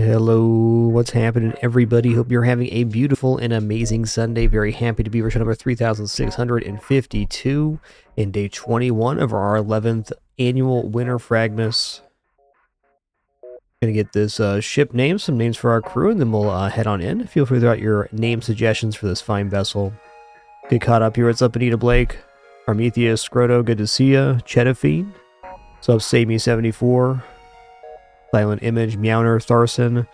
Hello, what's happening, everybody? Hope you're having a beautiful and amazing Sunday. Very happy to be version number 3652 in day 21 of our 11th annual Winter fragMas. Gonna get this ship name, some names for our crew, and then we'll head on in. Feel free to throw out your name suggestions for this fine vessel. Get caught up here. What's up, Anita Blake? Prometheus, Scroto, good to see ya. Chedafine. What's up, Save Me 74. Silent Image, Meowner, Tharson,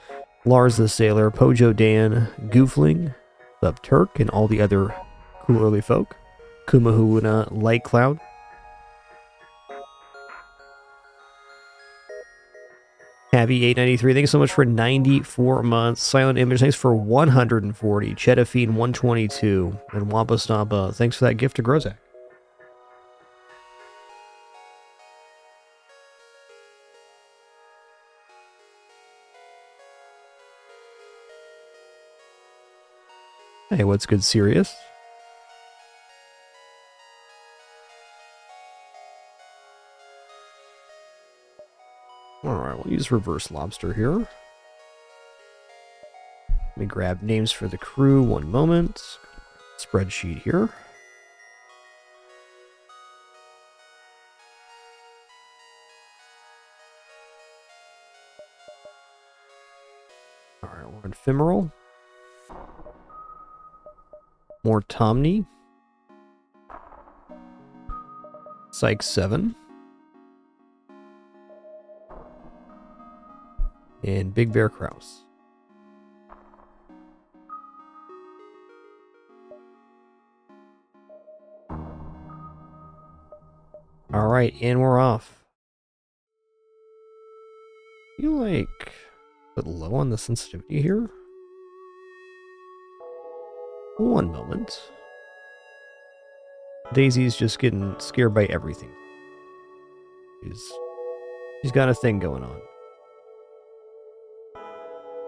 Lars the Sailor, Pojo Dan, Goofling, Up Turk, and all the other cool early folk. Kumahuna, Light Cloud. Happy 893, thanks so much for 94 months. Silent Image, thanks for 140. Chedafine, 122. And Wampa Stompa, thanks for that gift to Grozak. Hey, what's good, Sirius? Alright, we'll use Reverse Lobster here. Let me grab names for the crew, one moment. Spreadsheet here. Alright, we're in Ephemeral. More Tomney. Psych 7. And Big Bear Kraus. Alright, and we're off. I feel like a bit low on the sensitivity here. One moment. Daisy's just getting scared by everything. She's got a thing going on.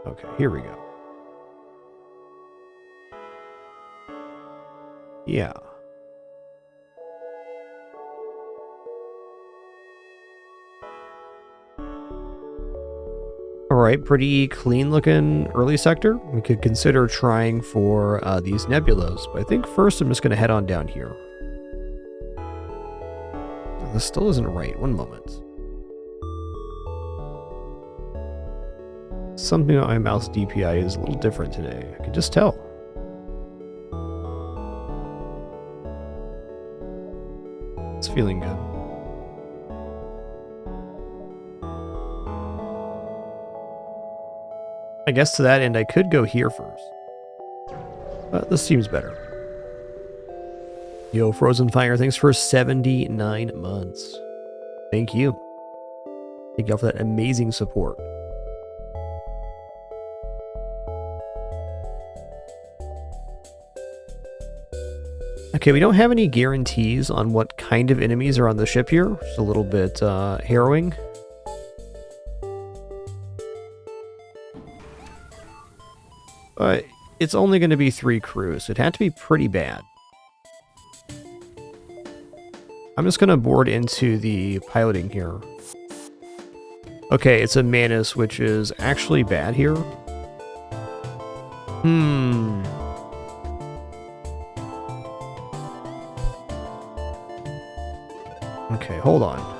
Okay, here we go. Yeah. Alright, pretty clean looking early sector. We could consider trying for these nebulas, but I think first I'm just going to head on down here. Oh, this still isn't right. One moment. Something about my mouse DPI is a little different today. I can just tell. It's feeling good. I guess to that end, I could go here first. But this seems better. Yo, Frozen Fire, thanks for 79 months. Thank you. Thank you all for that amazing support. Okay, we don't have any guarantees on what kind of enemies are on the ship here. It's a little bit harrowing. But it's only going to be 3 crews. It had to be pretty bad. I'm just going to board into the piloting here. Okay, it's a Manus, which is actually bad here. Okay, hold on.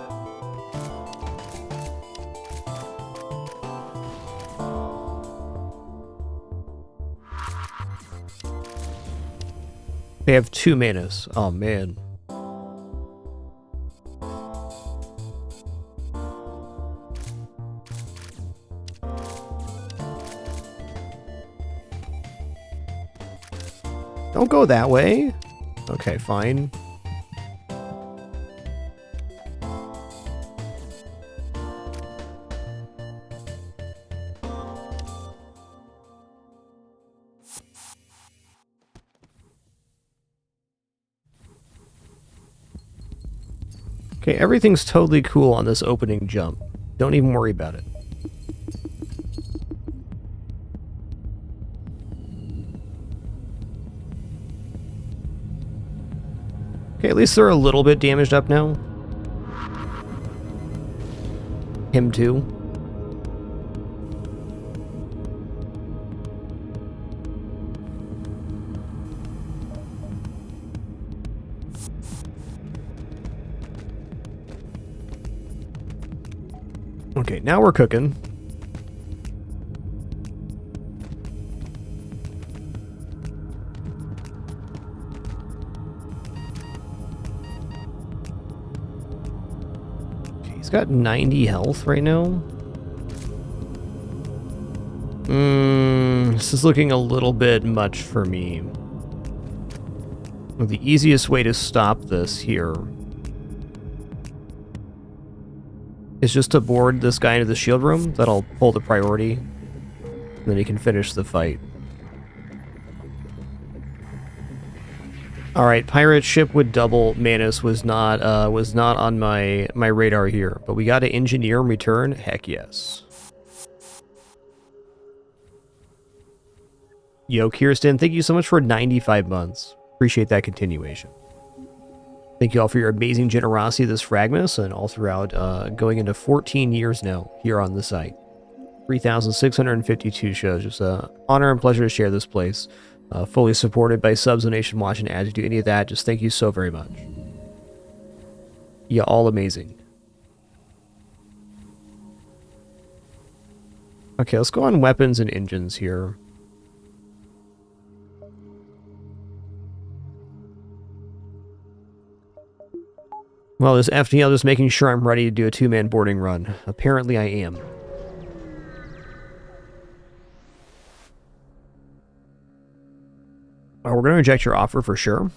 They have 2 Manus. Oh, man. Don't go that way. Okay, fine. Okay, everything's totally cool on this opening jump. Don't even worry about it. Okay, at least they're a little bit damaged up now. Him too. Okay, now we're cooking. Okay, he's got 90 health right now. This is looking a little bit much for me. Well, the easiest way to stop this here is just to board this guy into the shield room. That'll pull the priority, and then he can finish the fight. All right, pirate ship with double Manus was not on my radar here, but we got to engineer and return. Heck yes. Yo, Kirsten, thank you so much for 95 months. Appreciate that continuation. Thank you all for your amazing generosity this fragMas and all throughout, going into 14 years now here on the site. 3,652 shows. Just an honor and pleasure to share this place. Fully supported by subs, donation, watch, and ads. You do any of that, just thank you so very much. Yeah, all amazing. Okay, let's go on weapons and engines here. Well, this FTL just making sure I'm ready to do a two-man boarding run. Apparently I am. Oh, we're going to reject your offer for sure.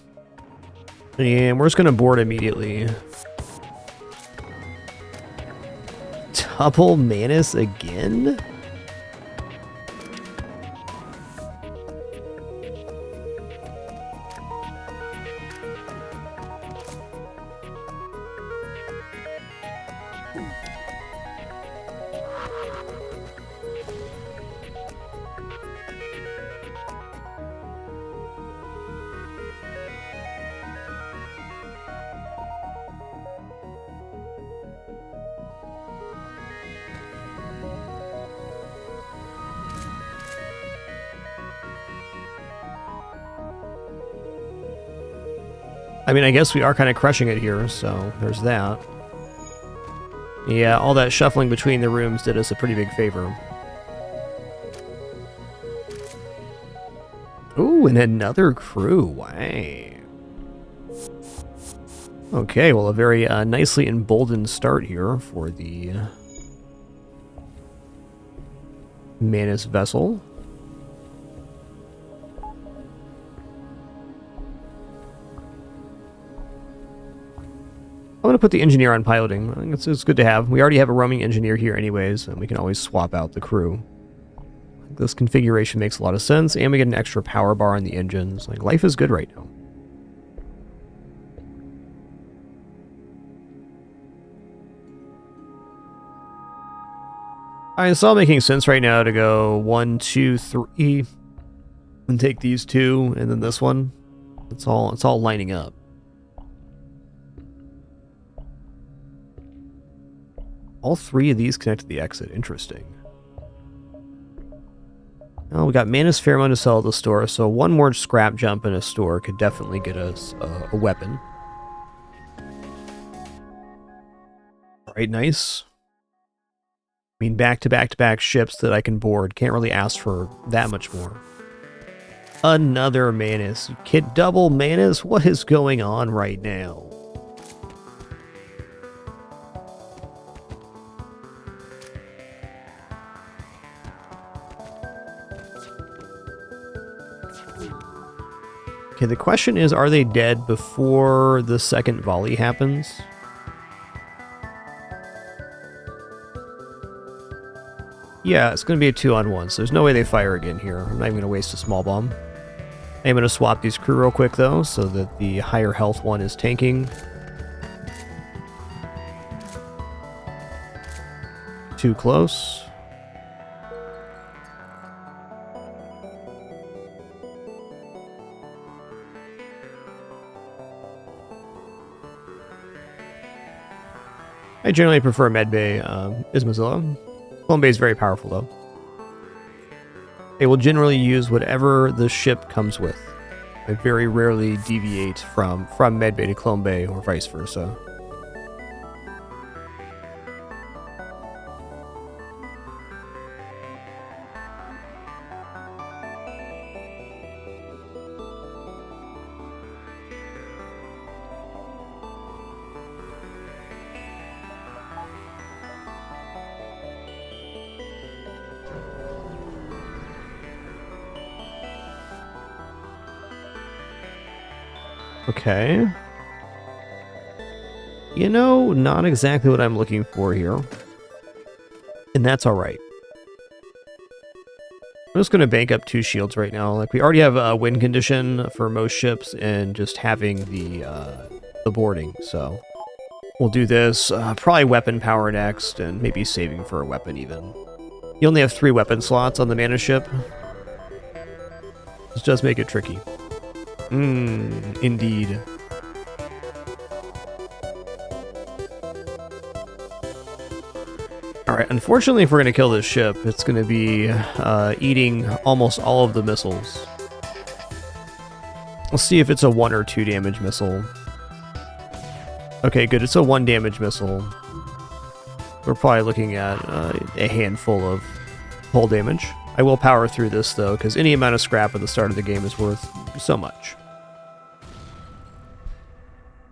And we're just going to board immediately. Double Manus again? I mean, I guess we are kind of crushing it here, so there's that. Yeah, all that shuffling between the rooms did us a pretty big favor. Ooh, and another crew. Wow. Okay, well, a very nicely emboldened start here for the Manus vessel. I'm going to put the engineer on piloting. I think it's good to have. We already have a roaming engineer here anyways, and we can always swap out the crew. This configuration makes a lot of sense, and we get an extra power bar on the engines. Like, life is good right now. Alright, it's all making sense right now to go 1, 2, 3, and take these two, and then this one. It's all lining up. All three of these connect to the exit. Interesting. Oh, we got Manus Pheromone to sell at the store, so one more scrap jump in a store could definitely get us a weapon. Alright, nice. I mean, back-to-back-to-back ships that I can board. Can't really ask for that much more. Another Manus. Kid, double Manus? What is going on right now? Okay, the question is, are they dead before the second volley happens? Yeah, it's going to be a 2-on-1, so there's no way they fire again here. I'm not even going to waste a small bomb. I'm going to swap these crew real quick, though, so that the higher health one is tanking. Too close. I generally prefer Medbay Ismazilla. Clone Bay is very powerful, though. They will generally use whatever the ship comes with. I very rarely deviate from Medbay to Clone Bay or vice versa. Okay. You know, not exactly what I'm looking for here. And that's alright. I'm just going to bank up 2 shields right now. Like, we already have a win condition for most ships and just having the boarding, so... We'll do this. Probably weapon power next, and maybe saving for a weapon even. You only have 3 weapon slots on the mana ship. This does make it tricky. Indeed. Alright, unfortunately if we're going to kill this ship, it's going to be eating almost all of the missiles. Let's see if it's a 1 or 2 damage missile. Okay, good. It's a 1 damage missile. We're probably looking at a handful of hull damage. I will power through this, though, because any amount of scrap at the start of the game is worth so much.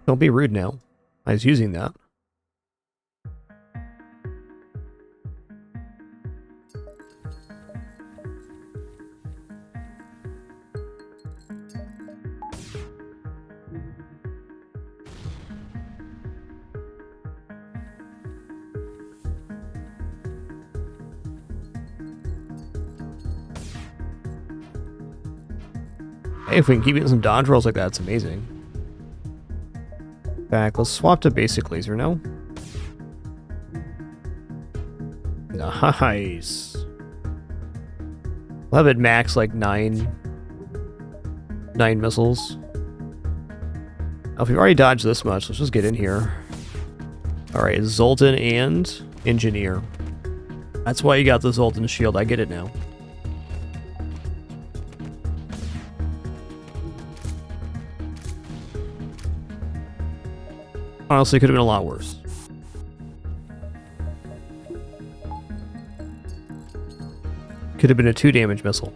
Don't be rude now. I was using that. Hey, if we can keep getting some dodge rolls like that, it's amazing. Back, let's swap to basic laser now. Nice. We'll have it max like 9 missiles. Now, if we've already dodged this much, let's just get in here. Alright, Zoltan and Engineer. That's why you got the Zoltan shield, I get it now. Honestly, could have been a lot worse. Could have been a 2 damage missile.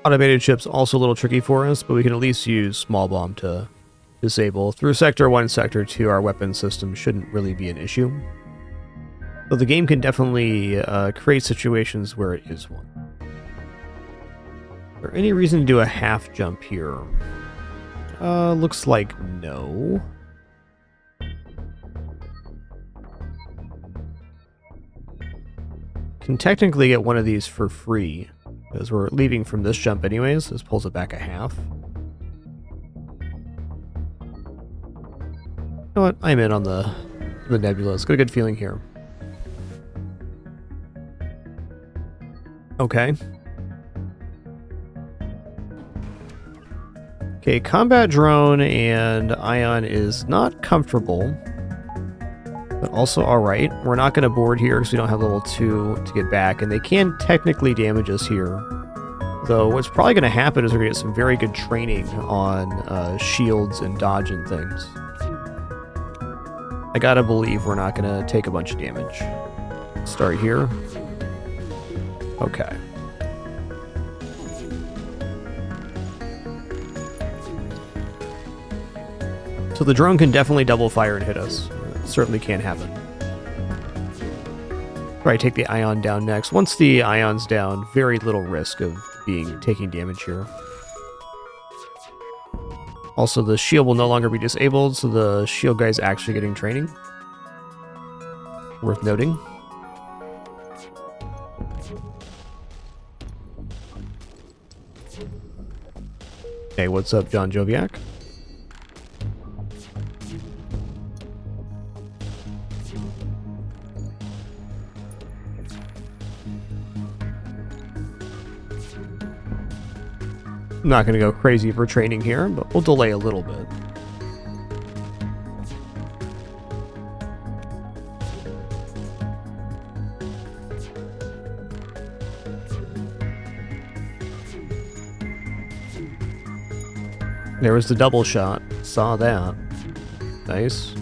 Automated ships also a little tricky for us, but we can at least use small bomb to disable. Through Sector 1, Sector 2, our weapon system shouldn't really be an issue. But the game can definitely create situations where it is one. Is there any reason to do a half jump here? Looks like no. Can technically get one of these for free, because we're leaving from this jump anyways. This pulls it back a half. You know what? I'm in on the nebula. It's got a good feeling here. Okay. Okay, combat drone and ion is not comfortable, but also alright. We're not going to board here because we don't have level 2 to get back, and they can technically damage us here. Though what's probably going to happen is we're going to get some very good training on shields and dodge and things. I gotta believe we're not gonna take a bunch of damage. Start here. Okay. So the drone can definitely double fire and hit us. It certainly can happen. Probably take the ion down next. Once the ion's down, very little risk of taking damage here. Also, the shield will no longer be disabled, so the shield guy's actually getting training. Worth noting. Hey, what's up, John Joviak? I'm not going to go crazy for training here, but we'll delay a little bit. There was the double shot. Saw that. Nice.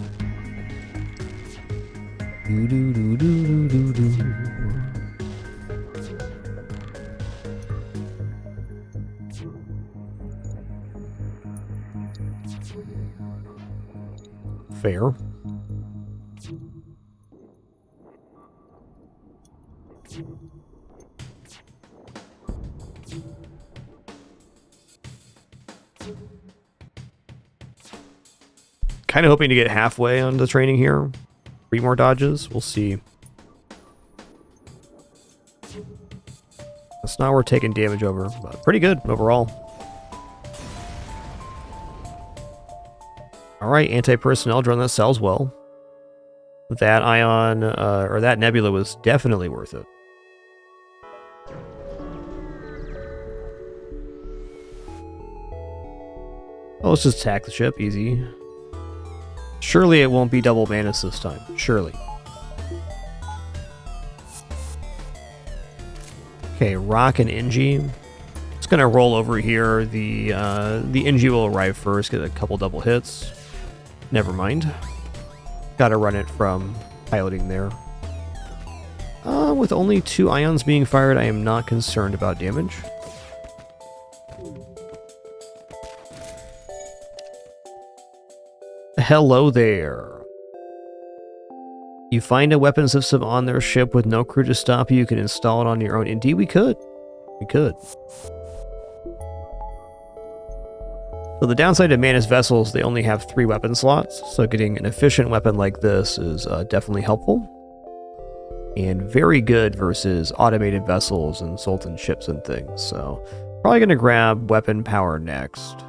fair. Kind of hoping to get halfway on the training here. 3 more dodges. We'll see. That's not worth taking damage over, but pretty good overall. Alright, anti-personnel drone, that sells well. That ion, or that nebula was definitely worth it. Oh, let's just attack the ship, easy. Surely it won't be double Manus this time, surely. Okay, Rock and Inji. It's gonna roll over here. The Inji will arrive first, get a couple double hits. Never mind. Gotta run it from piloting there. With only 2 ions being fired, I am not concerned about damage. Hello there. You find a weapon system on their ship with no crew to stop you. You can install it on your own. Indeed, we could. We could. So the downside of Manus vessels, they only have 3 weapon slots, so getting an efficient weapon like this is definitely helpful. And very good versus automated vessels and Sultan ships and things, so probably going to grab weapon power next.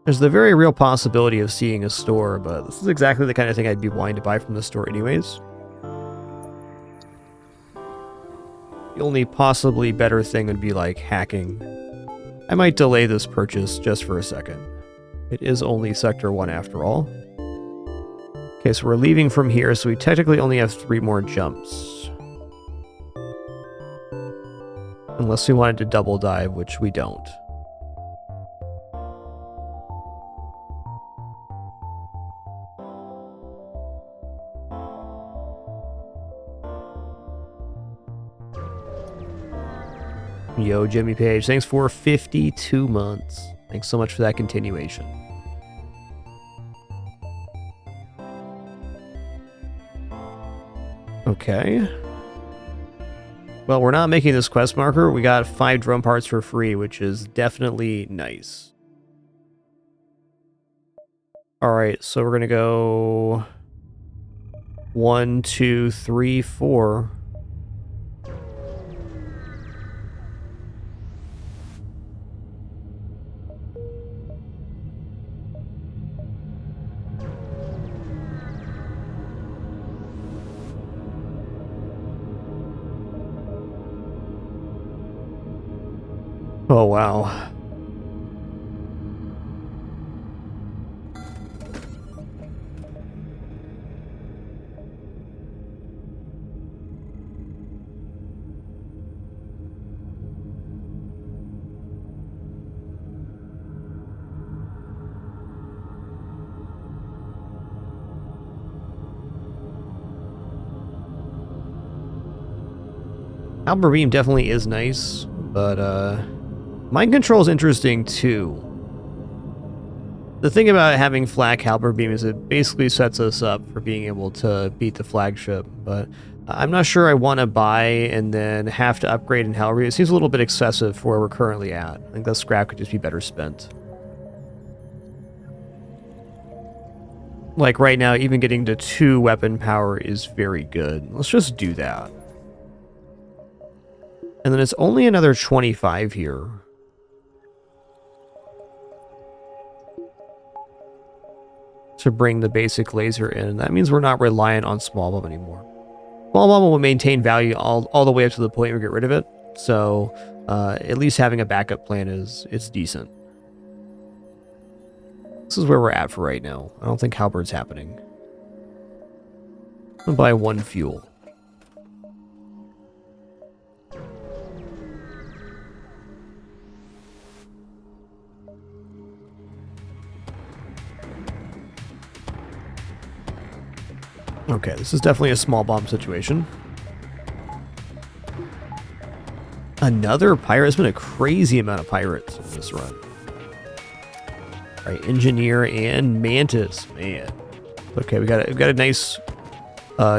There's the very real possibility of seeing a store, but this is exactly the kind of thing I'd be willing to buy from the store anyways. The only possibly better thing would be like hacking. I might delay this purchase just for a second. It is only Sector 1 after all. Okay, so we're leaving from here, so we technically only have 3 more jumps. Unless we wanted to double dive, which we don't. Yo, Jimmy Page, thanks for 52 months. Thanks so much for that continuation. Okay. Well, we're not making this quest marker. We got 5 drone parts for free, which is definitely nice. Alright, so we're gonna go 1, 2, 3, 4. Oh, wow. Albert Beam definitely is nice, but mind control is interesting too. The thing about having Flak Halberd Beam is it basically sets us up for being able to beat the flagship, but I'm not sure I want to buy and then have to upgrade in Hellry. It seems a little bit excessive for where we're currently at. I think that scrap could just be better spent. Like right now, even getting to 2 weapon power is very good. Let's just do that. And then it's only another 25 here. To bring the basic laser in. That means we're not reliant on small bomb anymore. Small bomb will maintain value all the way up to the point we get rid of it. So at least having a backup plan it's decent. This is where we're at for right now. I don't think Halberd's happening. I'll buy 1 fuel. Okay, this is definitely a small bomb situation. Another pirate? There's been a crazy amount of pirates in this run. All right, engineer and mantis, man. Okay, we got a nice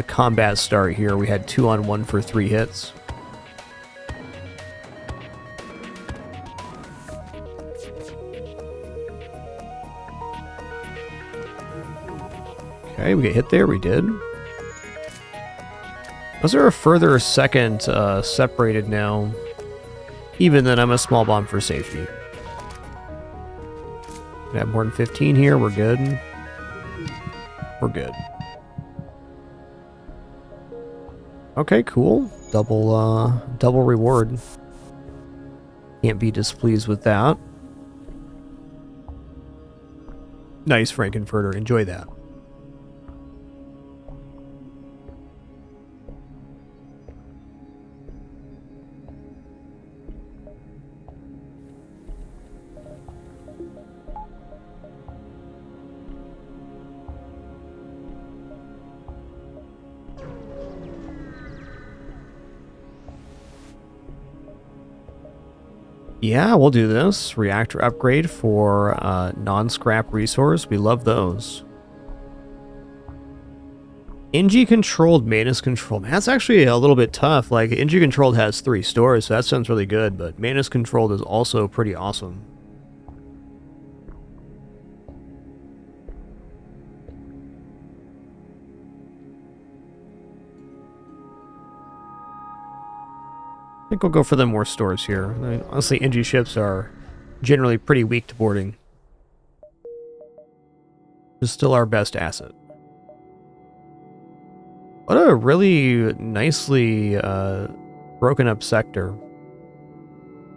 combat start here. We had 2-on-1 for 3 hits. Okay, we get hit there. We did. Was there a further second separated now? Even then, I'm a small bomb for safety. We have more than 15 here. We're good. We're good. Okay, cool. Double reward. Can't be displeased with that. Nice, Frankenfurter. Enjoy that. Yeah, we'll do this. Reactor upgrade for non-scrap resource. We love those. NG controlled, Manus controlled. Man, that's actually a little bit tough. Like, NG controlled has 3 stores, so that sounds really good, but Manus controlled is also pretty awesome. I think we'll go for the more stores here. I mean, honestly, NG ships are generally pretty weak to boarding. It's still our best asset. What a really nicely broken up sector.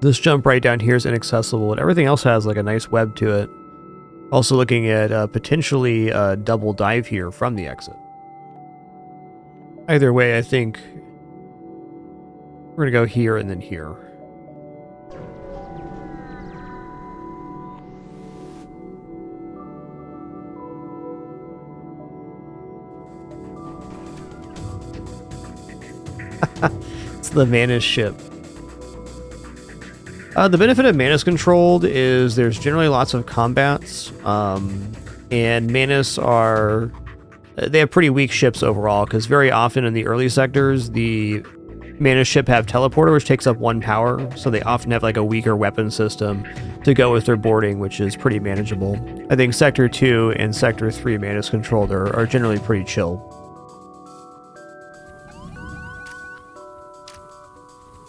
This jump right down here is inaccessible, and everything else has like a nice web to it. Also looking at potentially a double dive here from the exit. Either way, I think we're going to go here and then here. It's the Manus ship. The benefit of Manus controlled is there's generally lots of combats, and Manus are... They have pretty weak ships overall, because very often in the early sectors, the Manus ship have teleporter, which takes up 1 power, so they often have like a weaker weapon system to go with their boarding, which is pretty manageable. I think Sector 2 and Sector 3 Manus controlled are generally pretty chill.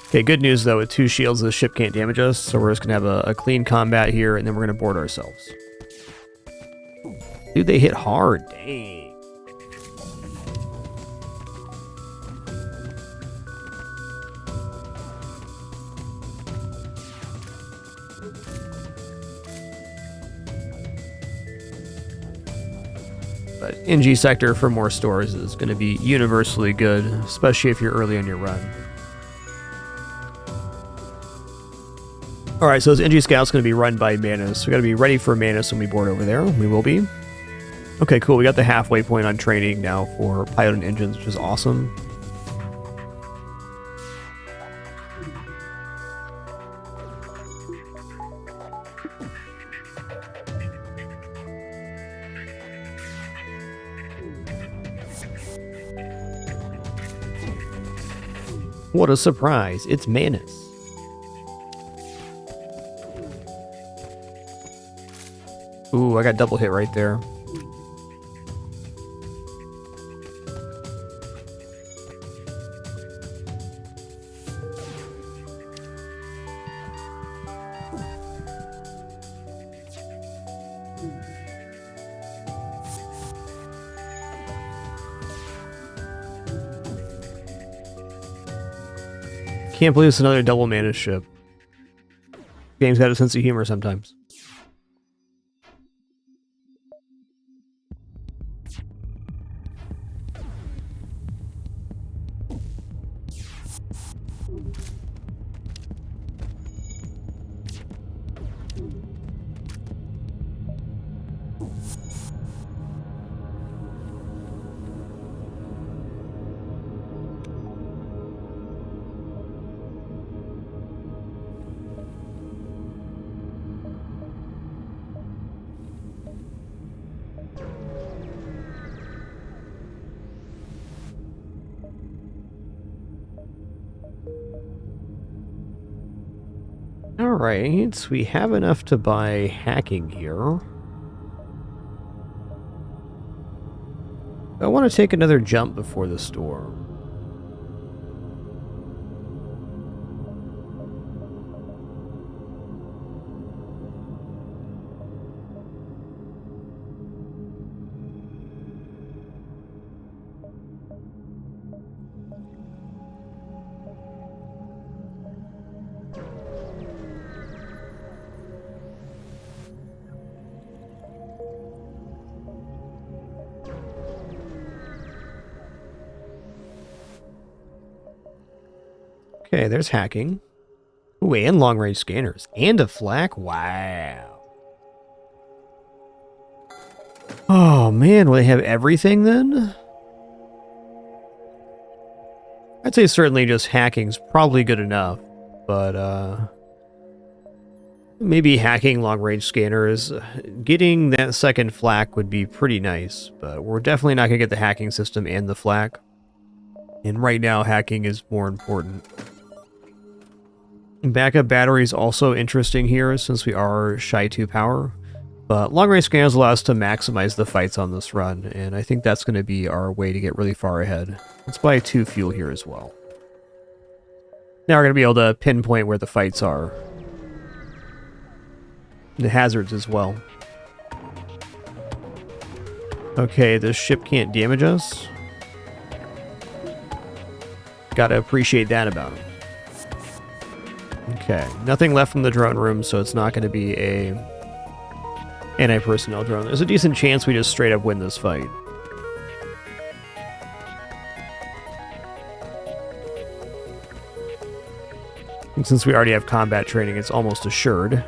Okay, good news though, with 2 shields, the ship can't damage us, so we're just going to have a clean combat here, and then we're going to board ourselves. Dude, they hit hard. Dang. But NG sector for more stores is going to be universally good, especially if you're early on your run. Alright, so this NG Scout's going to be run by Manus. We got to be ready for Manus when we board over there. We will be. Okay, cool. We got the halfway point on training now for pilot and engines, which is awesome. What a surprise. It's Manus. Ooh, I got double hit right there. Can't believe it's another double Manus ship. Game's got a sense of humor sometimes. Alright, we have enough to buy hacking here. I want to take another jump before the storm. Okay, there's hacking. Ooh, and long-range scanners. And a flak? Wow. Oh, man, will they have everything then? I'd say certainly just hacking's probably good enough, but, maybe hacking long-range scanners. Getting that second flak would be pretty nice, but we're definitely not going to get the hacking system and the flak. And right now, hacking is more important. Backup battery is also interesting here since we are shy 2 power, but long-range scanners allow us to maximize the fights on this run, and I think that's going to be our way to get really far ahead. Let's buy 2 fuel here as well. Now we're going to be able to pinpoint where the fights are. The hazards as well. Okay, this ship can't damage us. Gotta appreciate that about him. Okay, nothing left from the drone room, so it's not going to be a anti-personnel drone. There's a decent chance we just straight up win this fight. And since we already have combat training, it's almost assured.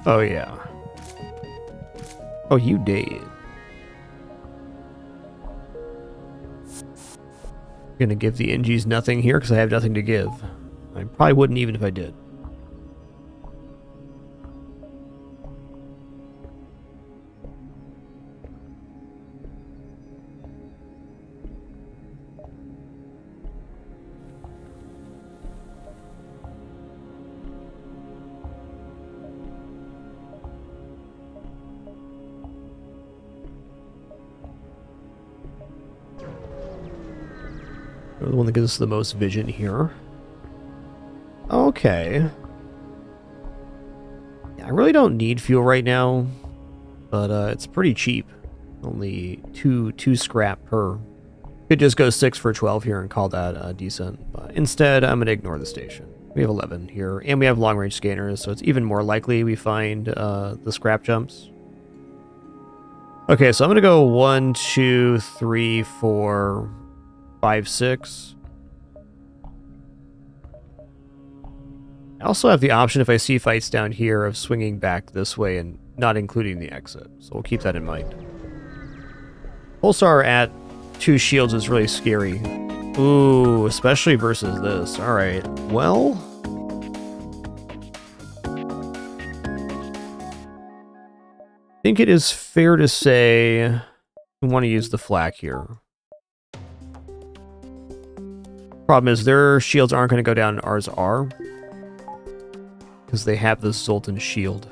Oh yeah. Oh, you did. Gonna give the NGs nothing here because I have nothing to give. I probably wouldn't even if I did. The one that gives us the most vision here. Okay. Yeah, I really don't need fuel right now, but it's pretty cheap. Only two scrap per. Could just go 6 for 12 here and call that decent. But instead, I'm gonna ignore the station. We have 11 here, and we have long-range scanners, so it's even more likely we find the scrap jumps. Okay, so I'm gonna go 1, 2, 3, 4, 5, 6. I also have the option, if I see fights down here, of swinging back this way and not including the exit. So we'll keep that in mind. Pulsar at 2 shields is really scary. Ooh, especially versus this. Alright, well... I think it is fair to say we want to use the flak here. Problem is their shields aren't going to go down and ours are. Because they have the Zoltan shield.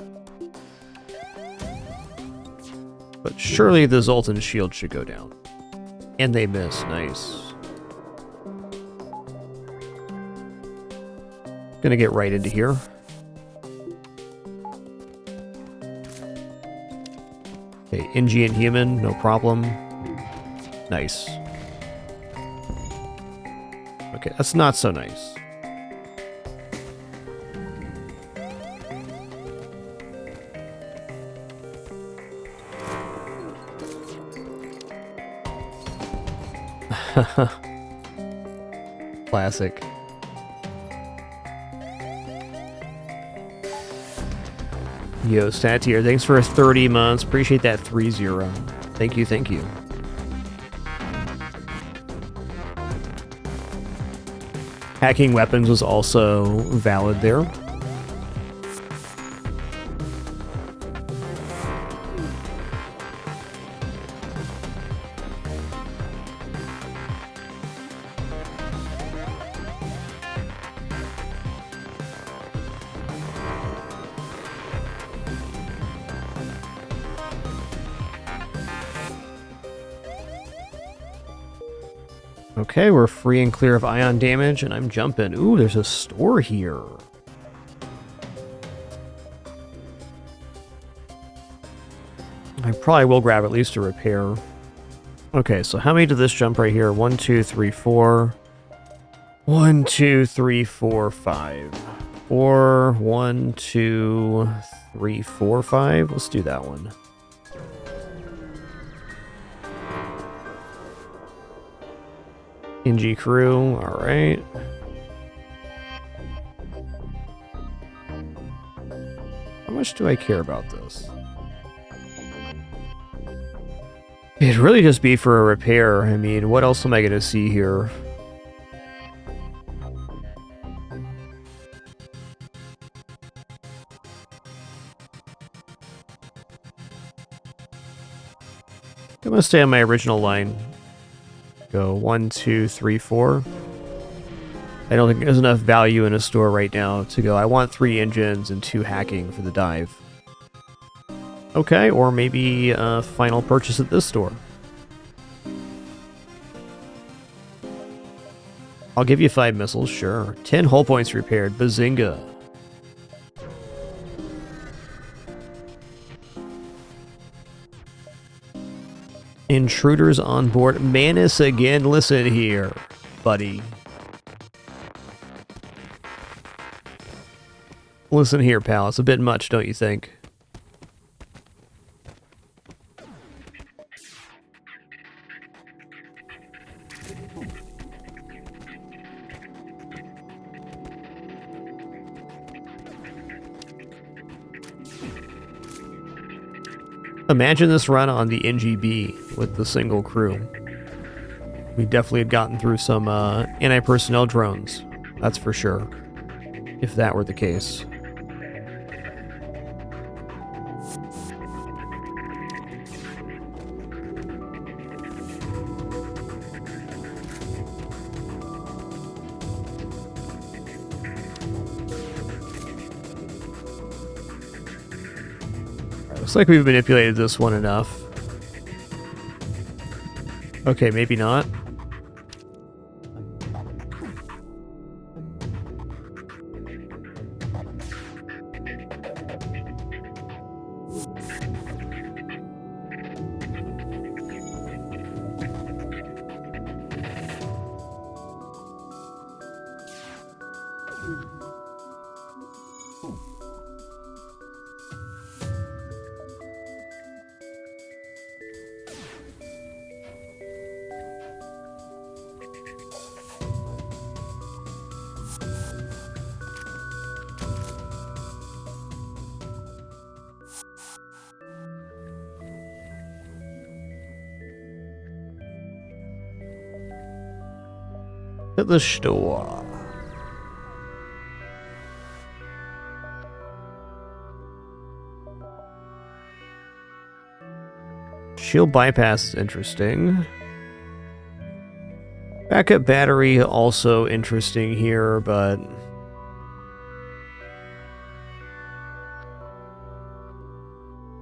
But surely the Zoltan shield should go down. And they miss. Nice. Gonna get right into here. Okay, NG and human, no problem. Nice. Okay, that's not so nice. Classic. Yo, Satir, thanks for 30 months. Appreciate that 3-0. Thank you, thank you. Hacking weapons was also valid there. Okay, we're free and clear of ion damage, and I'm jumping. Ooh, there's a store here. I probably will grab at least a repair. Okay, so how many did this jump right here? 1, 2, 3, 4. 1, 2, 3, 4, 5. Or 1, 2, 3, 4, 5. Let's do that one. NG crew, alright. How much do I care about this? It'd really just be for a repair. I mean, what else am I going to see here? I'm going to stay on my original line. Go 1, 2, 3, 4. I don't think there's enough value in a store right now to go, I want 3 engines and 2 hacking for the dive. Okay, or maybe a final purchase at this store. I'll give you 5 missiles, sure. 10 hull points repaired, bazinga. Intruders on board. Manus again, listen here, buddy. Listen here, pal. It's a bit much, don't you think? Imagine this run on the NGB with the single crew. We definitely had gotten through some anti-personnel drones, that's for sure, if that were the case. Looks like we've manipulated this one enough. Okay, maybe not. At the store. Shield bypass is interesting. Backup battery also interesting here, but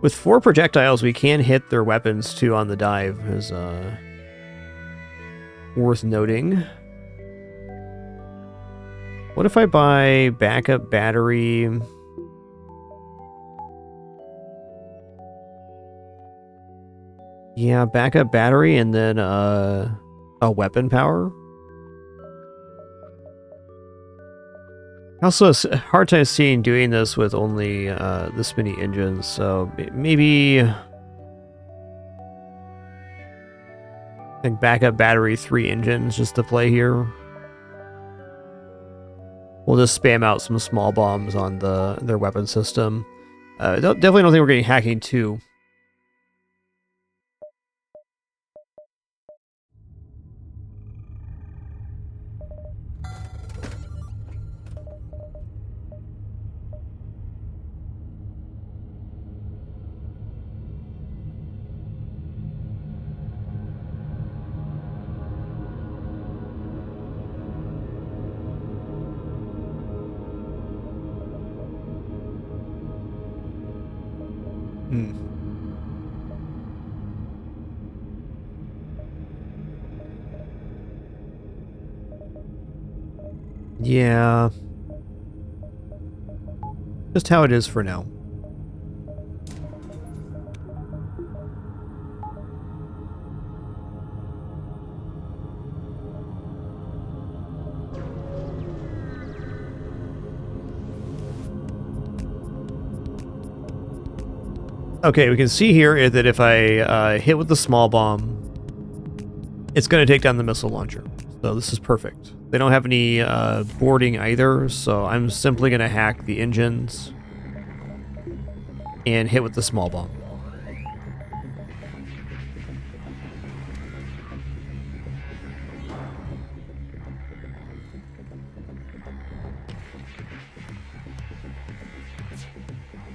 with 4 projectiles we can hit their weapons too on the dive, is worth noting. What if I buy backup battery? Yeah, backup battery and then a weapon power. Also, it's a hard time seeing doing this with only this many engines, so maybe like backup battery 3 engines just to play here. We'll just spam out some small bombs on their weapon system. Definitely don't think we're getting hacking too. Yeah. Just how it is for now. Okay, we can see here that if I hit with the small bomb, it's going to take down the missile launcher. So this is perfect. They don't have any boarding either, so I'm simply going to hack the engines and hit with the small bomb.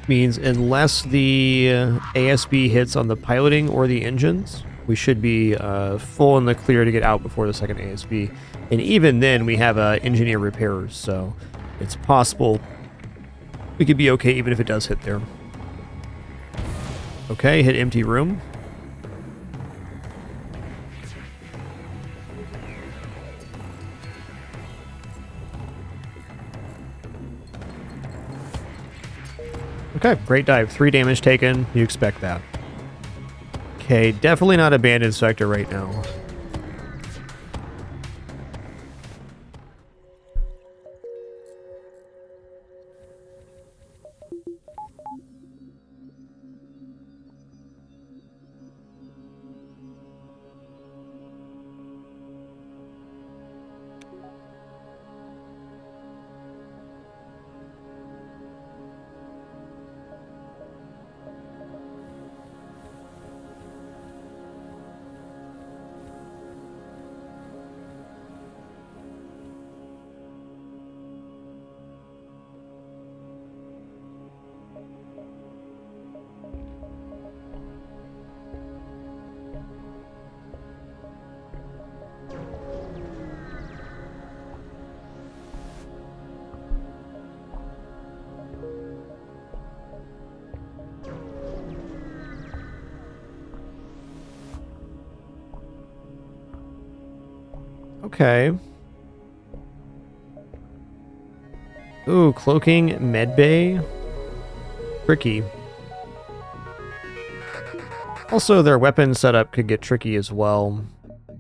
Means unless the ASB hits on the piloting or the engines, we should be full in the clear to get out before the second ASB. And even then, we have engineer repairers, so it's possible we could be okay even if it does hit there. Okay, hit empty room. Okay, great dive. 3 damage taken. You expect that. Okay, definitely not abandoned sector right now. Okay. Ooh, cloaking, medbay. Tricky. Also, their weapon setup could get tricky as well.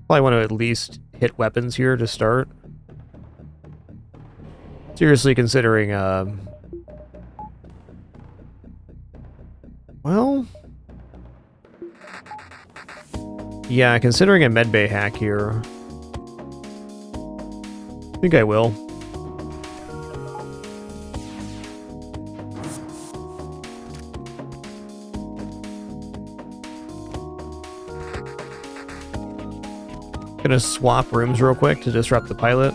Probably want to at least hit weapons here to start. Seriously considering, well... yeah, considering a medbay hack here. I think I will. Gonna swap rooms real quick to disrupt the pilot.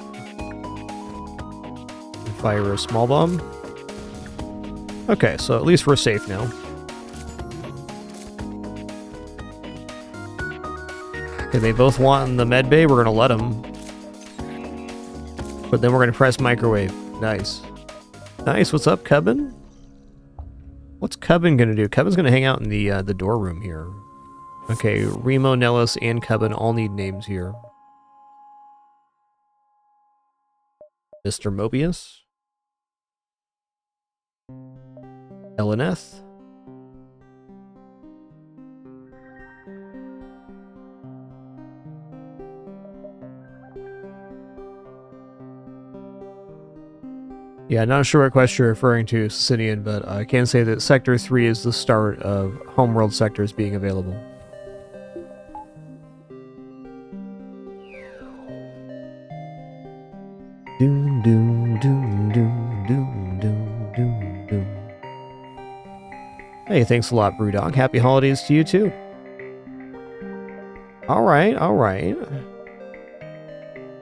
Fire a small bomb. Okay, so at least we're safe now. Okay, they both want in the med bay. We're gonna let them. But then we're gonna press microwave. Nice. Nice, what's up, Cubbin? What's Cubbin gonna do? Cubbin's gonna hang out in the door room here. Okay, Remo, Nellis, and Cubbin all need names here. Mr. Mobius. Eleneth. Yeah, not sure what quest you're referring to, Sicinian, but I can say that Sector 3 is the start of homeworld sectors being available. Doom, doom, doom, doom, doom, doom, doom, doom. Hey, thanks a lot, Brewdog. Happy holidays to you, too. Alright, alright.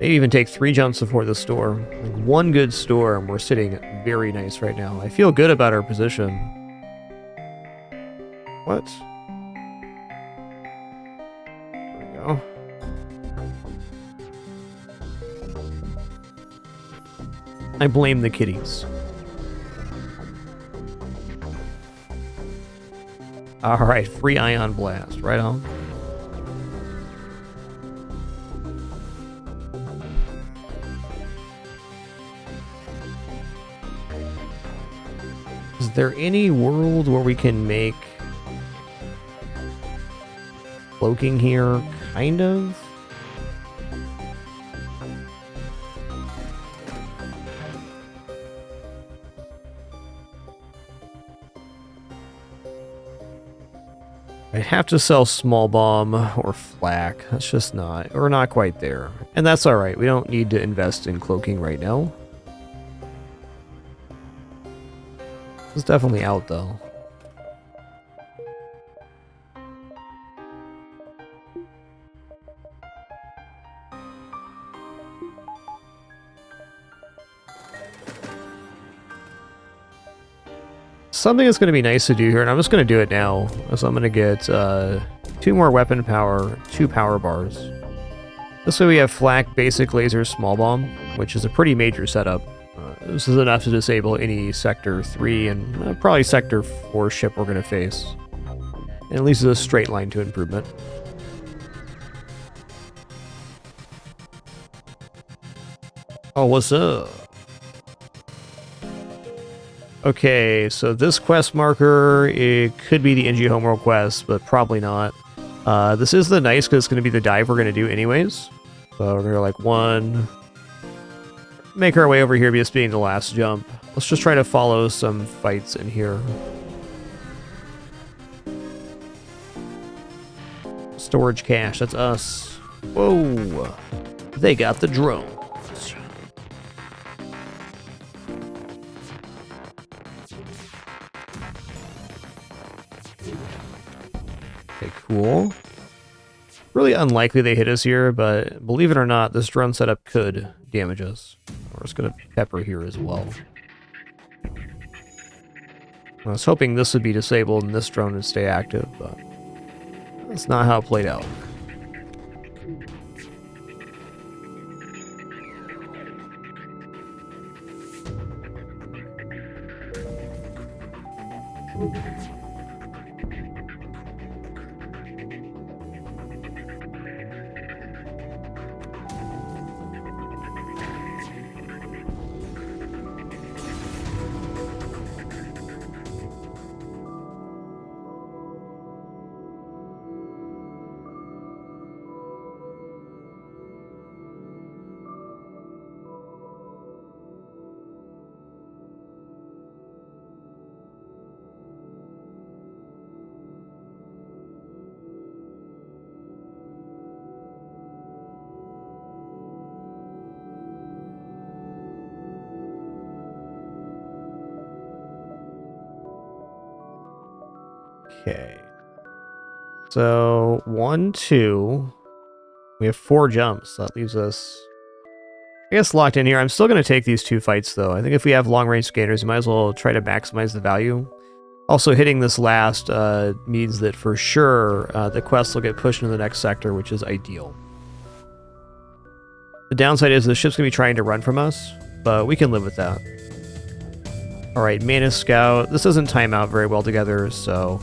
They even take 3 jumps before the store. Like one good store, and we're sitting very nice right now. I feel good about our position. What? There we go. I blame the kitties. Alright, free ion blast. Right on. there any world where we can make cloaking here? Kind of. I'd have to sell small bomb or flak. That's just not, we're not quite there. And that's all right. We don't need to invest in cloaking right now. It's definitely out though. Something that's going to be nice to do here, and I'm just going to do it now. So I'm going to get 2 more weapon power, 2 power bars. This way we have flak, basic laser, small bomb, which is a pretty major setup. This is enough to disable any Sector 3 and probably Sector 4 ship we're going to face. And at least it's a straight line to improvement. Oh, what's up? Okay, so this quest marker, it could be the NG Homeworld quest, but probably not. This is the nice, because it's going to be the dive we're going to do anyways. So we're going to go like 1. Make our way over here, this being the last jump. Let's just try to follow some fights in here. Storage cache, that's us. Whoa! They got the drone. Okay, cool. Really unlikely they hit us here, but believe it or not, this drone setup could damage us. We're just going to pepper here as well. I was hoping this would be disabled and this drone would stay active, but that's not how it played out. Okay. So 1, 2. We have 4 jumps. That leaves us, I guess, locked in here. I'm still going to take these 2 fights, though. I think if we have long-range scanners, we might as well try to maximize the value. Also, hitting this last means that for sure the quest will get pushed into the next sector, which is ideal. The downside is the ship's going to be trying to run from us, but we can live with that. Alright, Mana Scout. This doesn't time out very well together, so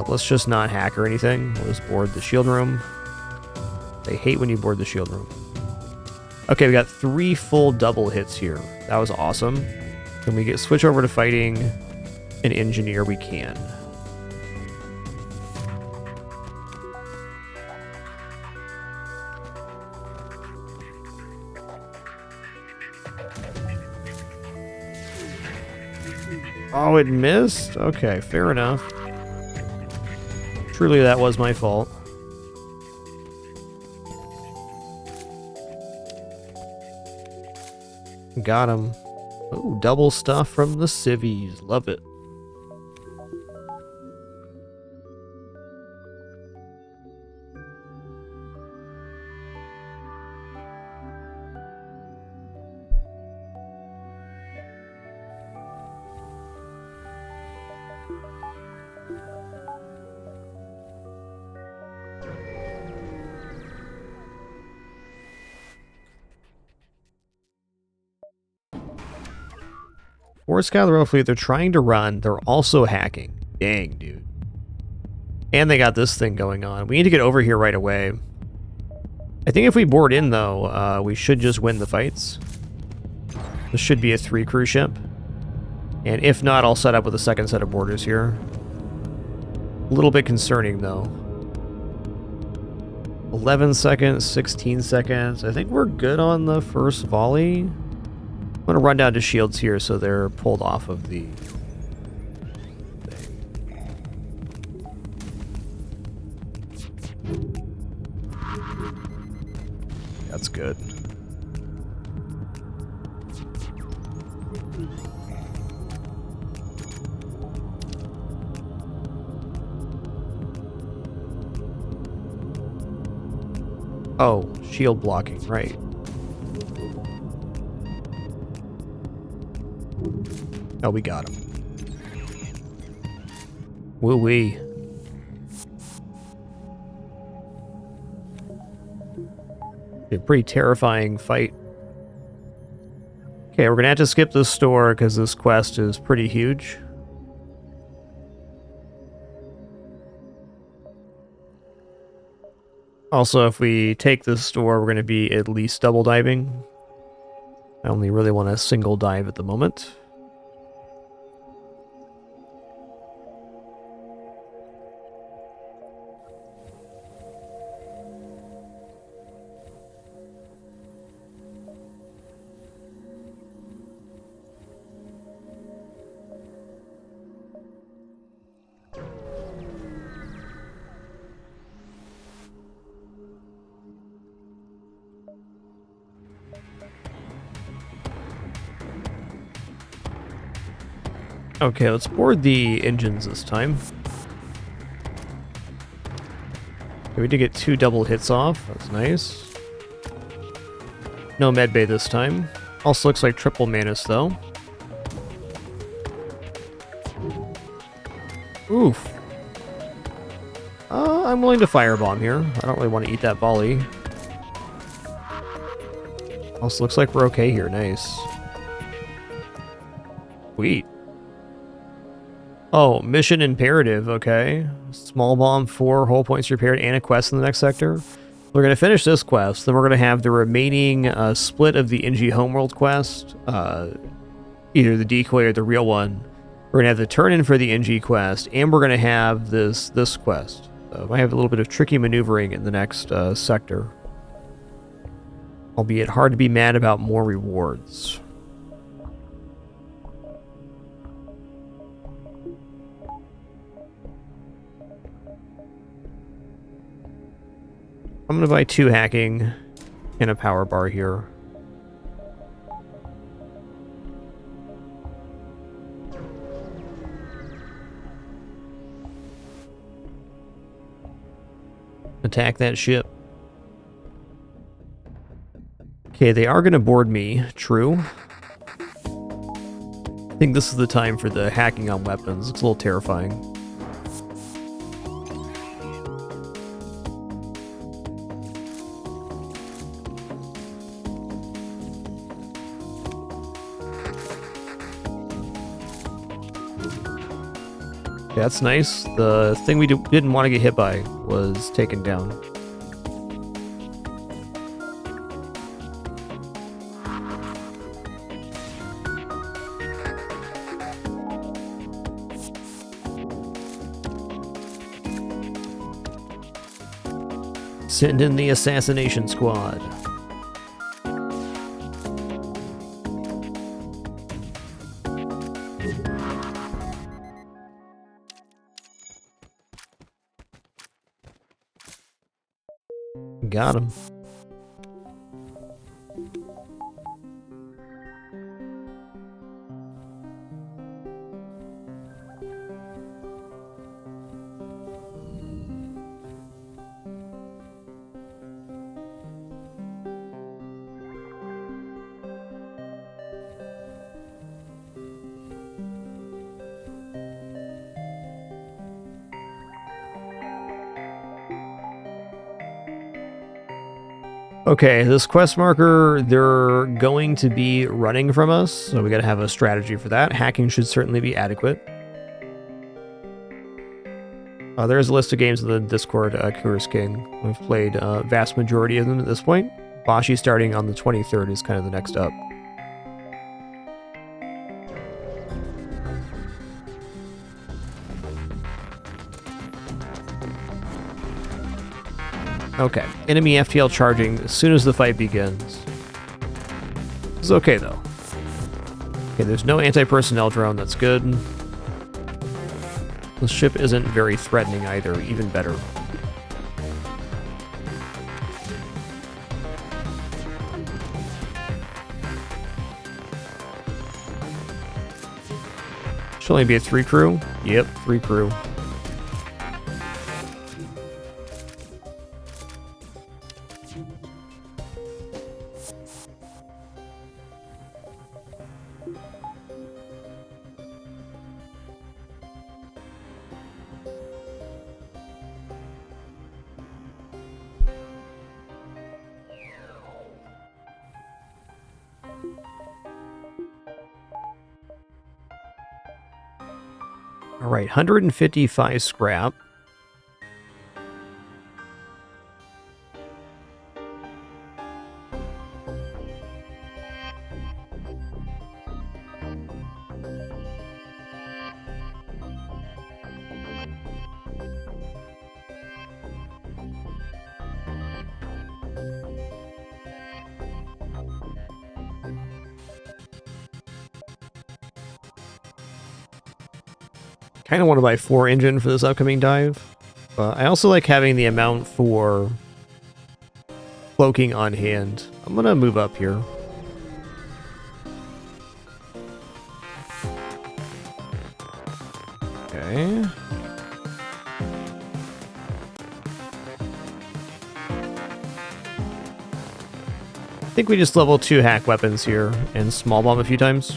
let's just not hack or anything. We'll just board the shield room. They hate when you board the shield room. Okay, we got 3 full double hits here. That was awesome. Can we switch over to fighting an engineer? We can. Oh, it missed? Okay, fair enough. Truly, that was my fault. Got him. Oh, double stuff from the civvies. Love it. Force Scout the Royal Fleet, they're trying to run. They're also hacking. Dang, dude. And they got this thing going on. We need to get over here right away. I think if we board in, though, we should just win the fights. This should be a 3 crew ship. And if not, I'll set up with a second set of borders here. A little bit concerning, though. 11 seconds, 16 seconds. I think we're good on the first volley. I'm going to run down to shields here so they're pulled off of the thing. That's good. Oh, shield blocking, right. Oh, we got him. Woo-wee. A pretty terrifying fight. Okay, we're gonna have to skip this store because this quest is pretty huge. Also, if we take this store, we're going to be at least double diving. I only really want a single dive at the moment. Okay, let's board the engines this time. Okay, we did get 2 double hits off. That's nice. No medbay this time. Also looks like triple Manus, though. Oof. I'm willing to firebomb here. I don't really want to eat that volley. Also looks like we're okay here. Nice. Sweet. Oh, mission imperative, okay. Small bomb, 4 hull points repaired, and a quest in the next sector. We're going to finish this quest, then we're going to have the remaining split of the NG Homeworld quest, either the decoy or the real one. We're going to have the turn-in for the NG quest, and we're going to have this quest. So I have a little bit of tricky maneuvering in the next sector. Albeit hard to be mad about more rewards. I'm going to buy 2 hacking and a power bar here. Attack that ship. Okay, they are going to board me. True. I think this is the time for the hacking on weapons. It's a little terrifying. That's nice. The thing we didn't want to get hit by was taken down. Send in the assassination squad. Got him. Okay, this quest marker, they're going to be running from us, so we gotta have a strategy for that. Hacking should certainly be adequate. There's a list of games in the Discord, Kur's King. We've played a vast majority of them at this point. BOSHY starting on the 23rd is kind of the next up. Okay, enemy FTL charging as soon as the fight begins. This is okay, though. Okay, there's no anti-personnel drone, that's good. The ship isn't very threatening either, even better. Should only be a 3 crew? Yep, 3 crew. All right, 155 scrap. Kind of want to buy 4 engine for this upcoming dive. I also like having the amount for cloaking on hand. I'm going to move up here. Okay. I think we just level 2 hack weapons here and small bomb a few times.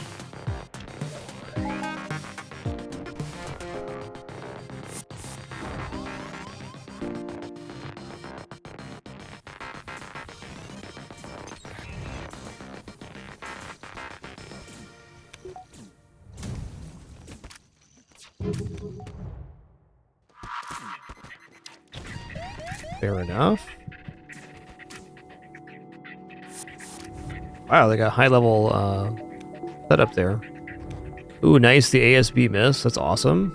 Fair enough. Wow, they got high level setup there. Ooh, nice, the ASB miss. That's awesome.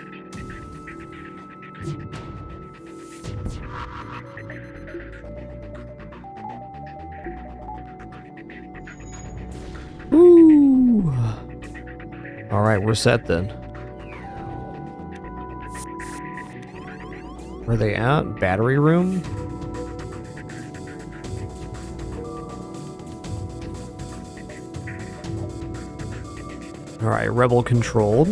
Ooh. All right, we're set then. Where are they at? Battery room? Alright, rebel controlled.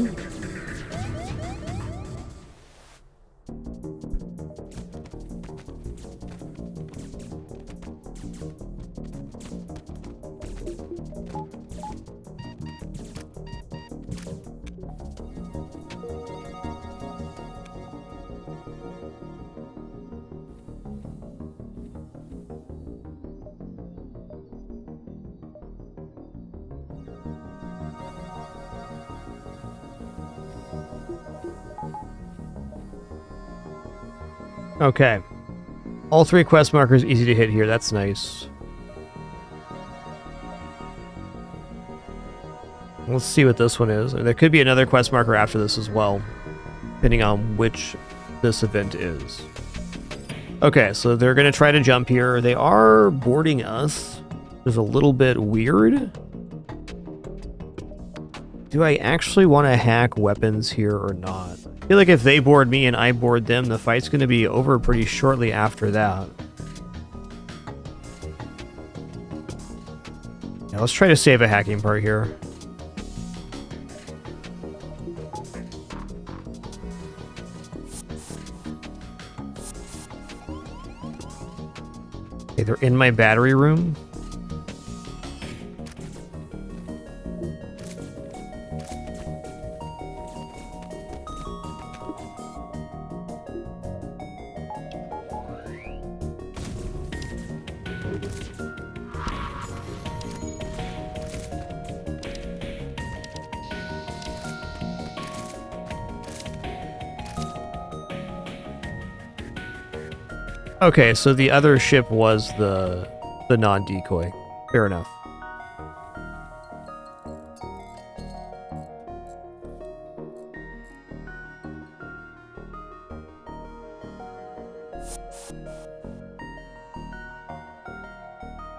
Okay. All 3 quest markers easy to hit here. That's nice. Let's see what this one is. There could be another quest marker after this as well, depending on which this event is. Okay, so they're going to try to jump here. They are boarding us. It's a little bit weird. Do I actually want to hack weapons here or not? I feel like if they board me and I board them, the fight's going to be over pretty shortly after that. Yeah, let's try to save a hacking part here. Okay, they're in my battery room. Okay, so the other ship was the non-decoy. Fair enough.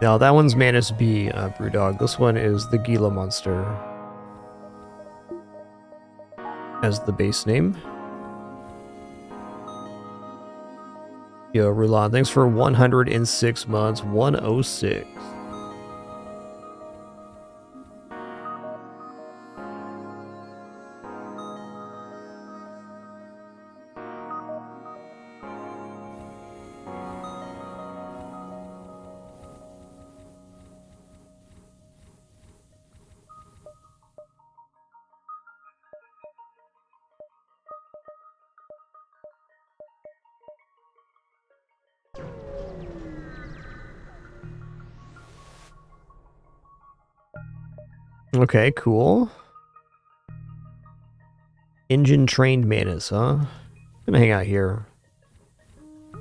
Now that one's Manus B, Brewdog. This one is the Gila Monster as the base name. Yo, Rulon, thanks for 106 months. 106. Okay, cool. Engine trained Manus, huh? Gonna hang out here.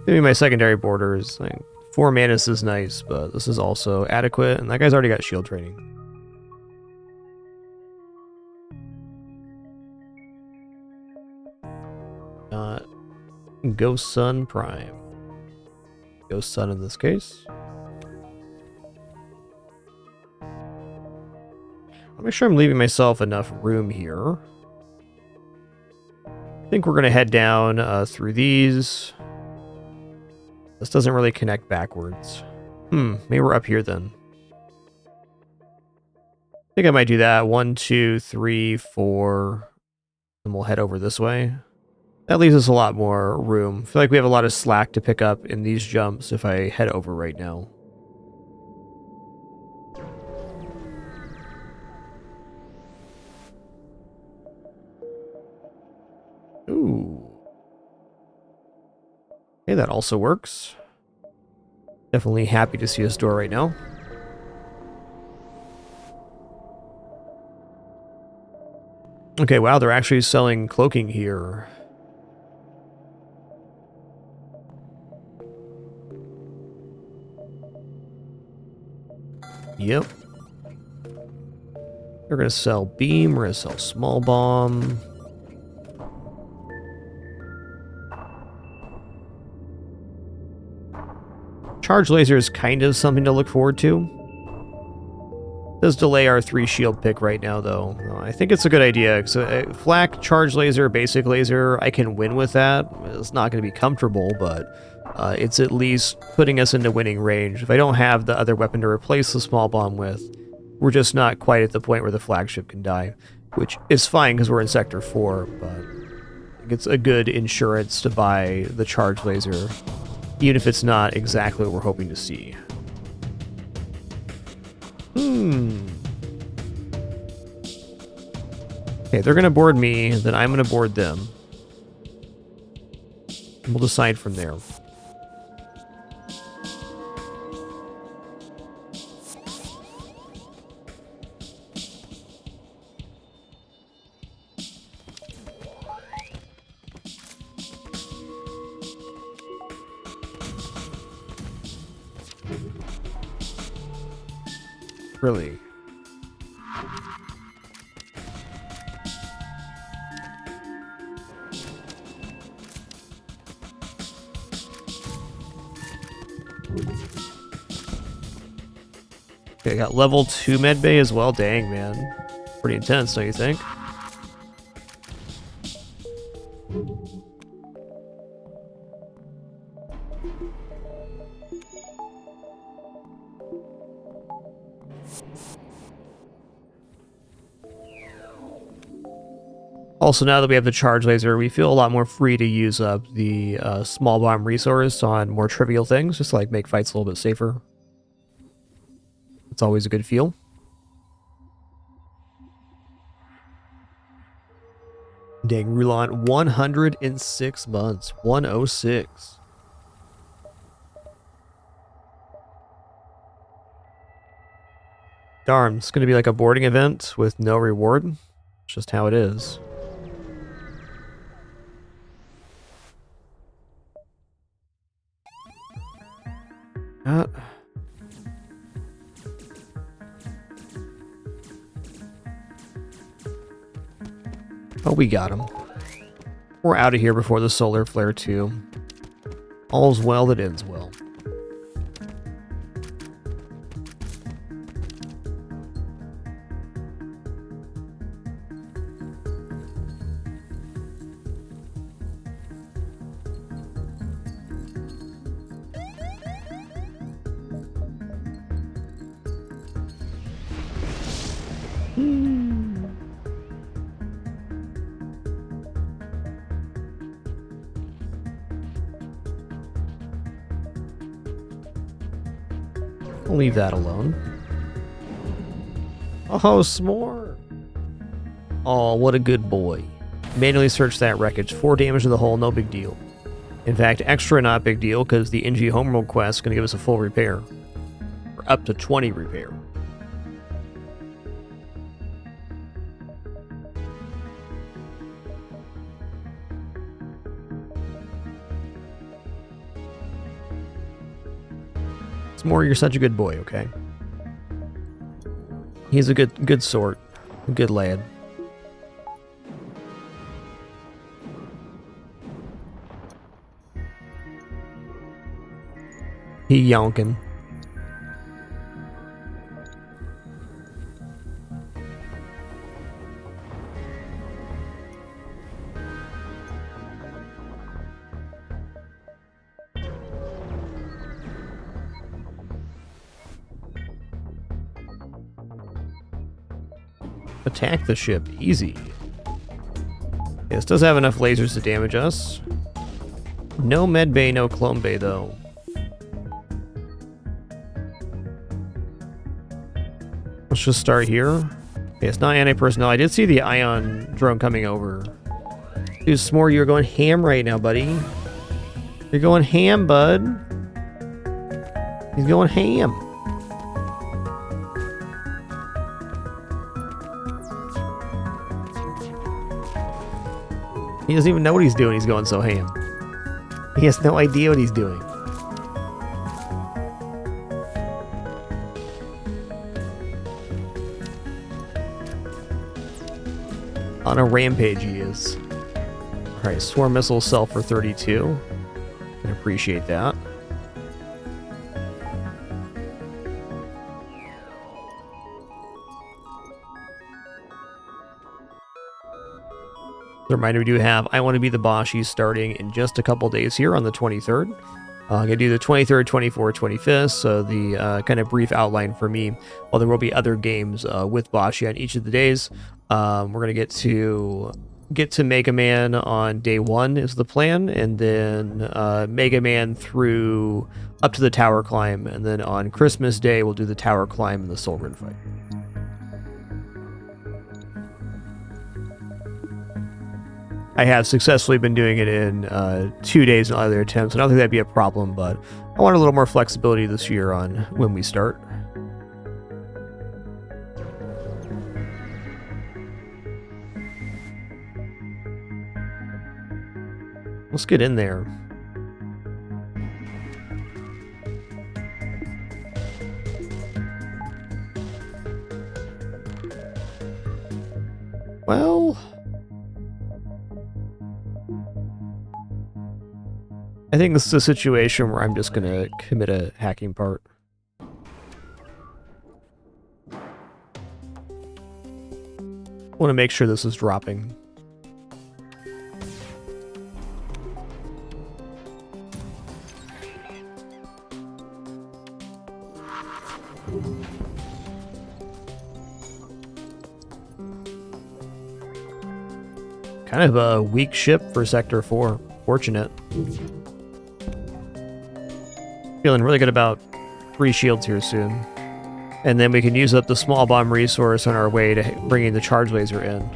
Maybe my secondary border is like 4 Manus is nice, but this is also adequate, and that guy's already got shield training. Ghost Sun Prime. Ghost Sun in this case. I'll make sure I'm leaving myself enough room here. I think we're going to head down through these. This doesn't really connect backwards. Maybe we're up here then. I think I might do that. 1, 2, 3, 4. And we'll head over this way. That leaves us a lot more room. I feel like we have a lot of slack to pick up in these jumps if I head over right now. Ooh. Okay, that also works. Definitely happy to see a store right now. Okay, wow, they're actually selling cloaking here. Yep. We're gonna sell beam, we're gonna sell small bomb. Charge laser is kind of something to look forward to. Does delay our 3 shield pick right now, though. I think it's a good idea. So, flak, charge laser, basic laser, I can win with that. It's not going to be comfortable, but it's at least putting us into winning range. If I don't have the other weapon to replace the small bomb with, we're just not quite at the point where the flagship can die, which is fine because we're in Sector 4, but I think it's a good insurance to buy the charge laser, even if it's not exactly what we're hoping to see. Okay, they're gonna board me, then I'm gonna board them. We'll decide from there. Really? Okay, I got level 2 medbay as well. Dang, man. Pretty intense, don't you think? Also, now that we have the charge laser, we feel a lot more free to use up the small bomb resource on more trivial things, just to, like, make fights a little bit safer. It's always a good feel. Dang, Rulon, 106 months. 106. Darn, it's going to be like a boarding event with no reward. It's just how it is. Oh, we got him. We're out of here before the solar flare too. All's well that ends well. I'll leave that alone. Oh, S'more! Oh, what a good boy. Manually search that wreckage. 4 damage to the hull, no big deal. In fact, extra not big deal, because the NG Homeworld quest is going to give us a full repair. Or up to 20 repair. S'more, you're such a good boy, okay? He's a good sort. A good lad. He yonkin'. Attack the ship. Easy. This does have enough lasers to damage us. No med bay, no clone bay, though. Let's just start here. Okay, it's not anti-personnel. I did see the ion drone coming over. Dude, S'more, you're going ham right now, buddy. You're going ham, bud. He's going ham. He doesn't even know what he's doing. He's going so ham. He has no idea what he's doing. On a rampage he is. Alright, swarm missile sell for 32. Can appreciate that. Reminder, we do have I Want to Be the BOSHY starting in just a couple days here on the 23rd. I'm going to do the 23rd, 24th, 25th, so the kind of brief outline for me. While there will be other games with BOSHY on each of the days, we're going to get to Mega Man on day 1 is the plan, and then Mega Man through up to the tower climb, and then on Christmas Day we'll do the tower climb and the Soul Grid fight. I have successfully been doing it in 2 days in other attempts. I don't think that'd be a problem, but I want a little more flexibility this year on when we start. Let's get in there. Well, I think this is a situation where I'm just going to commit a hacking part. Want to make sure this is dropping. Kind of a weak ship for Sector 4. Fortunate. Feeling really good about 3 shields here soon. And then we can use up the small bomb resource on our way to bringing the charge laser in.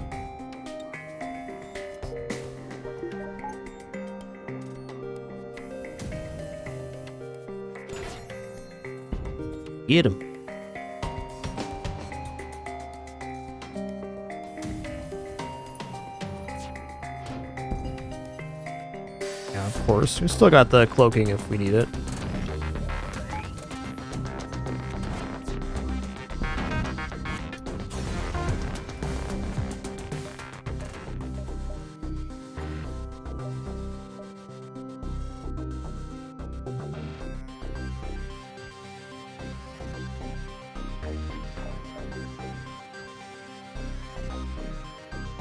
Get him. Yeah, of course. We still got the cloaking if we need it.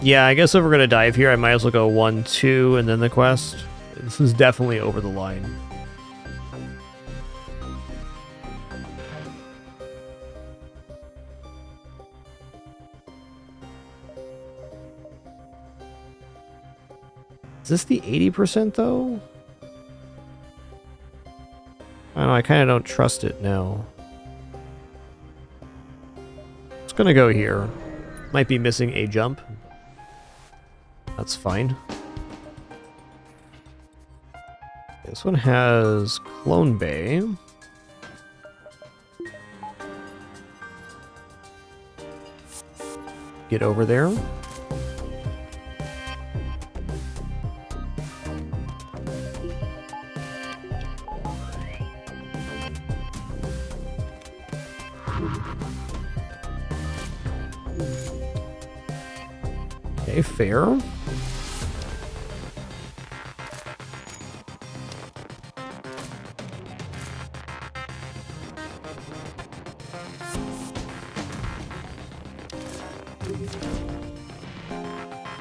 Yeah, I guess if we're going to dive here, I might as well go 1, 2, and then the quest. This is definitely over the line. this the 80% though? I don't know, I kind of don't trust it now. It's gonna go here. Might be missing a jump. That's fine. This one has Clone Bay. Get over there. Okay, fair.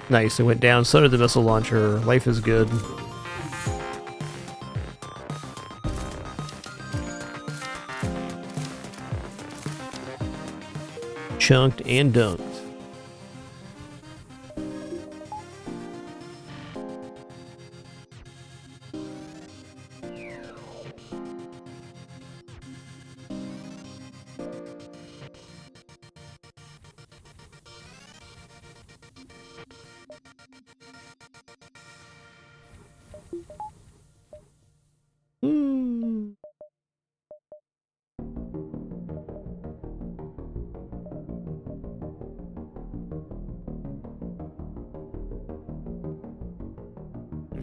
Nice, it went down. So did the missile launcher. Life is good. Chunked and dunked.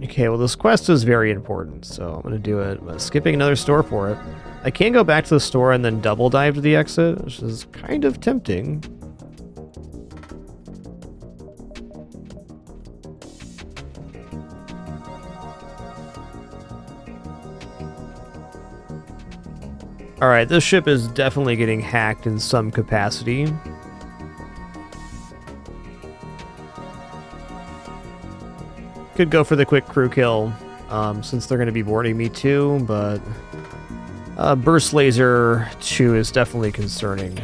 Okay, well this quest is very important, so I'm gonna do it. I'm skipping another store for it. I can go back to the store and then double dive to the exit, which is kind of tempting. Alright, this ship is definitely getting hacked in some capacity. Could go for the quick crew kill, since they're going to be boarding me too, but Burst Laser 2 is definitely concerning.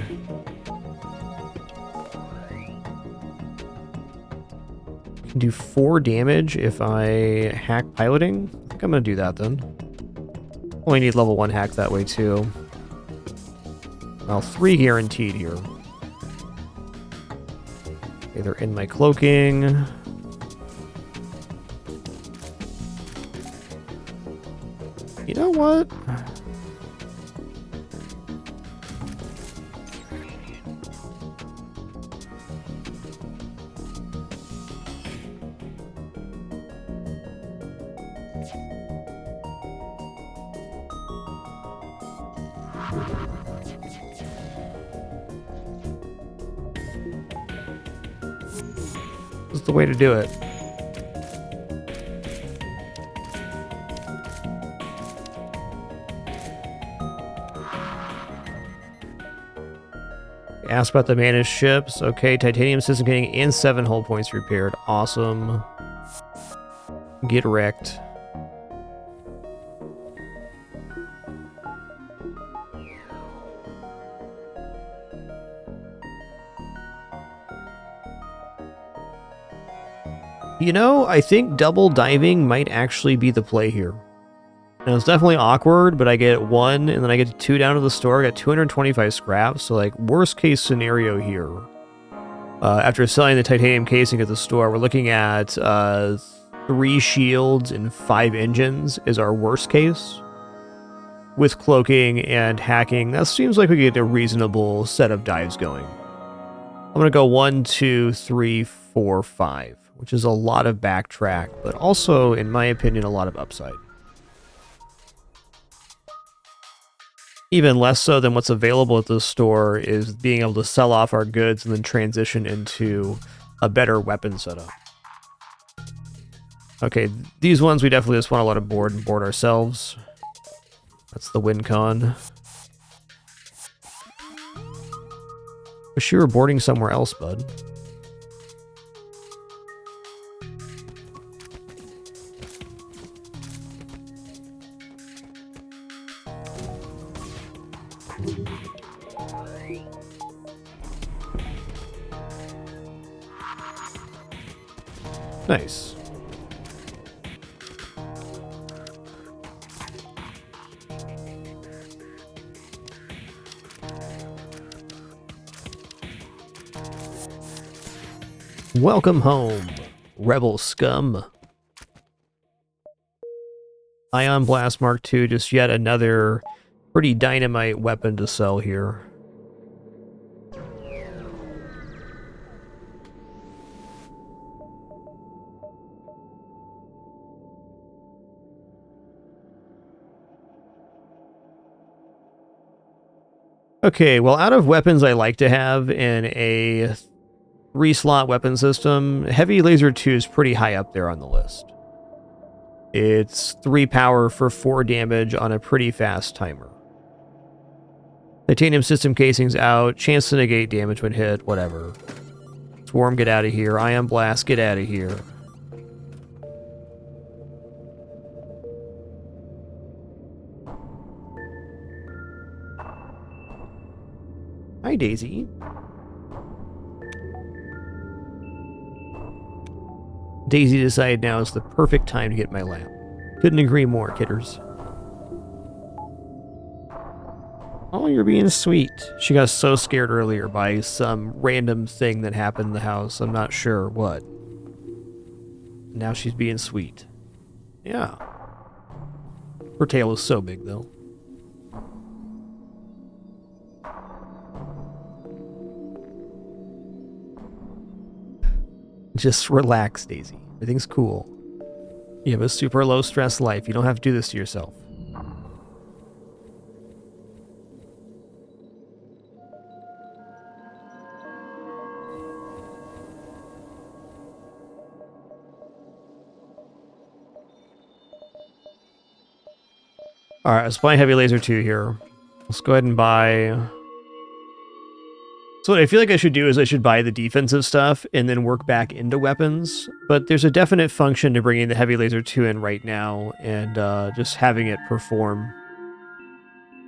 Can do 4 damage if I hack piloting. I think I'm going to do that then. Only need level 1 hack that way too. Well, 3 guaranteed here. Okay, they're in my cloaking. You know what? This is the way to do it. Asked about the managed ships. Okay, titanium system getting and 7 hull points repaired. Awesome. Get wrecked. You know, I think double diving might actually be the play here. Now, it's definitely awkward, but I get 1, and then I get 2 down to the store. I got 225 scraps, so like, worst case scenario here. After selling the titanium casing at the store, we're looking at 3 shields and 5 engines is our worst case. With cloaking and hacking, that seems like we get a reasonable set of dives going. I'm going to go 1, 2, 3, 4, 5, which is a lot of backtrack, but also, in my opinion, a lot of upside. Even less so than what's available at the store is being able to sell off our goods and then transition into a better weapon setup. Okay, these ones we definitely just want to let them board and board ourselves. That's the win con. Wish you were boarding somewhere else, bud. Nice. Welcome home, rebel scum. Ion Blast Mark II, just yet another pretty dynamite weapon to sell here. Okay, well, out of weapons I like to have in a 3-slot weapon system, Heavy Laser 2 is pretty high up there on the list. It's 3 power for 4 damage on a pretty fast timer. Titanium system casings out, chance to negate damage when hit, whatever. Swarm, get out of here. Ion Blast, get out of here. Hi, Daisy. Daisy decided now is the perfect time to get my lamp. Couldn't agree more, kidders. Oh, you're being sweet. She got so scared earlier by some random thing that happened in the house. I'm not sure what. Now she's being sweet. Yeah. Her tail is so big, though. Just relax, Daisy. Everything's cool. You have a super low stress life. You don't have to do this to yourself. Alright, let's buy Heavy Laser 2 here. Let's go ahead and buy... So what I feel like I should do is I should buy the defensive stuff and then work back into weapons. But there's a definite function to bringing the Heavy Laser 2 in right now and just having it perform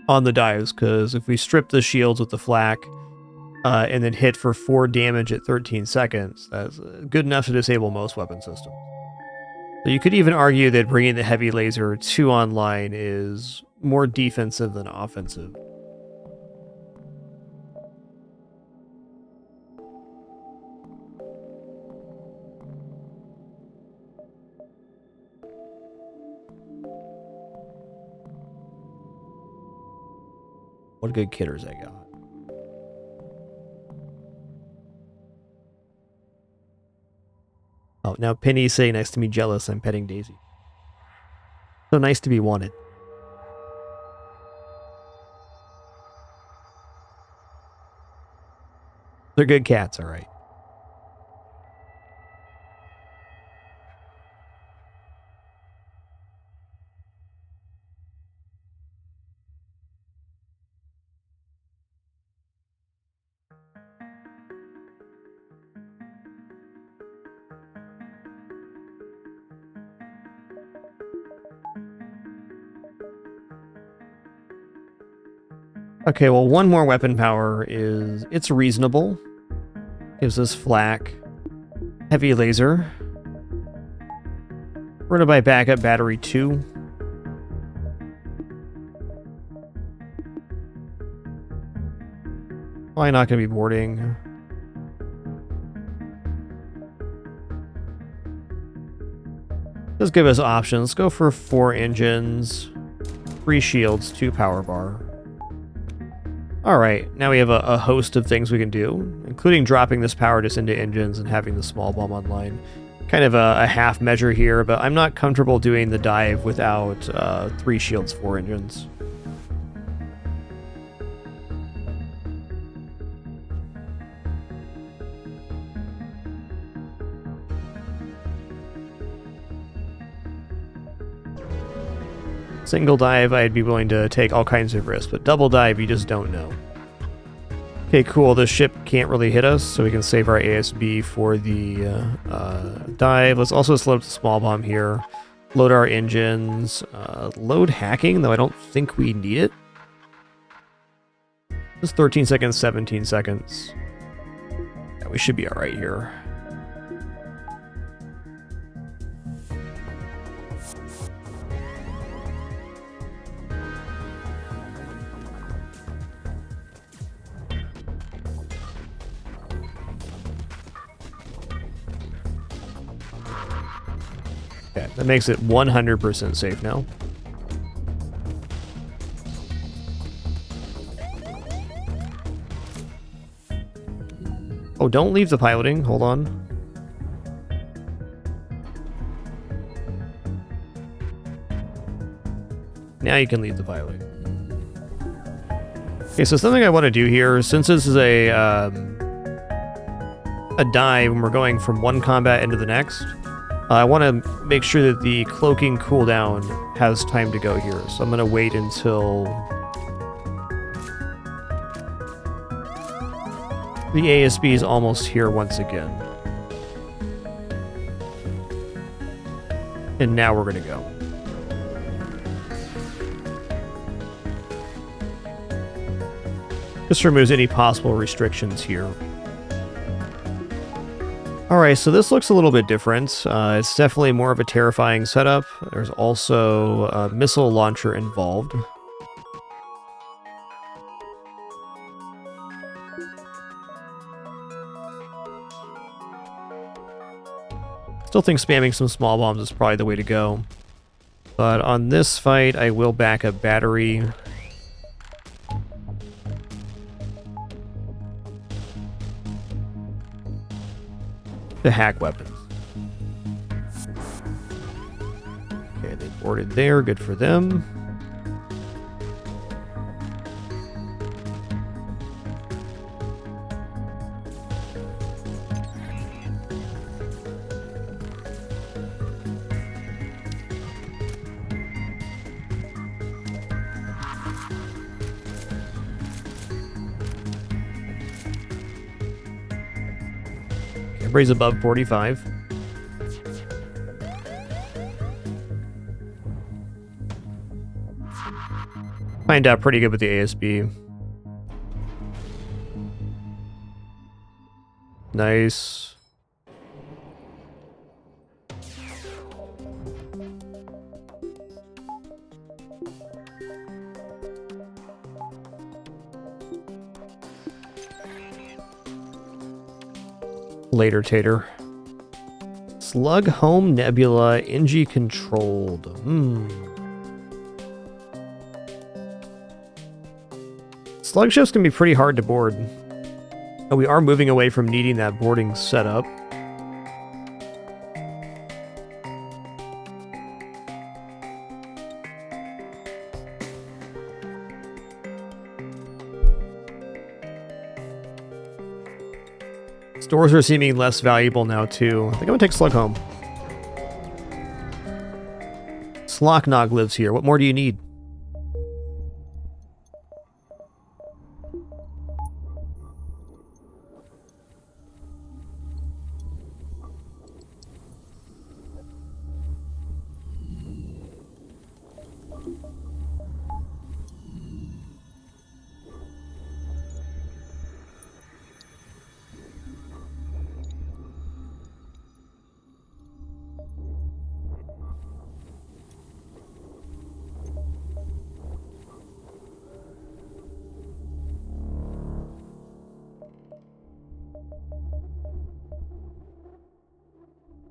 on the dives. Because if we strip the shields with the flak and then hit for 4 damage at 13 seconds, that's good enough to disable most weapon systems. So you could even argue that bringing the Heavy Laser 2 online is more defensive than offensive. What good kidders I got. Oh, now Penny's sitting next to me jealous I'm petting Daisy. So nice to be wanted. They're good cats, alright. Okay, well, one more weapon power is... It's reasonable. Gives us flak. Heavy laser. We're gonna buy backup battery 2. Probably not gonna be boarding. Just give us options. Let's go for 4 engines, 3 shields, 2 power bar. Alright, now we have a host of things we can do, including dropping this power just into engines and having the small bomb online. Kind of a half measure here, but I'm not comfortable doing the dive without 3 shields, 4 engines. Single dive, I'd be willing to take all kinds of risks, but double dive, you just don't know. Okay, cool. The ship can't really hit us, so we can save our ASB for the dive. Let's also load up the small bomb here. Load our engines. Load hacking, though I don't think we need it. Just 13 seconds, 17 seconds. Yeah, we should be alright here. Okay, that makes it 100% safe now. Oh, don't leave the piloting. Hold on. Now you can leave the piloting. Okay, so something I want to do here, since this is a dive and we're going from one combat into the next, I want to make sure that the cloaking cooldown has time to go here. So I'm going to wait until the ASB is almost here once again. And now we're going to go. This removes any possible restrictions here. Alright, so this looks a little bit different. It's definitely more of a terrifying setup. There's also a missile launcher involved. Still think spamming some small bombs is probably the way to go. But on this fight, I will back a battery. To hack weapons. Okay, they boarded there. Good for them. Everybody's above 45. Find out pretty good with the ASB. Nice. Later, Tater. Slug Home Nebula, NG controlled. Slug ships can be pretty hard to board. And we are moving away from needing that boarding setup. Stores are seeming less valuable now, too. I think I'm gonna take Slug home. Slocknog lives here. What more do you need?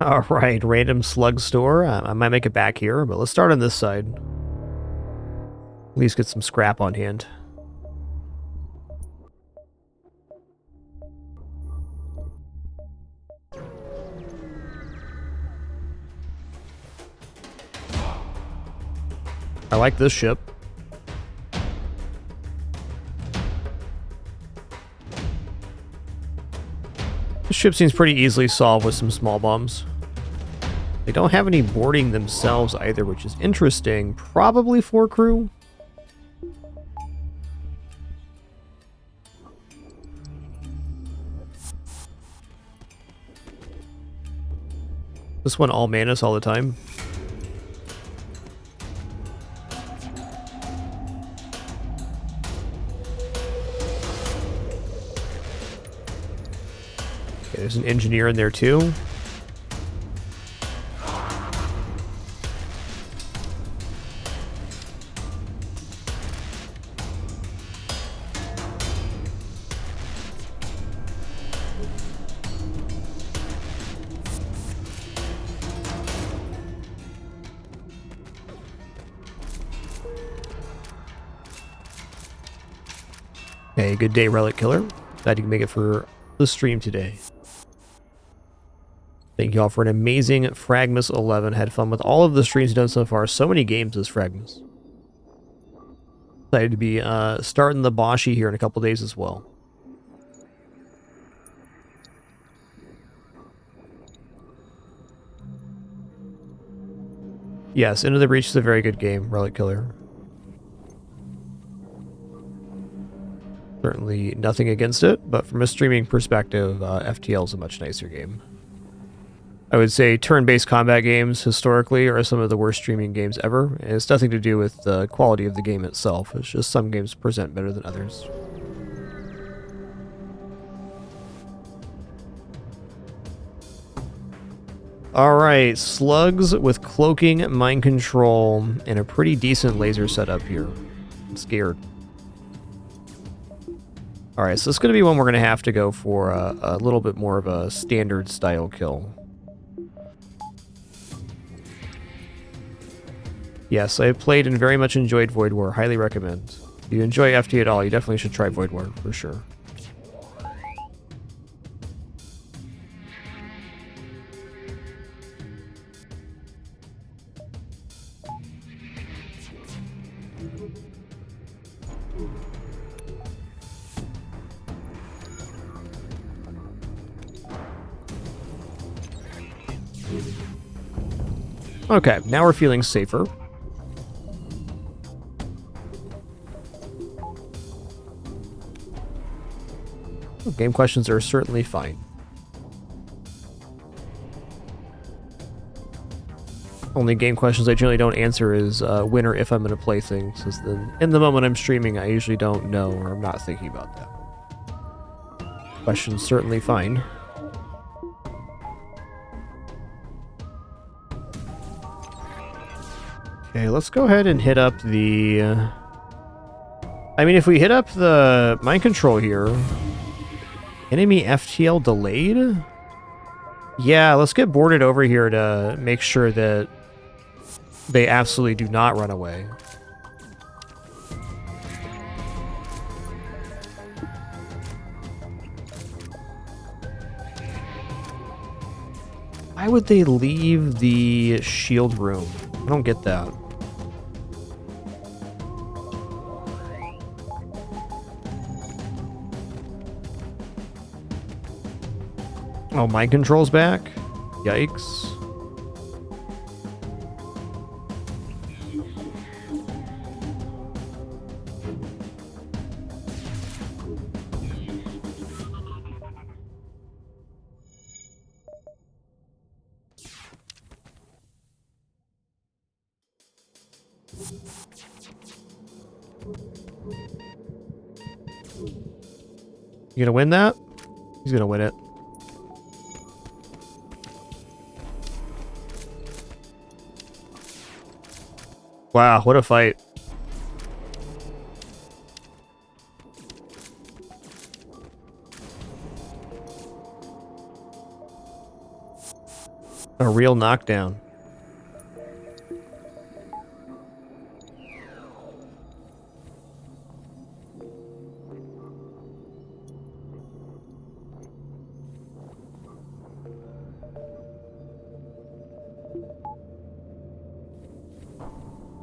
All right, random slug store. I might make it back here, but let's start on this side. At least get some scrap on hand. I like this ship. This ship seems pretty easily solved with some small bombs. They don't have any boarding themselves either, which is interesting. Probably for crew. This one all Manus all the time. Okay, there's an engineer in there too. Hey, good day, Relic Killer. Glad you can make it for the stream today. Thank you all for an amazing fragMas 11. Had fun with all of the streams done so far. So many games this fragMas. Excited to be starting the BOSHY here in a couple days as well. Yes, Into the Breach is a very good game, Relic Killer. Certainly nothing against it, but from a streaming perspective, FTL is a much nicer game. I would say turn-based combat games historically are some of the worst streaming games ever, and it's nothing to do with the quality of the game itself. It's just some games present better than others. Alright, slugs with cloaking, mind control, and a pretty decent laser setup here. I'm scared. Alright, so it's going to be one we're going to have to go for a little bit more of a standard style kill. Yes, I played and very much enjoyed Void War. Highly recommend. If you enjoy FT at all, you definitely should try Void War, for sure. Okay, now we're feeling safer. Game questions are certainly fine. Only game questions I generally don't answer is when or if I'm going to play things, because in the moment I'm streaming, I usually don't know or I'm not thinking about that. Questions certainly fine. Okay, let's go ahead and hit up the... I mean, if we hit up the mind control here... Enemy FTL delayed? Yeah, let's get boarded over here to make sure that they absolutely do not run away. Why would they leave the shield room? I don't get that. Oh, mind control's back? Yikes. You gonna win that? He's gonna win it. Wow, what a fight. A real knockdown.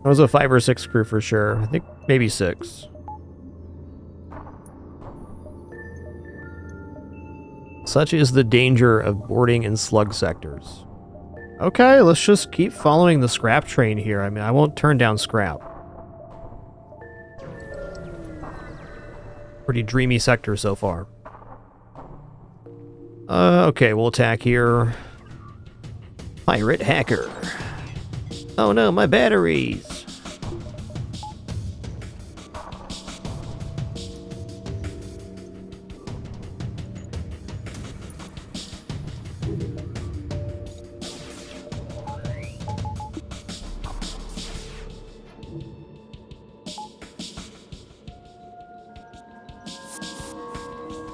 That was a 5 or 6 crew for sure. I think maybe 6. Such is the danger of boarding in slug sectors. Okay, let's just keep following the scrap train here. I mean, I won't turn down scrap. Pretty dreamy sector so far. Okay, we'll attack here. Pirate hacker. Oh no, my batteries!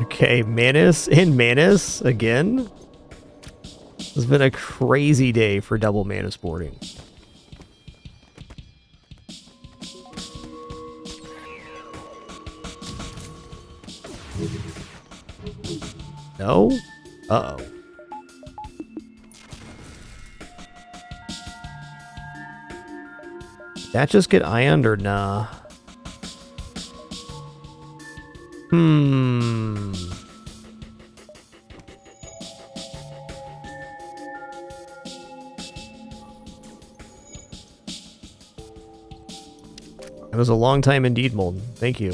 Okay, Manus and Manus again. It's been a crazy day for double Manus boarding. No? Uh-oh. Did that just get ioned or nah? It was a long time indeed, Molten. Thank you.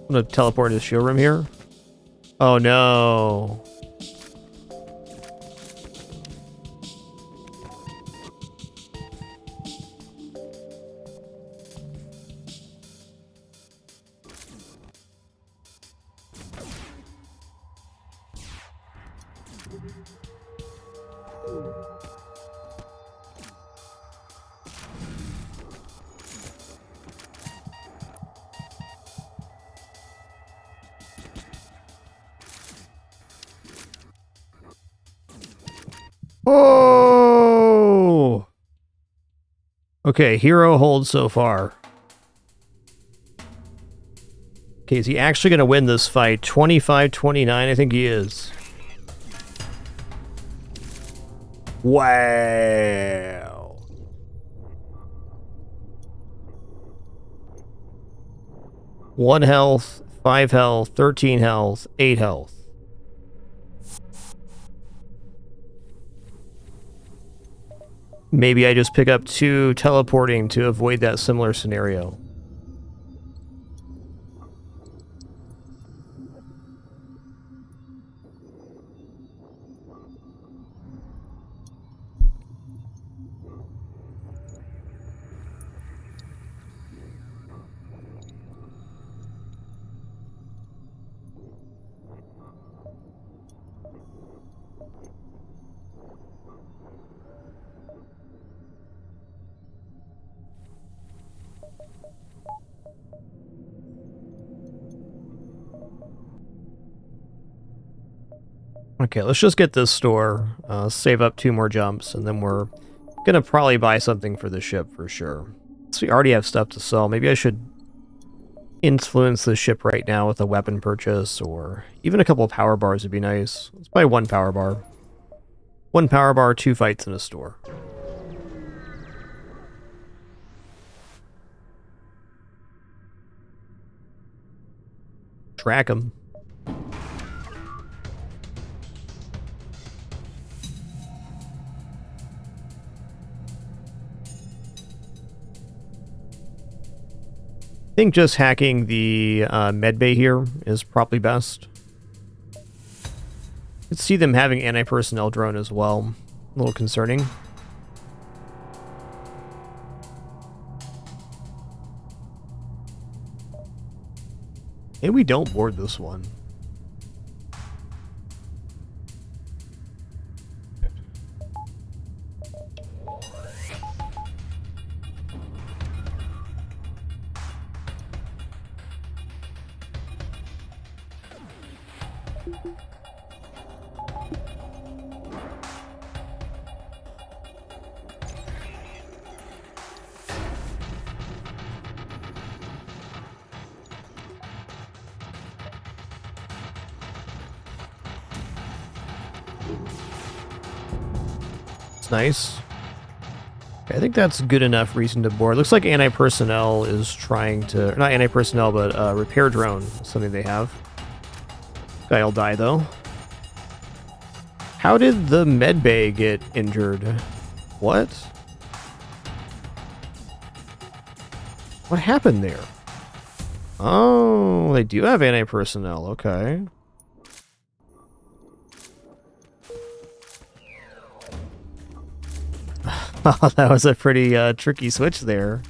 I'm gonna teleport into the showroom here. Oh no. Oh! Okay, hero hold so far. Okay, is he actually going to win this fight? 25-29, I think he is. Wow. One health, 5 health, 13 health, 8 health. Maybe I just pick up 2 teleporting to avoid that similar scenario. Okay, let's just get this store, save up 2 more jumps, and then we're gonna probably buy something for the ship for sure. So we already have stuff to sell. Maybe I should influence the ship right now with a weapon purchase, or even a couple of power bars would be nice. Let's buy 1 power bar. 1 power bar, 2 fights in a store. Track him. I think just hacking the medbay here is probably best. You can see them having anti-personnel drone as well. A little concerning. Maybe we don't board this one. Nice. Okay, I think that's good enough reason to board. Looks like anti-personnel is trying to... Not anti-personnel, but repair drone. Something they have. Guy'll die, though. How did the medbay get injured? What? What happened there? Oh, they do have anti-personnel. Okay. Oh, that was a pretty tricky switch there.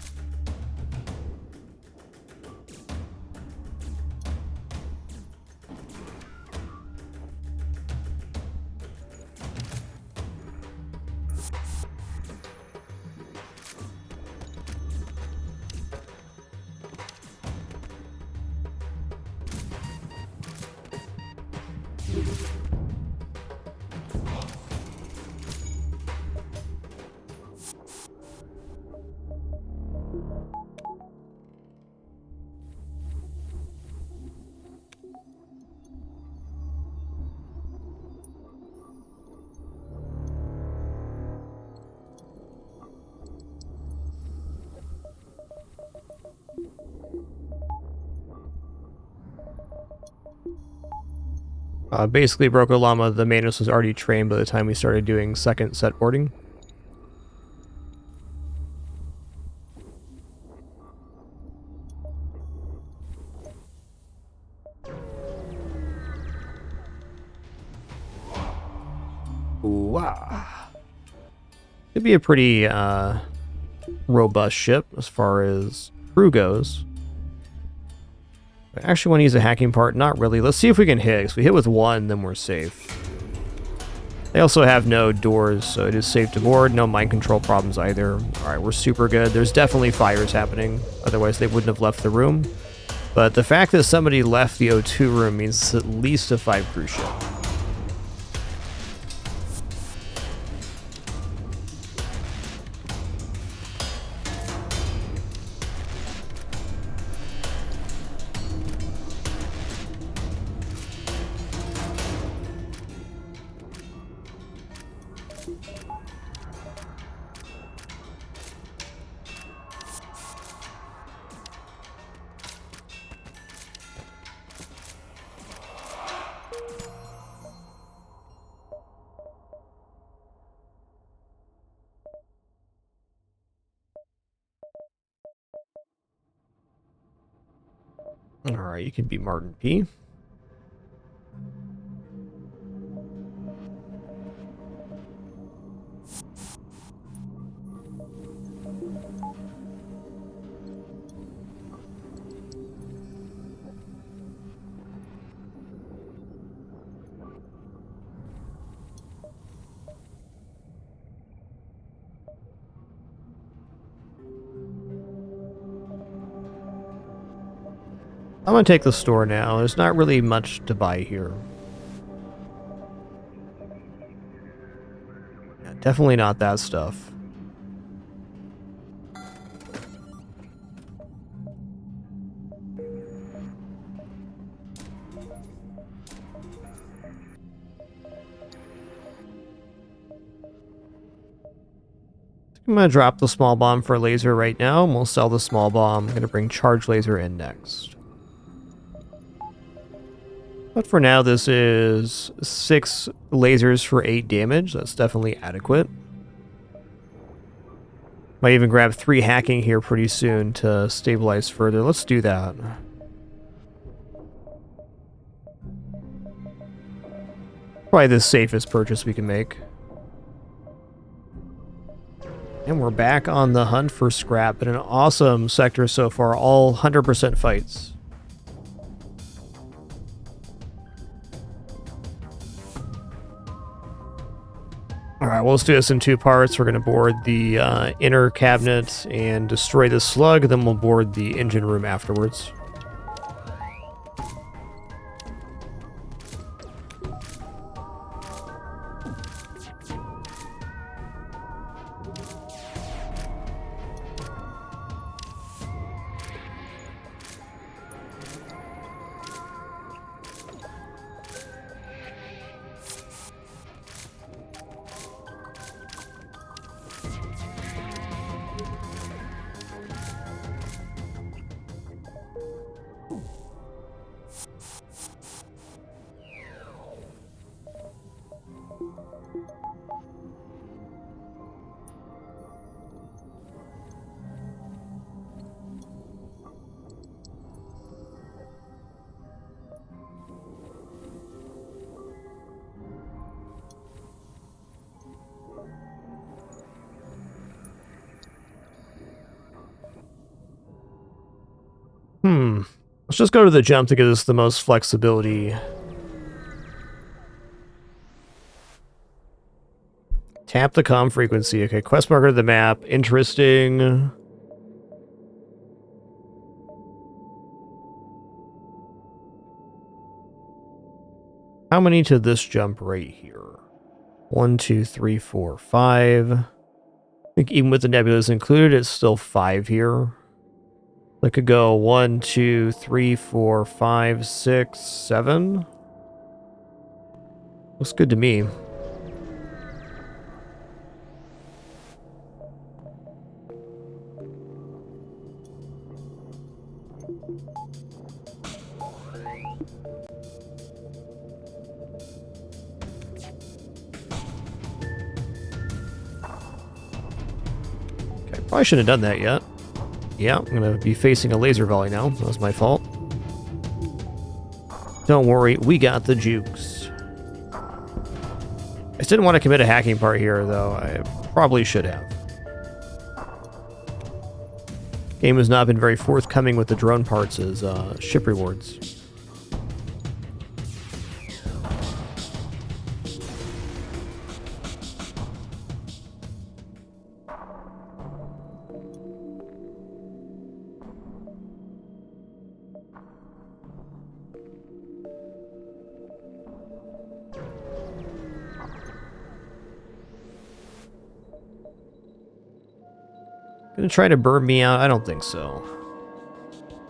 Basically, Broco Llama, the Manus was already trained by the time we started doing second set boarding. Wow. Could be a pretty robust ship as far as crew goes. I actually want to use a hacking part. Not really. Let's see if we can hit. If we hit with one, then we're safe. They also have no doors, so it is safe to board. No mind control problems either. Alright, we're super good. There's definitely fires happening. Otherwise, they wouldn't have left the room. But the fact that somebody left the O2 room means it's at least a 5 crew ship. Alright, you can be Martin P. I'm gonna take the store now. There's not really much to buy here. Yeah, definitely not that stuff. I'm gonna drop the small bomb for laser right now, and we'll sell the small bomb. I'm gonna bring charge laser in next. But for now, this is 6 lasers for 8 damage. That's definitely adequate. Might even grab 3 hacking here pretty soon to stabilize further. Let's do that. Probably the safest purchase we can make. And we're back on the hunt for scrap in an awesome sector so far. All 100% fights. Alright, well, let's do this in 2 parts. We're going to board the inner cabinet and destroy the slug, then we'll board the engine room afterwards. Let's just go to the jump to get us the most flexibility. Tap the comm frequency. Okay, quest marker to the map. Interesting. How many to this jump right here? 1, 2, 3, 4, 5. I think even with the nebulas included, it's still 5 here. I could go 1, 2, 3, 4, 5, 6, 7. Looks good to me. Probably shouldn't have done that yet. Yeah, I'm gonna be facing a laser volley now. That was my fault. Don't worry, we got the jukes. I just didn't want to commit a hacking part here, though. I probably should have. Game has not been very forthcoming with the drone parts as ship rewards. Gonna try to burn me out? I don't think so.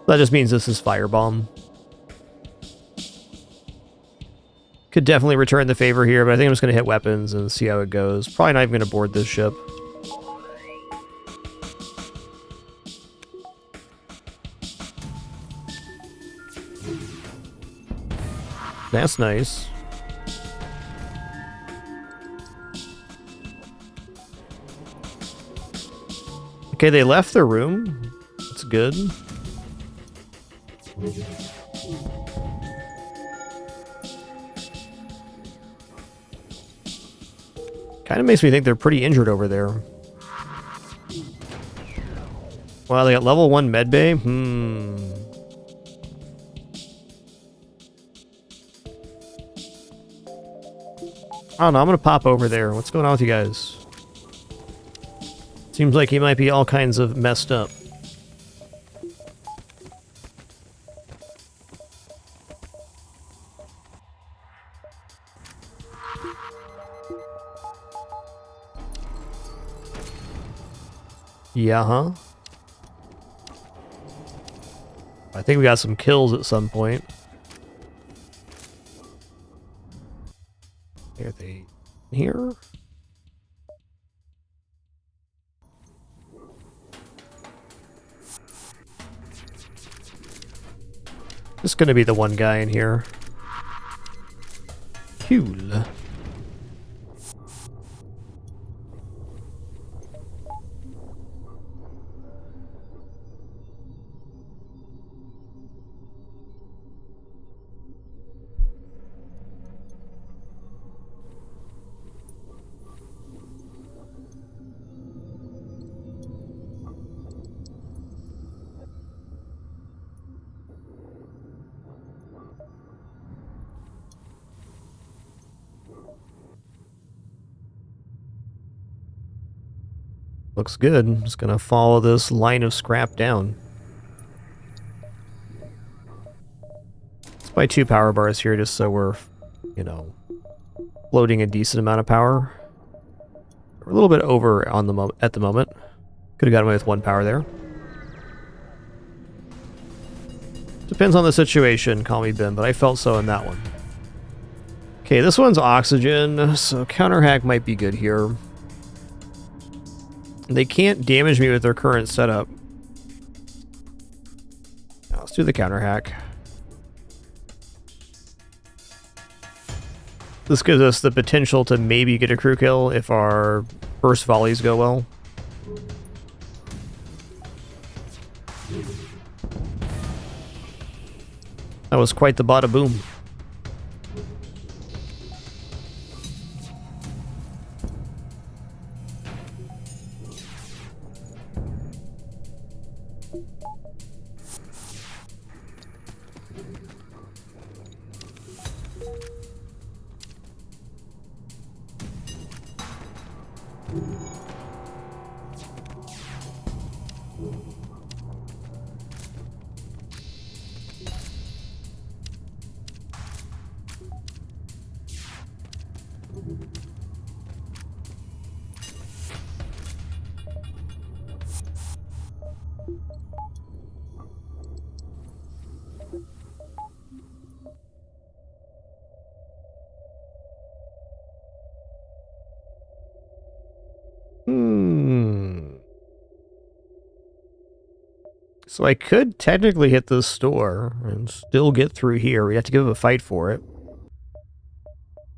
That just means this is firebomb. Could definitely return the favor here, but I think I'm just gonna hit weapons and see how it goes. Probably not even gonna board this ship. That's nice. Okay, they left their room. That's good. Kind of makes me think they're pretty injured over there. Wow, they got level 1 medbay? I don't know, I'm gonna pop over there. What's going on with you guys? Seems like he might be all kinds of messed up. Yeah, huh? I think we got some kills at some point. Are they here? Just gonna be the one guy in here. Cool. Looks good. I'm just gonna follow this line of scrap down. Let's buy 2 power bars here just so we're, you know, floating a decent amount of power. We're a little bit over on the at the moment. Could have gotten away with 1 power there. Depends on the situation, call me Ben, but I felt so in that one. Okay, this one's oxygen, so counter hack might be good here. They can't damage me with their current setup. Now, let's do the counter hack. This gives us the potential to maybe get a crew kill if our first volleys go well. That was quite the bada boom. So I could technically hit this store and still get through here. We have to give a fight for it.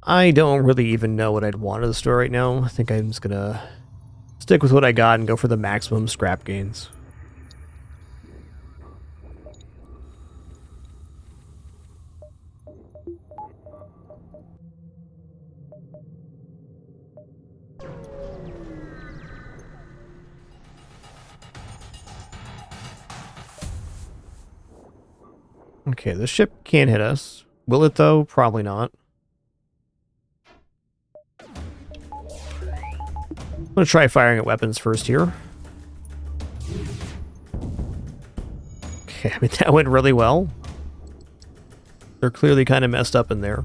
I don't really even know what I'd want at the store right now. I think I'm just gonna stick with what I got and go for the maximum scrap gains. Okay, the ship can't hit us. Will it, though? Probably not. I'm going to try firing at weapons first here. Okay, I mean, that went really well. They're clearly kind of messed up in there.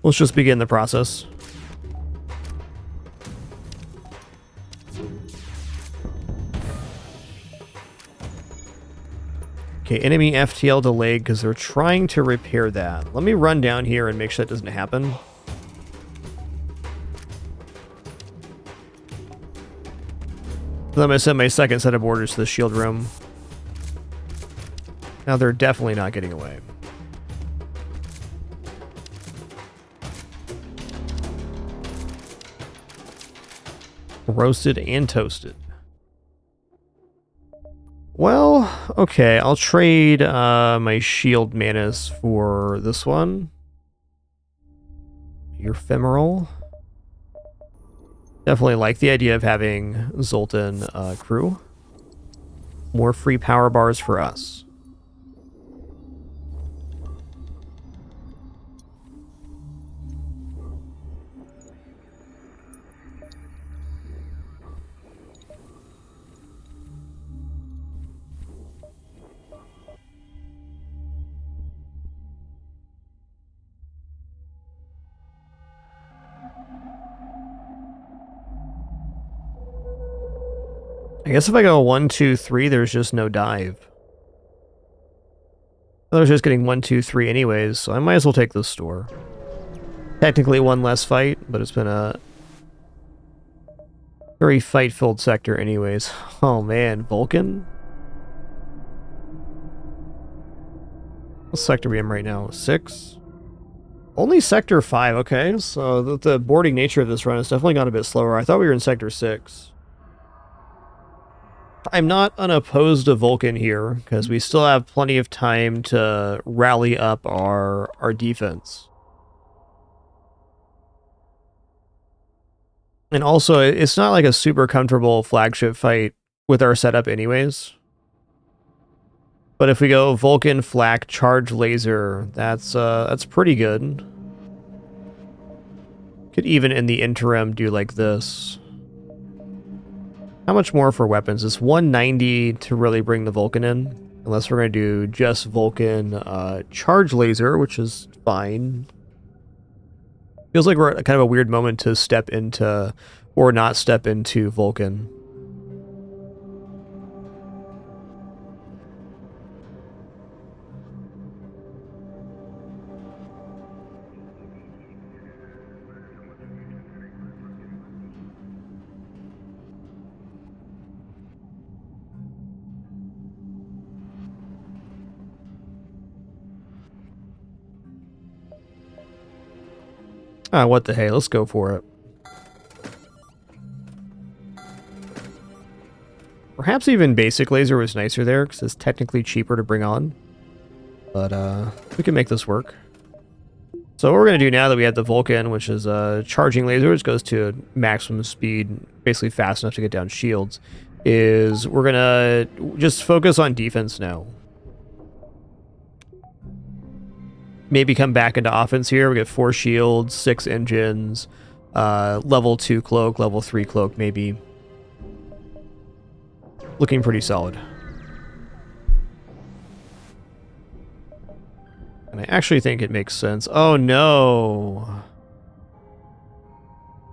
Let's just begin the process. Okay, enemy FTL delayed because they're trying to repair that. Let me run down here and make sure that doesn't happen. Then I'm going to send my second set of orders to the shield room. Now they're definitely not getting away. Roasted and toasted. Well, okay, I'll trade my shield manas for this one. Your femoral. Definitely like the idea of having Zoltan crew. More free power bars for us. I guess if I go 1, 2, 3, there's just no dive. I was just getting 1, 2, 3 anyways, so I might as well take this store. Technically one less fight, but it's been a very fight-filled sector anyways. Oh man, Vulcan? What sector are we in right now? 6? Only sector 5, okay. So the boarding nature of this run has definitely gone a bit slower. I thought we were in sector 6. I'm not unopposed to Vulcan here, because we still have plenty of time to rally up our defense. And also, it's not like a super comfortable flagship fight with our setup anyways. But if we go Vulcan, Flak, Charge Laser, that's pretty good. Could even in the interim do like this. How much more for weapons? It's 190 to really bring the Vulcan in. Unless we're going to do just Vulcan Charge Laser, which is fine. Feels like we're at kind of a weird moment to step into, or not step into, Vulcan. Ah, what the hey, let's go for it. Perhaps even basic laser was nicer there, because it's technically cheaper to bring on. But we can make this work. So what we're going to do now that we have the Vulcan, which is a charging laser, which goes to maximum speed, basically fast enough to get down shields, is we're going to just focus on defense now. Maybe come back into offense here. We get 4 shields, 6 engines, level 2 cloak, level 3 cloak maybe. Looking pretty solid. And I actually think it makes sense. Oh no!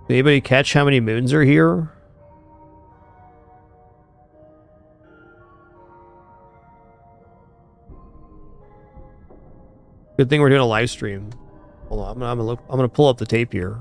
Did anybody catch how many moons are here? Good thing we're doing a live stream. Hold on, I'm gonna pull up the tape here.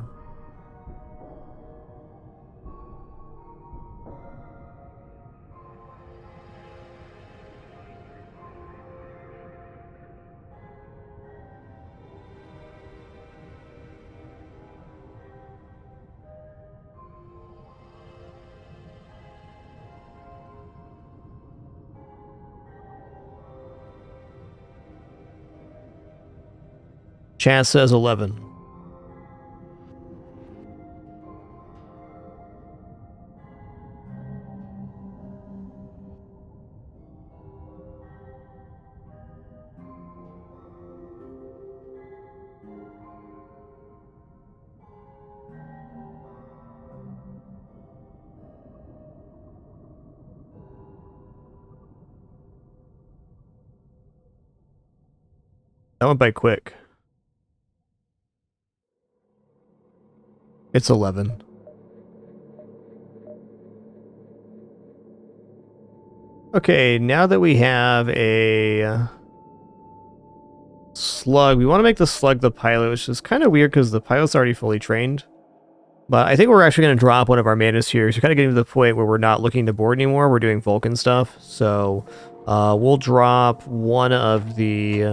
Chat says 11. That went by quick. It's 11. Okay, now that we have a slug, we want to make the slug the pilot, which is kind of weird because the pilot's already fully trained. But I think we're actually going to drop one of our manas here. So we're kind of getting to the point where we're not looking to board anymore. We're doing Vulcan stuff. So we'll drop one of the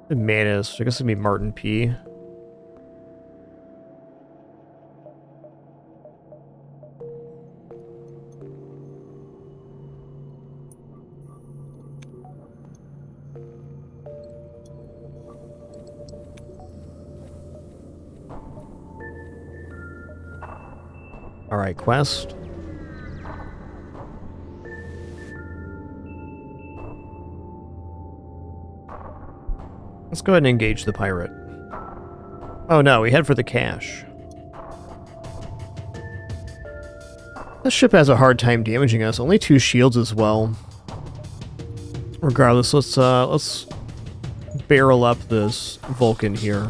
manas. I guess it'll be Martin P. All right, quest. Let's go ahead and engage the pirate. Oh no, we head for the cache. This ship has a hard time damaging us. Only 2 shields as well. Regardless, let's barrel up this Vulcan here.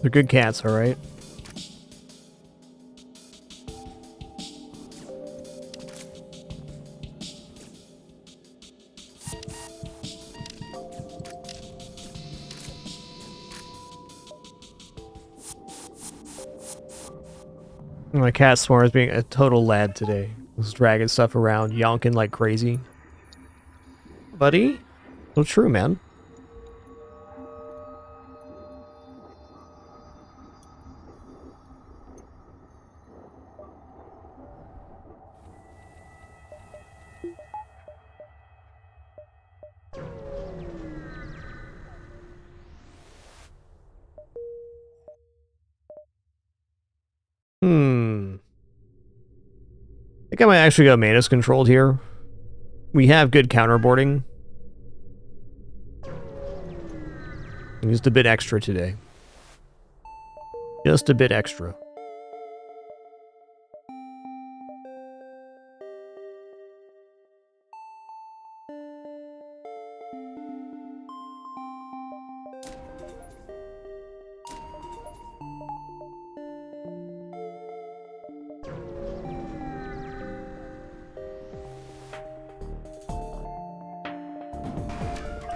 They're good cats, all right? My cat S'more is being a total lad today. Just dragging stuff around, yonking like crazy. Buddy? So true, man. I think I might actually go Manus controlled here. We have good counterboarding. Just a bit extra today. Just a bit extra.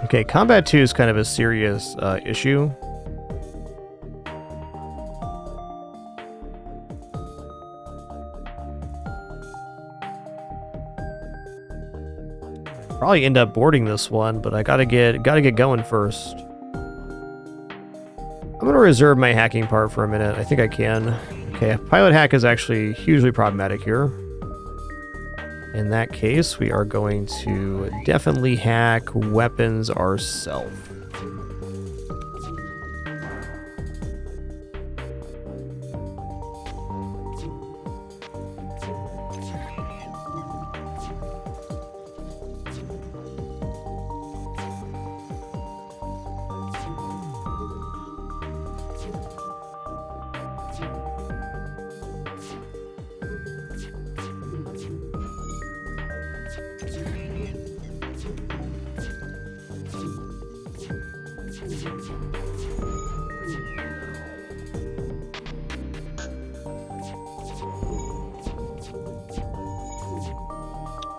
Okay, Combat 2 is kind of a serious issue. Probably end up boarding this one, but I gotta get going first. I'm gonna reserve my hacking part for a minute. I think I can. Okay, pilot hack is actually hugely problematic here. In that case, we are going to definitely hack weapons ourselves.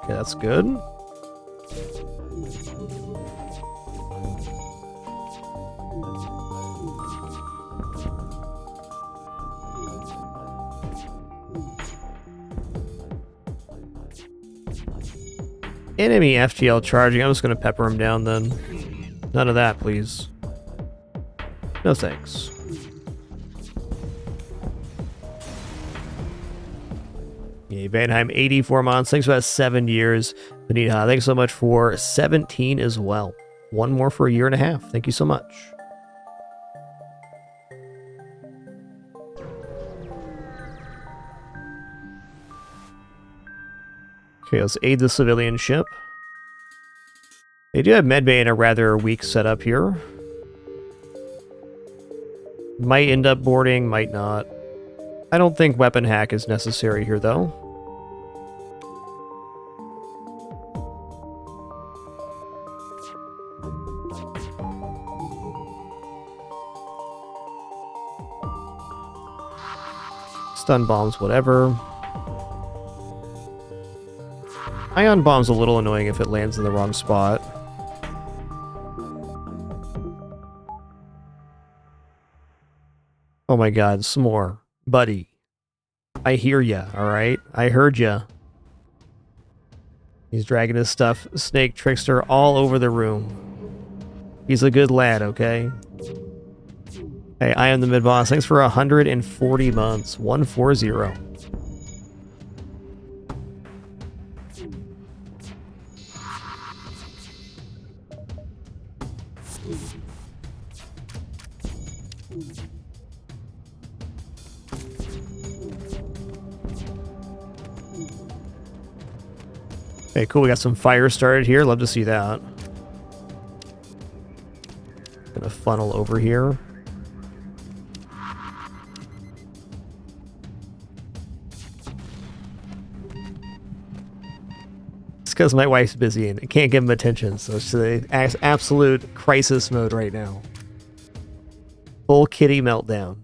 Okay, that's good. Enemy FTL charging. I'm just going to pepper him down then. None of that, please. No thanks. Yeah, Vanheim, 84 months. Thanks for that 7 years. Benita, thanks so much for 17 as well. One more for a year and a half. Thank you so much. Okay, let's aid the civilian ship. They do have medbay in a rather weak setup here. Might end up boarding, might not. I don't think weapon hack is necessary here, though. Stun bombs, whatever. Ion bomb's a little annoying if it lands in the wrong spot. Oh my god, some more. Buddy. I hear ya, alright? I heard ya. He's dragging his stuff, Snake Trickster, all over the room. He's a good lad, okay? Hey, I am the mid-boss. Thanks for 140 months. 140. Okay, cool. We got some fire started here. Love to see that. Gonna funnel over here. It's because my wife's busy and I can't give him attention, so it's the absolute crisis mode right now. Full kitty meltdown.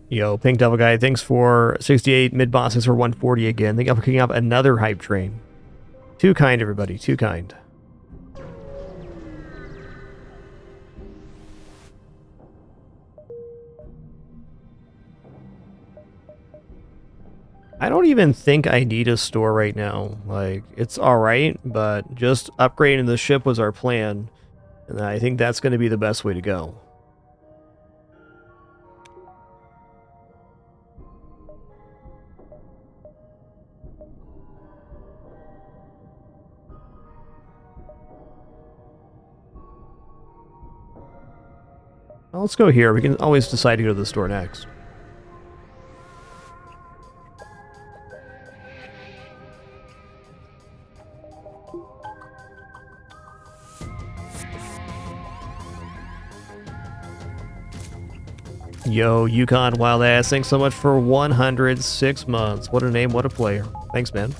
Yo, Pink Devil Guy, thanks for 68 mid-bosses for 140 again. Thank you for kicking up another hype train. Too kind, everybody. Too kind. I don't even think I need a store right now. Like, it's alright, but just upgrading the ship was our plan. And I think that's going to be the best way to go. Well, let's go here. We can always decide to go to the store next. Yo, Yukon Wild Ass, thanks so much for 106 months. What a name, what a player. Thanks, man.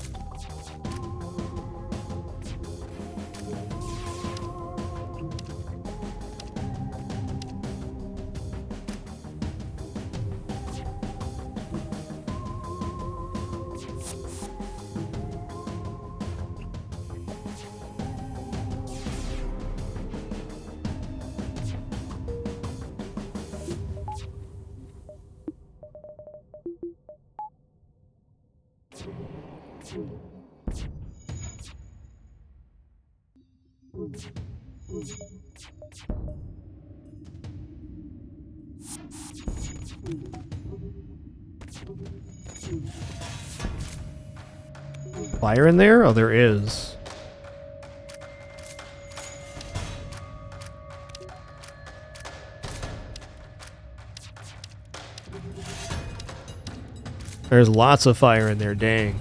Fire in there? Oh, there is. There's lots of fire in there, dang.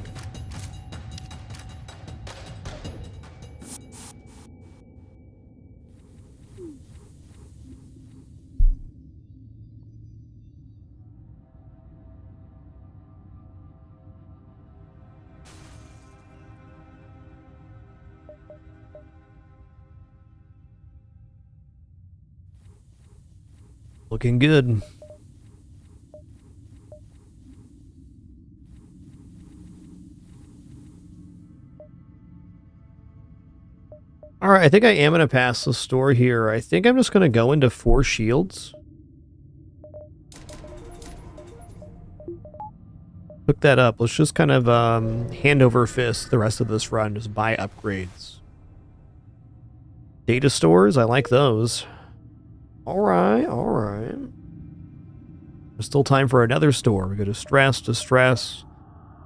Looking good. All right, I think I am going to pass the store here. I think I'm just going to go into 4 shields. Hook that up. Let's just kind of hand over fist the rest of this run. Just buy upgrades. Data stores, I like those. All right, all right. There's still time for another store. We go to stress, distress,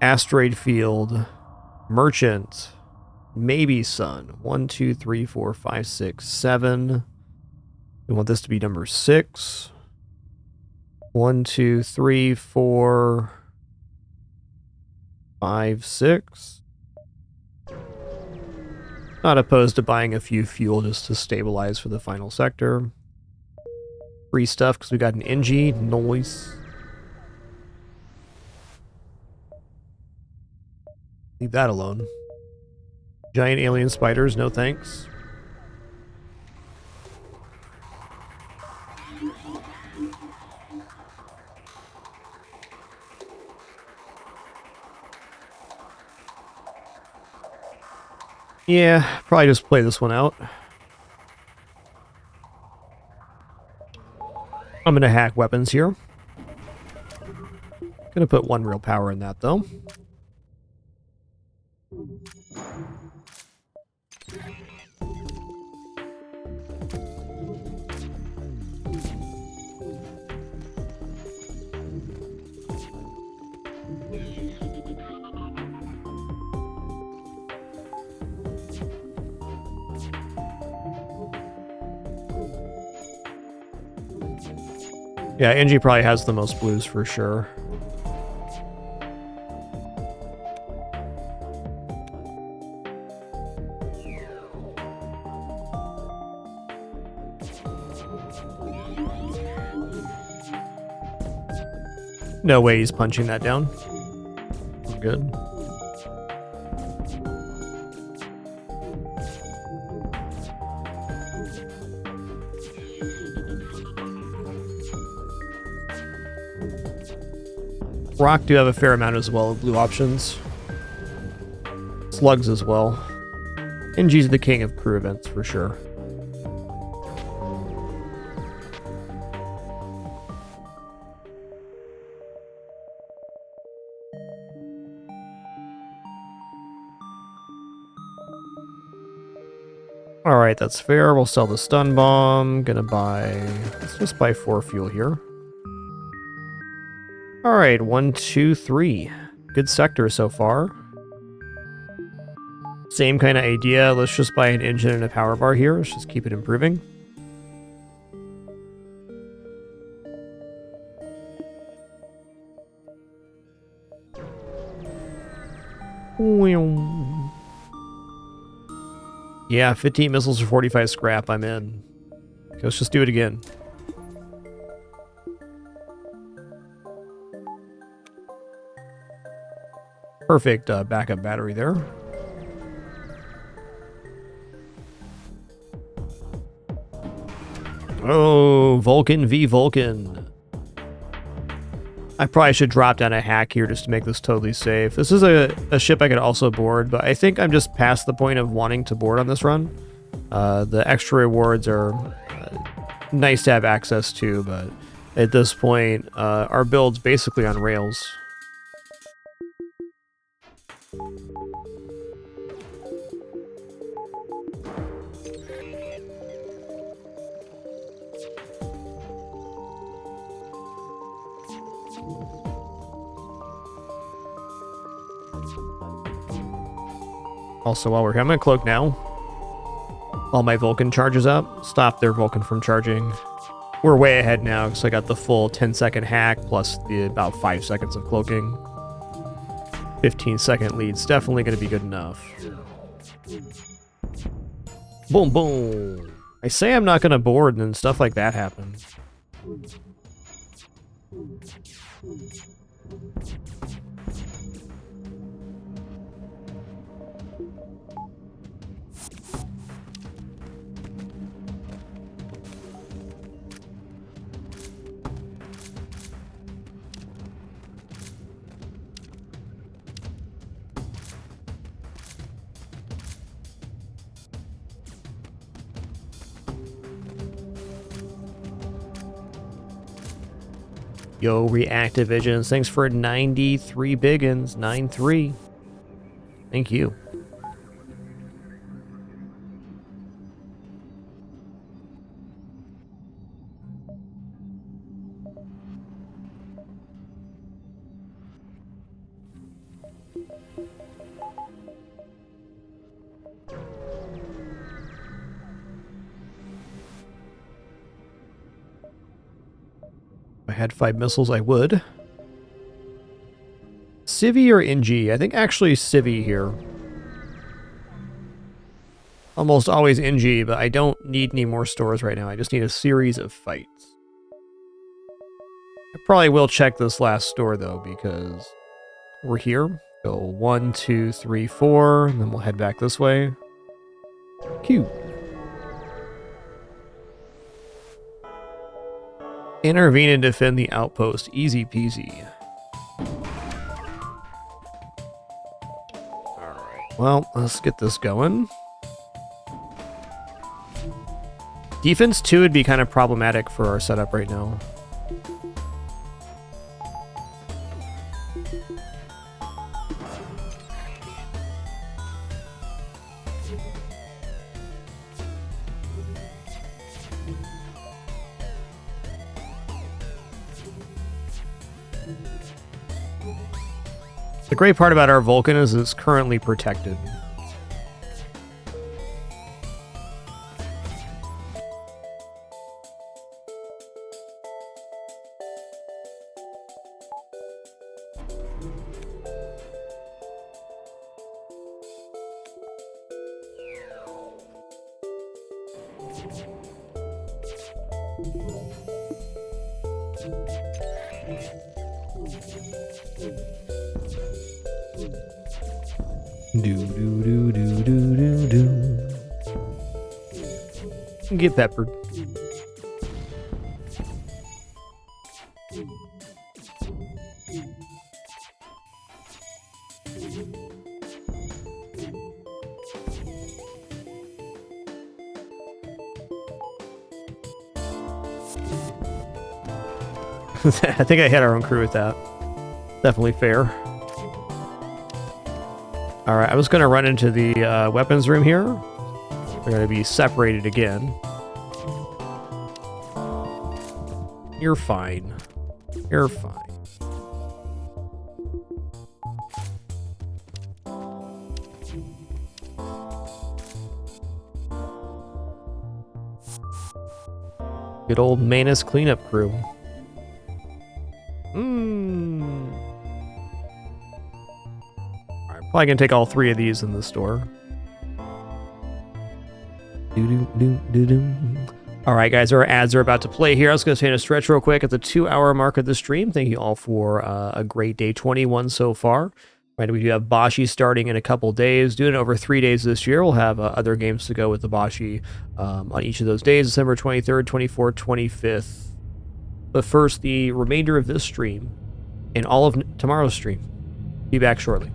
asteroid field, merchant, maybe sun. 1, 2, 3, 4, 5, 6, 7. We want this to be number 6. 1, 2, 3, 4, 5, 6. Not opposed to buying a few fuel just to stabilize for the final sector. Free stuff because we got an NG. Noise. Leave that alone. Giant alien spiders, no thanks. Yeah, probably just play this one out. I'm gonna hack weapons here. Gonna put 1 real power in that though. Yeah, NG probably has the most blues for sure. No way he's punching that down. We're good. Rock do have a fair amount as well of blue options. Slugs as well. NG's the king of crew events for sure. Alright, that's fair. We'll sell the stun bomb. Gonna buy... Let's just buy 4 fuel here. Alright, 1, 2, 3. Good sector so far. Same kind of idea. Let's just buy an engine and a power bar here. Let's just keep it improving. Yeah, 15 missiles for 45 scrap. I'm in. Okay, let's just do it again. Perfect backup battery there. Oh, Vulcan v Vulcan. I probably should drop down a hack here just to make this totally safe. This is a ship I could also board, but I think I'm just past the point of wanting to board on this run. The extra rewards are nice to have access to, but at this point, our build's basically on rails. Also, while we're here, I'm going to cloak now. While my Vulcan charges up. Stop their Vulcan from charging. We're way ahead now because I got the full 10-second hack plus the about 5 seconds of cloaking. 15-second lead's definitely going to be good enough. Boom, boom. I say I'm not going to board and then stuff like that happens. Yo, Reactivisions, thanks for 93 biggins. 9-3. Thank you. If I had 5 missiles, I would. Civi or NG? I think actually Civi here. Almost always NG, but I don't need any more stores right now. I just need a series of fights. I probably will check this last store, though, because we're here. Go 1, 2, 3, 4, and then we'll head back this way. Cute. Intervene and defend the outpost. Easy peasy. Alright, well, let's get this going. Defense 2 would be kind of problematic for our setup right now. The great part about our Vulcan is it's currently protected. Get peppered. I think I hit our own crew with that. Definitely fair. Alright, I was going to run into the weapons room here. They're going to be separated again. You're fine. You're fine. Good old Manus cleanup crew. Alright, probably gonna take all 3 of these in the store. Alright guys, our ads are about to play here. I was going to take a stretch real quick at the 2-hour mark of the stream. Thank you all for a great day 21 so far. Right, we do have BOSHY starting in a couple days. Doing it over 3 days this year. We'll have other games to go with the BOSHY on each of those days, December 23rd, 24th, 25th. But first, the remainder of this stream and all of tomorrow's stream. Be back shortly.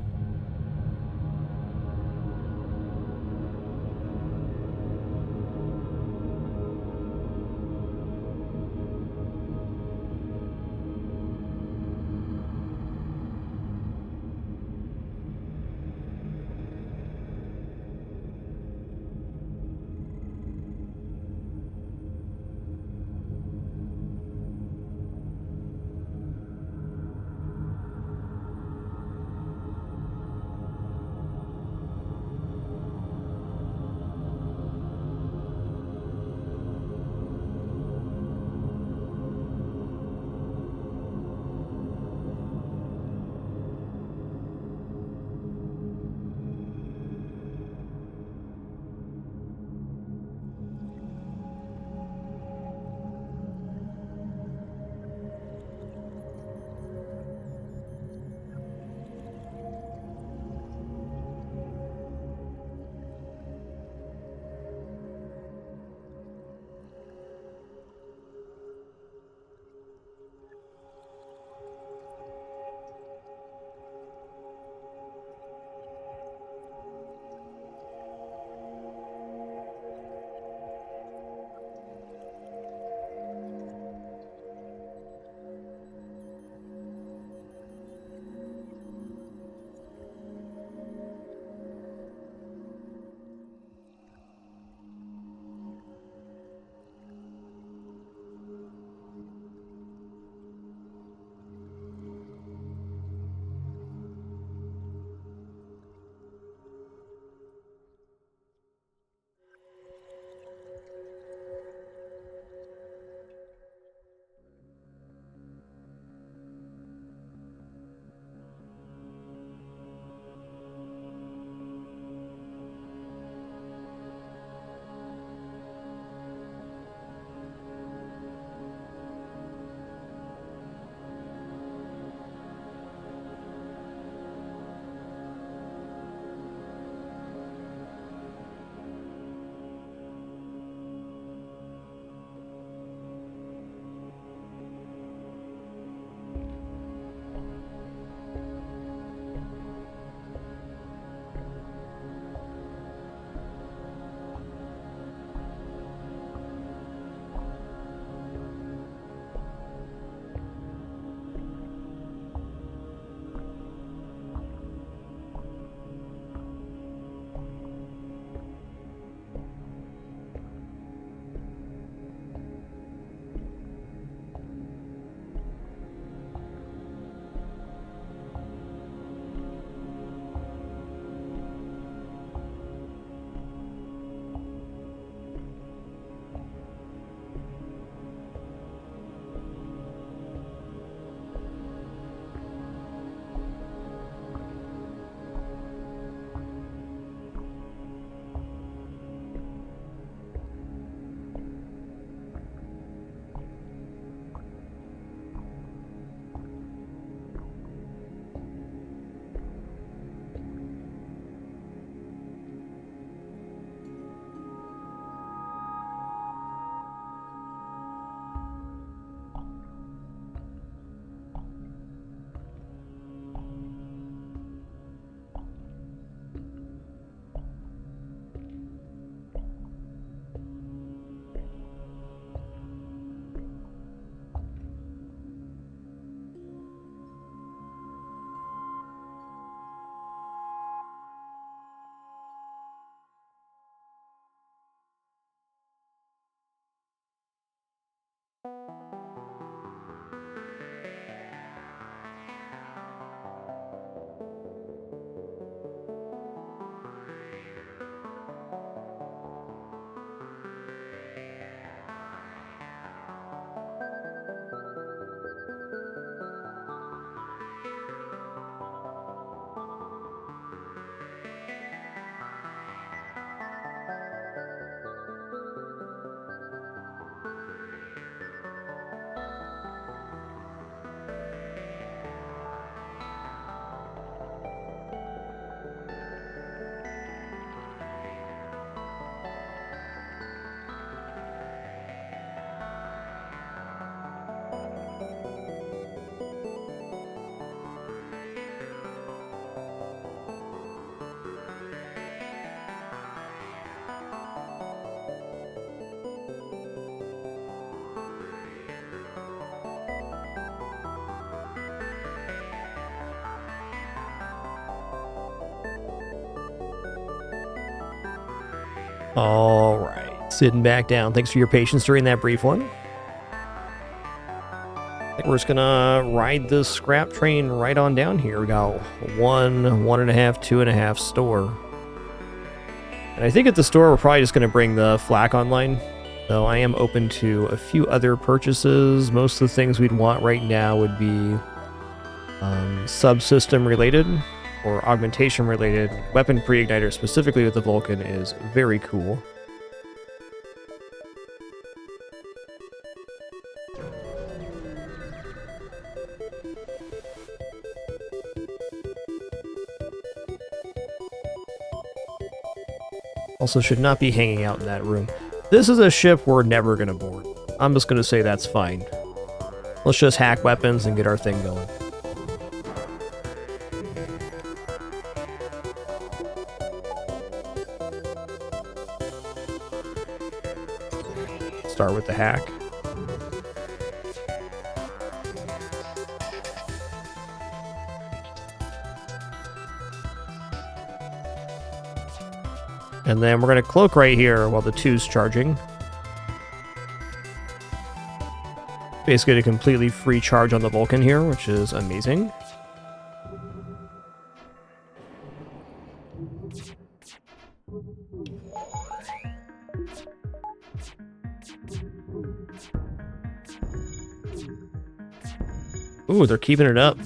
All right, sitting back down. Thanks for your patience during that brief one. I think we're just gonna ride this scrap train right on down here. We got 1, 1.5, 2.5 store. And I think at the store, we're probably just gonna bring the flak online. So I am open to a few other purchases. Most of the things we'd want right now would be subsystem related or augmentation related. Weapon pre-igniter, specifically with the Vulcan, is very cool. Also should not be hanging out in that room. This is a ship we're never going to board. I'm just going to say that's fine. Let's just hack weapons and get our thing going. Start with the hack. And then we're going to cloak right here while the 2's charging. Basically a completely free charge on the Vulcan here, which is amazing. Ooh, they're keeping it up.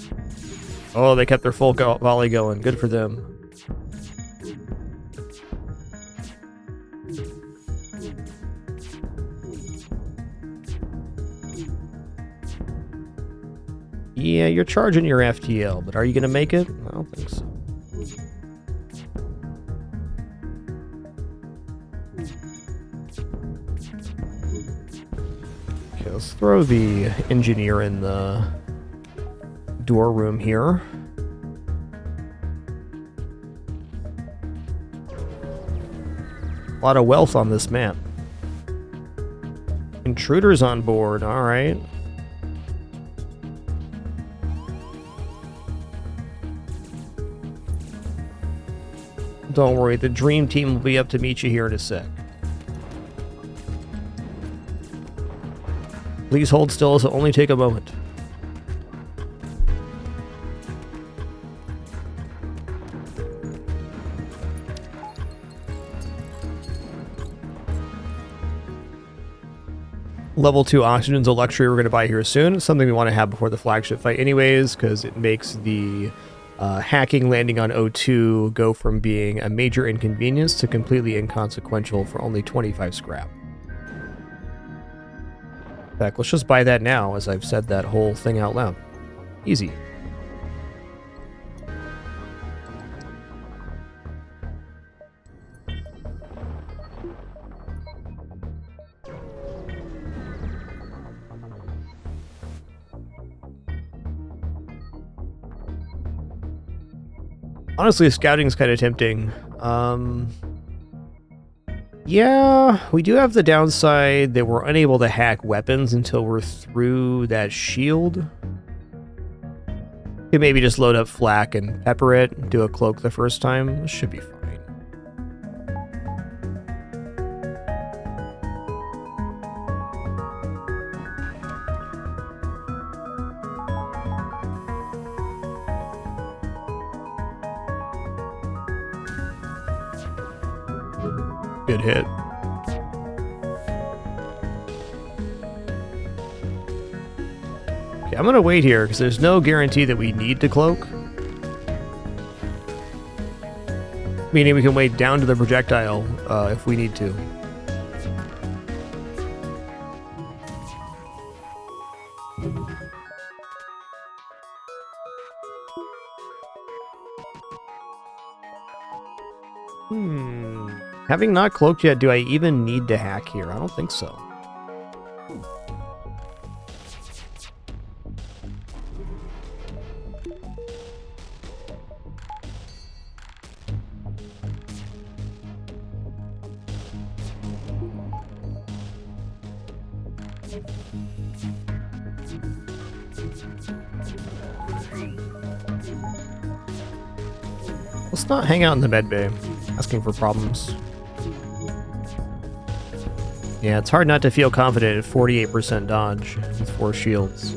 Oh, they kept their full volley going. Good for them. Yeah, you're charging your FTL, but are you going to make it? I don't think so. Okay, let's throw the engineer in the door room here. A lot of wealth on this map. Intruders on board, alright. Don't worry, the dream team will be up to meet you here in a sec. Please hold still, as it'll only take a moment. Level 2 oxygen's a luxury we're going to buy here soon. It's something we want to have before the flagship fight anyways, because it makes the hacking landing on O2 go from being a major inconvenience to completely inconsequential for only 25 scrap. In fact, let's just buy that now, as I've said that whole thing out loud. Easy. Honestly, scouting's kind of tempting. Yeah, we do have the downside that we're unable to hack weapons until we're through that shield. We could maybe just load up flak and pepper it, and do a cloak the first time. This should be fine. Good hit. Okay, I'm gonna wait here because there's no guarantee that we need to cloak. Meaning we can wait down to the projectile if we need to. Having not cloaked yet, do I even need to hack here? I don't think so. Let's not hang out in the med bay, asking for problems. Yeah, it's hard not to feel confident at 48% dodge with 4 shields.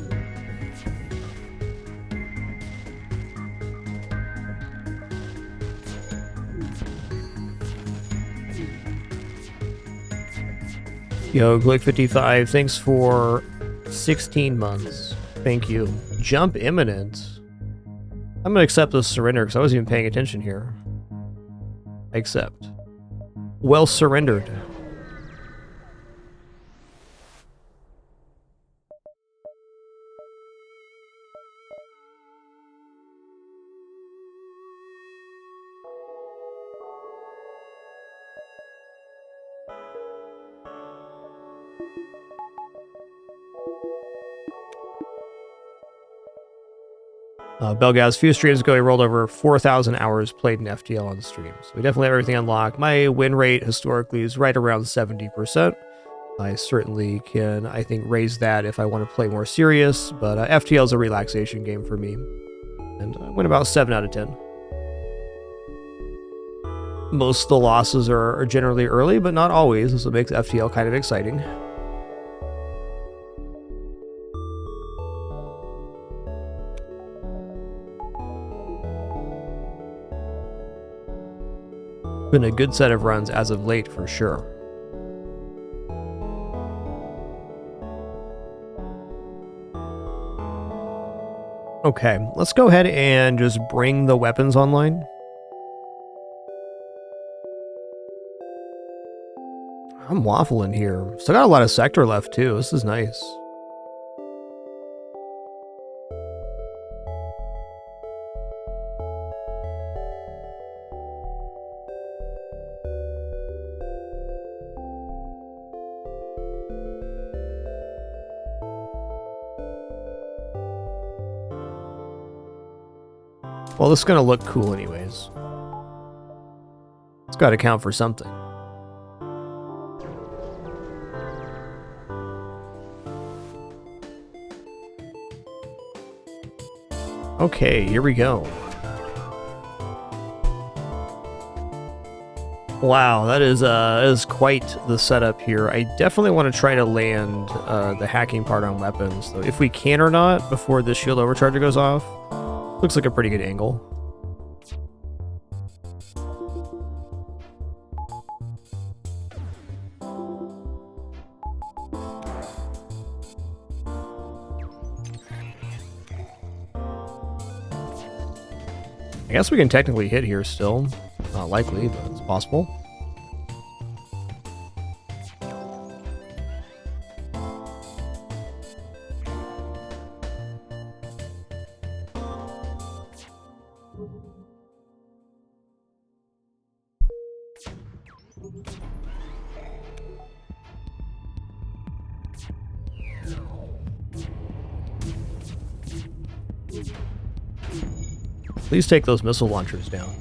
Yo, Glick55, thanks for 16 months. Thank you. Jump imminent. I'm gonna accept this surrender because I wasn't even paying attention here. I accept. Well surrendered. Belgaz, a few streams ago, he rolled over 4,000 hours played in FTL on stream. So we definitely have everything unlocked. My win rate historically is right around 70%. I certainly can, I think, raise that if I want to play more serious. But FTL is a relaxation game for me. And I win about 7 out of 10. Most of the losses are generally early, but not always. This is what makes FTL kind of exciting. Been a good set of runs as of late, for sure. Okay, let's go ahead and just bring the weapons online. I'm waffling here. Still got a lot of sector left, too. This is nice. Well, this is going to look cool anyways. It's got to count for something. Okay, here we go. Wow, that is quite the setup here. I definitely want to try to land the hacking part on weapons, though. If we can or not before this shield overcharger goes off. Looks like a pretty good angle. I guess we can technically hit here still. Not likely, but it's possible. Please take those missile launchers down.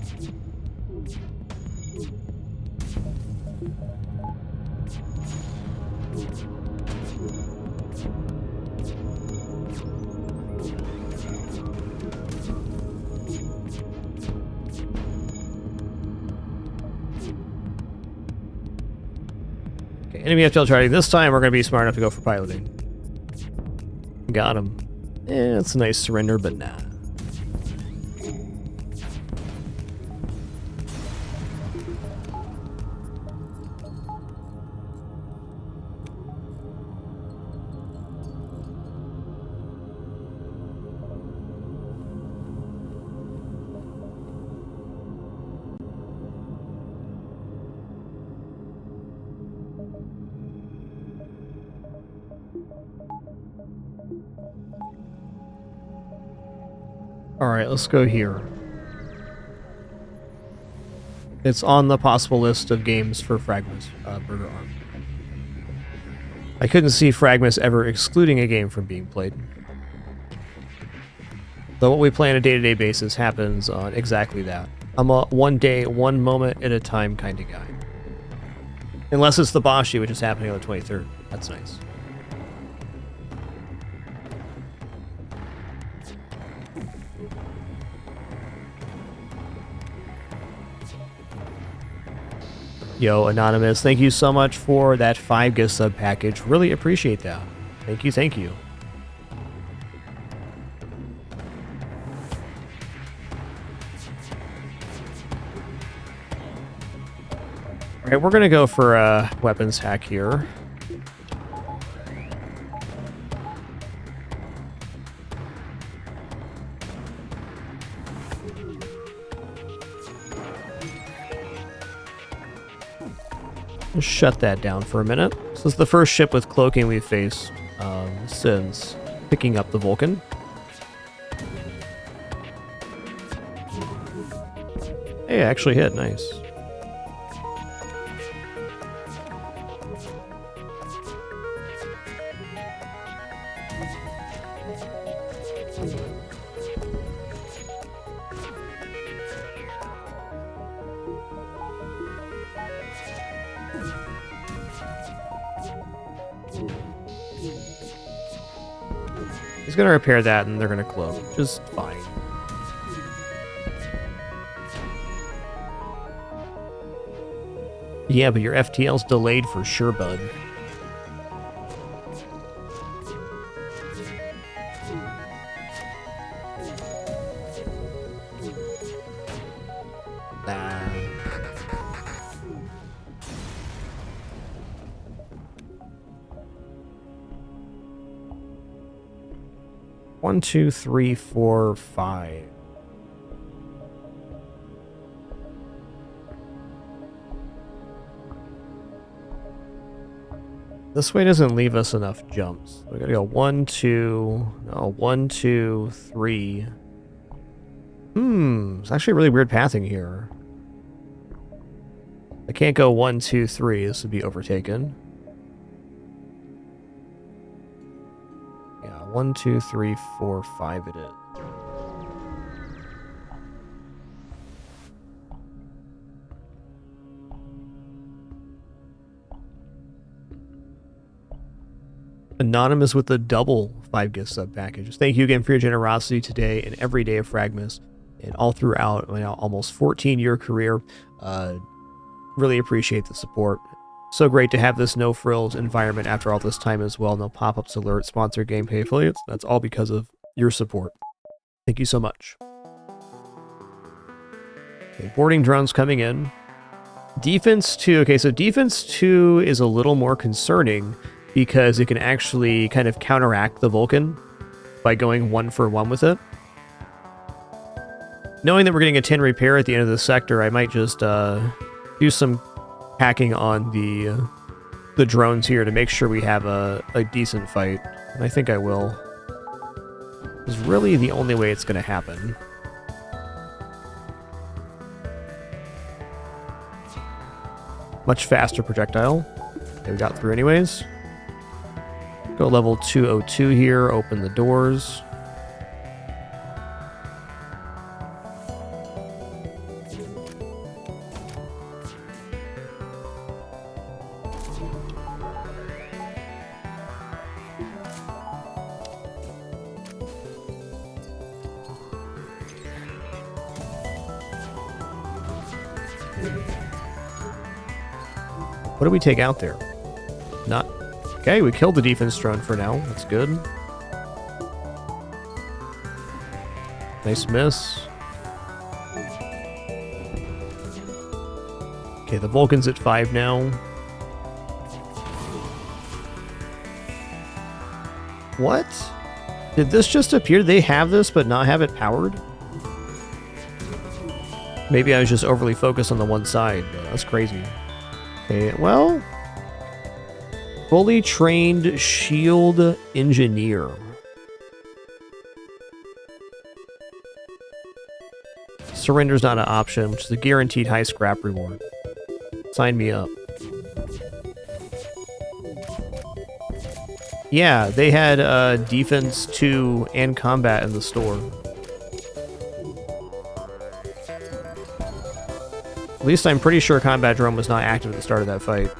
Okay, enemy FTL charting. This time we're going to be smart enough to go for piloting. Got him. Eh, it's a nice surrender, but nah. Alright, let's go here. It's on the possible list of games for fragMas, Burger Arm. I couldn't see fragMas ever excluding a game from being played. Though what we play on a day-to-day basis happens on exactly that. I'm a one day, one moment at a time kind of guy. Unless it's the BOSHY, which is happening on the 23rd. That's nice. Yo, Anonymous, thank you so much for that 5 gift sub package. Really appreciate that. Thank you, thank you. Alright, we're gonna go for a weapons hack here. Just shut that down for a minute. This is the first ship with cloaking we've faced since picking up the Vulcan. Hey, actually hit. Nice. He's gonna repair that and they're gonna cloak. Just fine. Yeah, but your FTL's delayed for sure, bud. Nah. One, two, three, four, five. This way doesn't leave us enough jumps. We gotta go 1, 2, no, 1, 2, 3. It's actually really weird pathing here. I can't go 1, 2, 3. This would be overtaken. Yeah, 1, 2, 3, 4, 5 it is. Anonymous with the double 5 gift sub packages. Thank you again for your generosity today and every day of fragMas and all throughout my almost 14-year career. Really appreciate the support. So great to have this no frills environment after all this time as well. No pop-ups, alerts, sponsored gameplay affiliates. That's all because of your support. Thank you so much. Okay, boarding drones coming in. Defense 2. Okay, so defense 2 is a little more concerning because it can actually kind of counteract the Vulcan by going 1-for-1 with it. Knowing that we're getting a 10 repair at the end of the sector, I might just do some hacking on the drones here to make sure we have a decent fight. And I think I will. It's really the only way it's going to happen. Much faster projectile. Okay, we got through anyways. Go level 202 here, open the doors. What did we take out there? Not... Okay, we killed the defense drone for now. That's good. Nice miss. Okay, the Vulcan's at 5 now. What? Did this just appear? They have this but not have it powered? Maybe I was just overly focused on the one side, but that's crazy. Okay, well... Fully trained shield engineer. surrender's not an option, which is a guaranteed high scrap reward. Sign me up. Yeah, they had defense 2 and combat in the store. At least I'm pretty sure combat drone was not active at the start of that fight.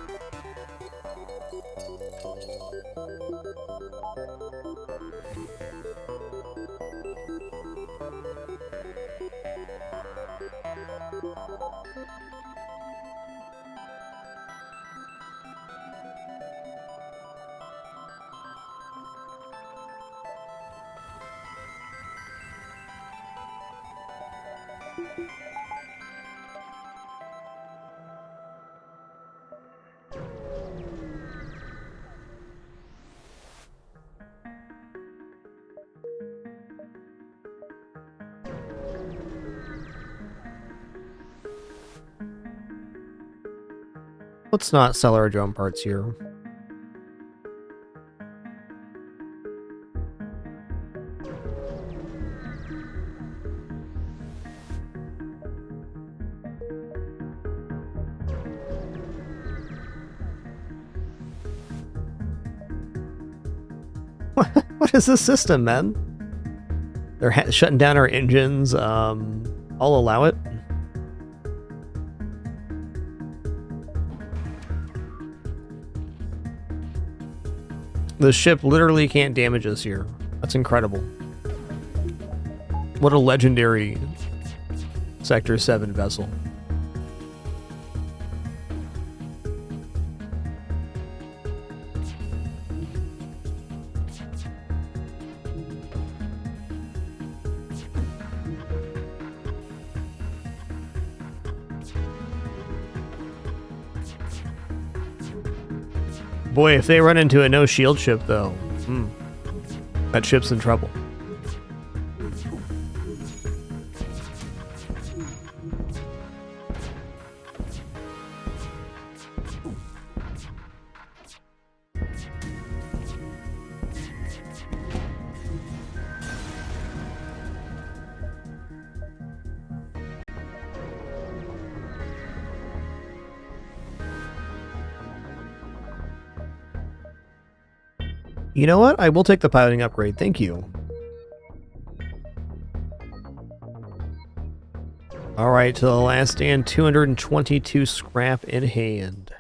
Let's not sell our drone parts here. What is this system, man? They're shutting down our engines. I'll allow it. The ship literally can't damage us here. That's incredible. What a legendary Sector 7 vessel. Boy, if they run into a no-shield ship, though, that ship's in trouble. You know what? I will take the piloting upgrade. Thank you. All right, to the last stand, 222 scrap in hand.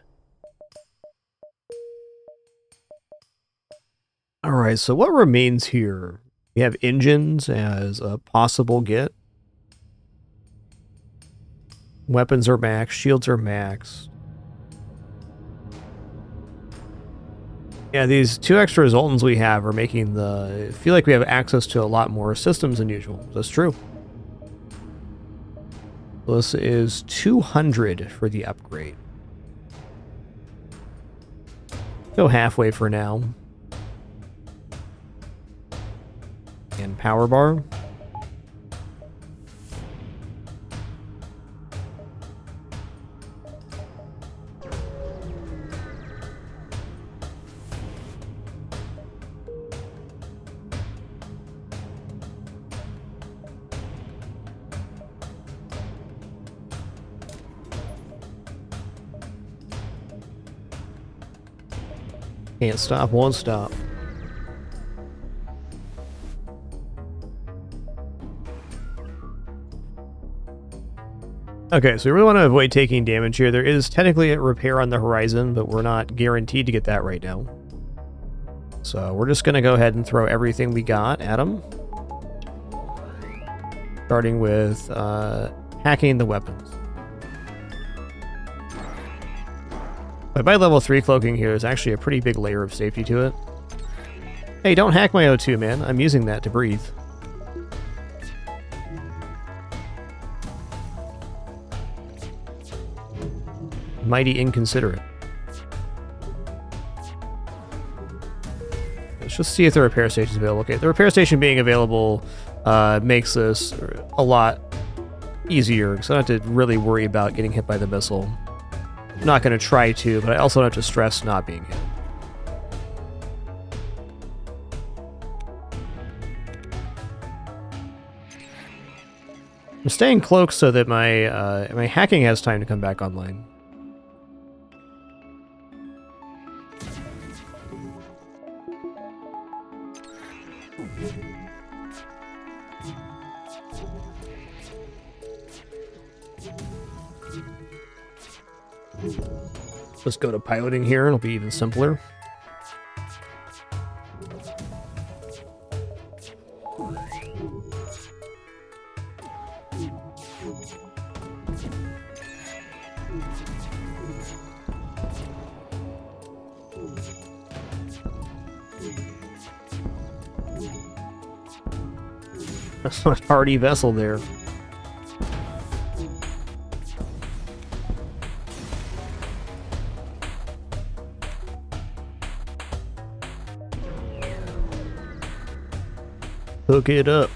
All right, so what remains here? We have engines as a possible get. Weapons are max, shields are max. Yeah, these 2 extra resultants we have are making I feel like we have access to a lot more systems than usual. That's true. This is 200 for the upgrade. Go halfway for now. And power bar. Can't stop, won't stop. Okay, so we really want to avoid taking damage here. There is technically a repair on the horizon, but we're not guaranteed to get that right now. So we're just going to go ahead and throw everything we got at them. Starting with hacking the weapons. By level 3 cloaking here is actually a pretty big layer of safety to it. Hey, don't hack my O2, man. I'm using that to breathe. Mighty inconsiderate. Let's just see if the repair station is available. Okay, the repair station being available makes this a lot easier, because I don't have to really worry about getting hit by the missile. I'm not going to try to, but I also don't have to stress not being hit. I'm staying cloaked so that my my hacking has time to come back online. Let's go to piloting here. It'll be even simpler. That's a hardy vessel there. Hook it up.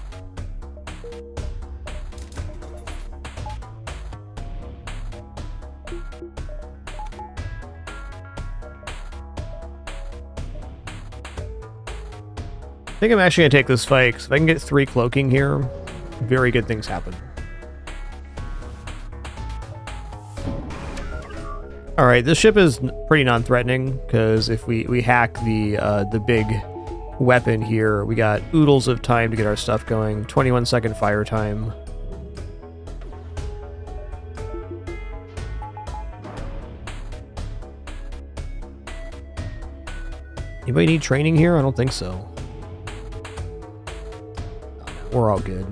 I think I'm actually going to take this fight, because if I can get 3 cloaking here, very good things happen. Alright, this ship is pretty non-threatening, because if we hack the big weapon here, we got oodles of time to get our stuff going. 21-second fire time. Anybody need training here? I don't think so. We're all good.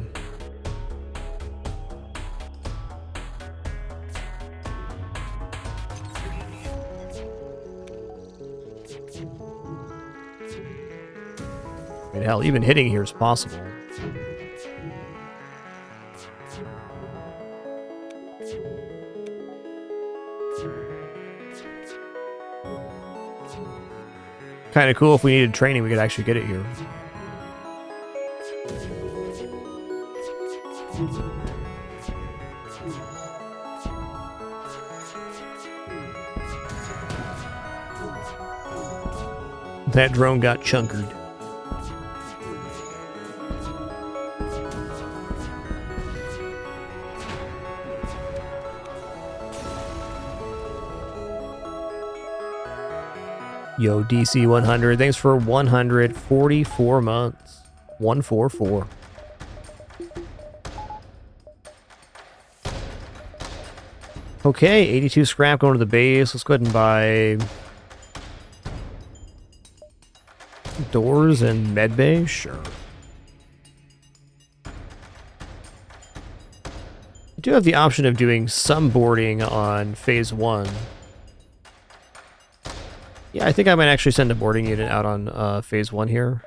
I mean, hell, even hitting here is possible. Kind of cool if we needed training, we could actually get it here. That drone got chunkered. Yo, DC 100, thanks for 144 months. 144. Okay, 82 scrap going to the base. Let's go ahead and buy doors and medbay. Sure. I do have the option of doing some boarding on phase 1. Yeah, I think I might actually send a boarding unit out on phase 1 here.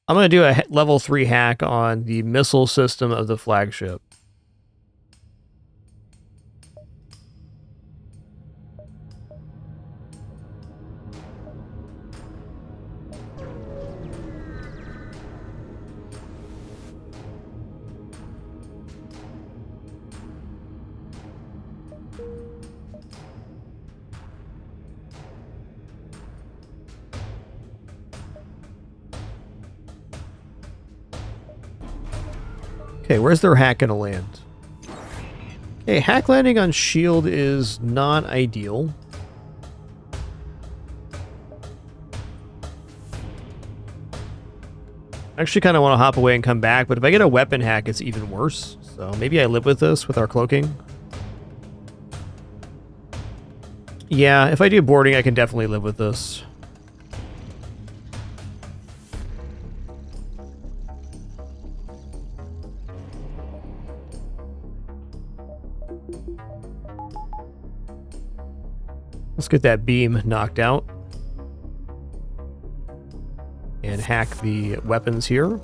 I'm going to do a level 3 hack on the missile system of the flagship. Okay, where's their hack gonna land? Okay, hack landing on shield is not ideal. I actually kind of want to hop away and come back, but if I get a weapon hack, it's even worse. So maybe I live with this with our cloaking. Yeah, if I do boarding, I can definitely live with this. Let's get that beam knocked out. And hack the weapons here.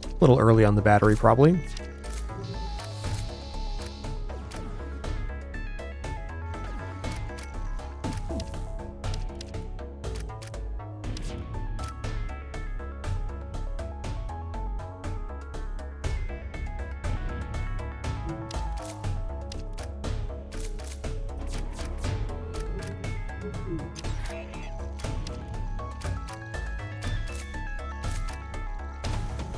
A little early on the battery, probably.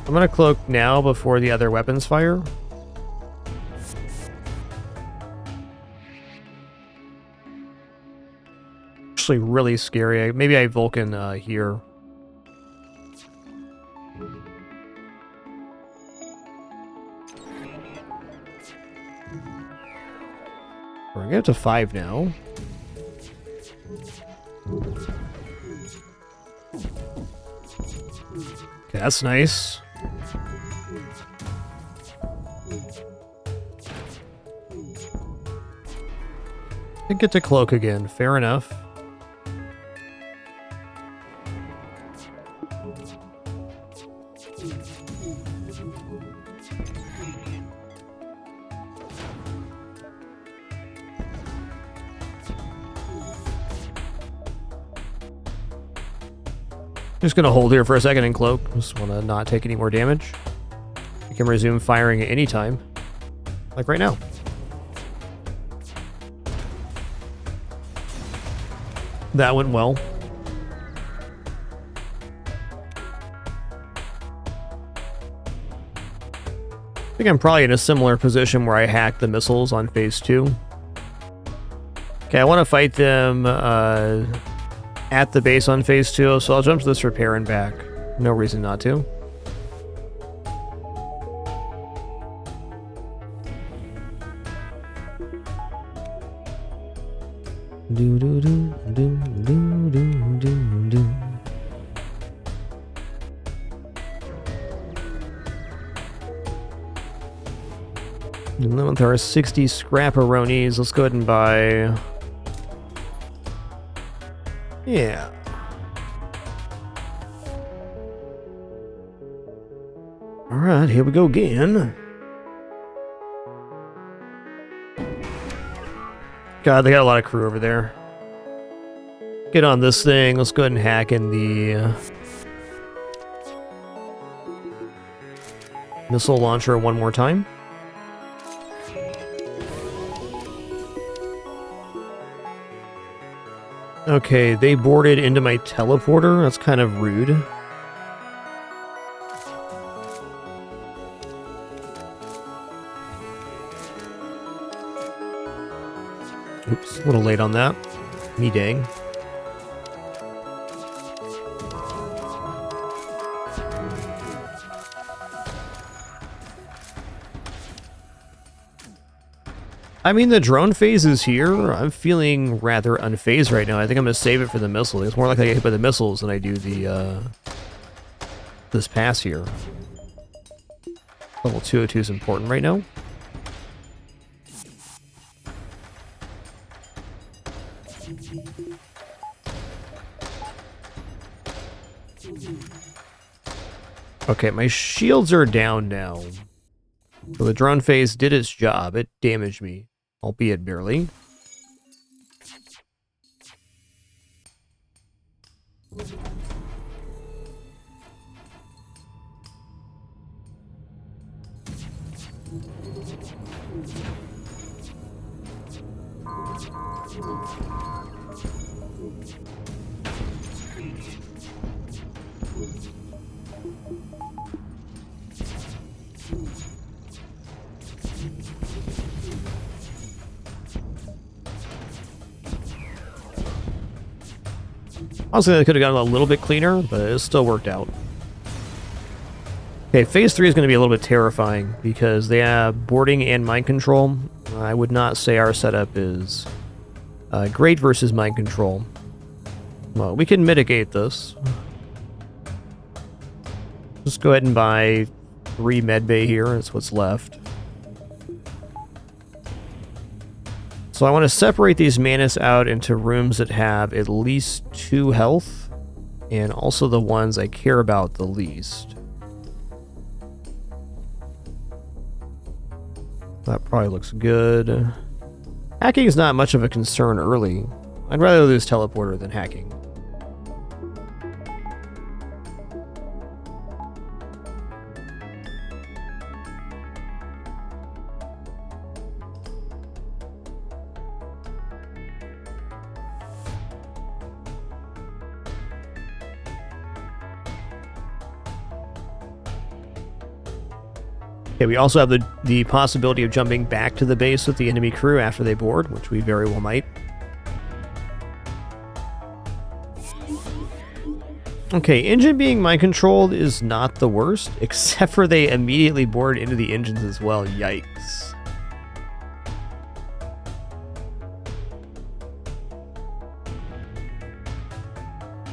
I'm gonna cloak now before the other weapons fire. Actually really scary. Maybe I Vulcan here. We're gonna get to 5 now. Okay, that's nice. I get to cloak again. Fair enough. Just gonna hold here for a second and cloak. Just wanna not take any more damage. You can resume firing at any time. Like right now. That went well. I think I'm probably in a similar position where I hacked the missiles on phase 2. Okay, I want to fight them at the base on phase 2, so I'll jump to this repair and back. No reason not to. Do do do do do do do do. And then with our 60 scrapperonis, let's go ahead and buy. Yeah. All right, here we go again. God, they got a lot of crew over there. Get on this thing. Let's go ahead and hack in the missile launcher one more time. Okay, they boarded into my teleporter. That's kind of rude. Oops, a little late on that. Me dang. I mean, the drone phase is here. I'm feeling rather unfazed right now. I think I'm going to save it for the missile. It's more likely I get hit by the missiles than I do the this pass here. Level 202 is important right now. Okay, my shields are down now. So the drone phase did its job. It damaged me, albeit barely. Honestly, I could have gotten a little bit cleaner, but it still worked out. Okay, phase 3 is going to be a little bit terrifying because they have boarding and mind control. I would not say our setup is great versus mind control. Well, we can mitigate this. Just go ahead and buy 3 medbay here. That's what's left. So I want to separate these Manus out into rooms that have at least 2 health, and also the ones I care about the least. That probably looks good. Hacking is not much of a concern early. I'd rather lose teleporter than hacking. Okay, we also have the possibility of jumping back to the base with the enemy crew after they board, which we very well might. Okay, engine being mind-controlled is not the worst, except for they immediately board into the engines as well. Yikes.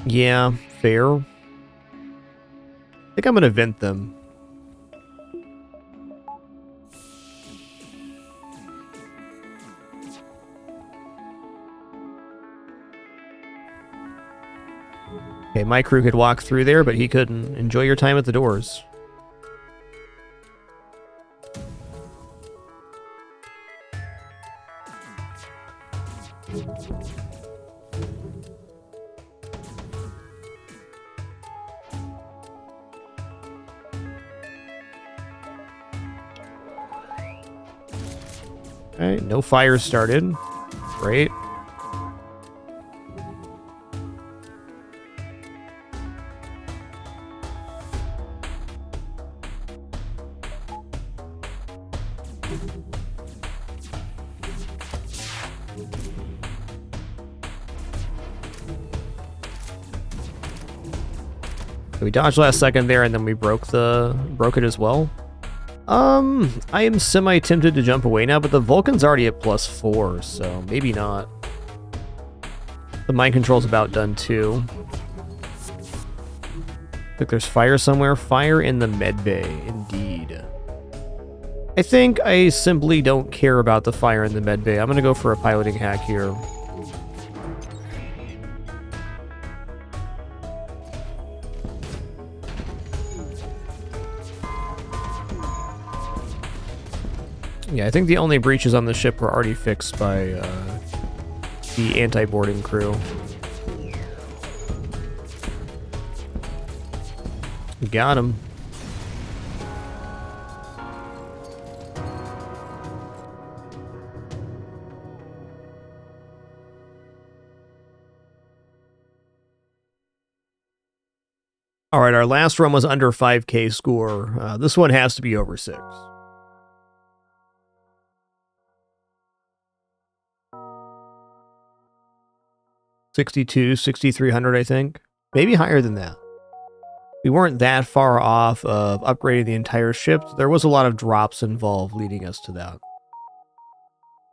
Yeah, fair. I think I'm gonna vent them. Okay, my crew could walk through there, but he couldn't. Enjoy your time at the doors. Alright, no fires started. Great. We dodged last second there, and then we broke it as well. I am semi-tempted to jump away now, but the Vulcan's already at +4, so maybe not. The mind control's about done too. Look, there's fire somewhere. Fire in the med bay, indeed. I think I simply don't care about the fire in the med bay. I'm gonna go for a piloting hack here. Yeah, I think the only breaches on the ship were already fixed by the anti-boarding crew. Got him. All right, our last run was under 5K score. This one has to be over 6. $6,300, I think. Maybe higher than that. We weren't that far off of upgrading the entire ship. There was a lot of drops involved leading us to that.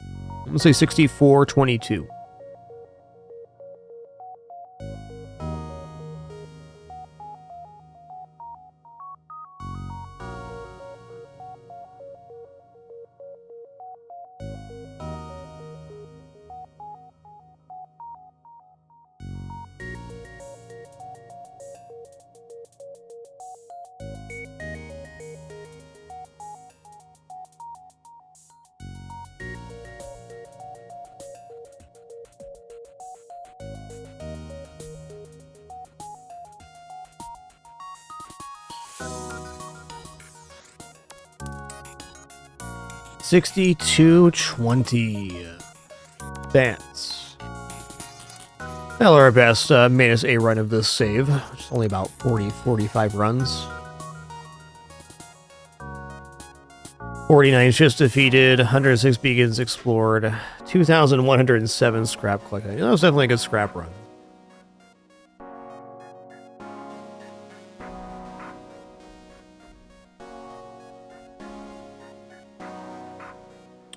I'm gonna say 6422. $62.20. That's well, our best made us a run of this save. It's only about 45 runs. 49 ships defeated, 106 beacons explored, 2,107 scrap collected. That was definitely a good scrap run.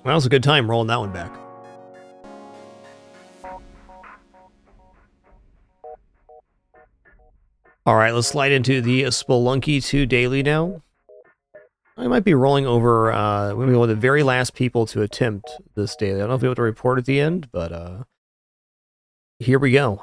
Well, that was a good time rolling that one back. All right, let's slide into the Spelunky 2 daily now. I might be rolling over, we're going to be one of the very last people to attempt this daily. I don't know if we have to report at the end, but here we go.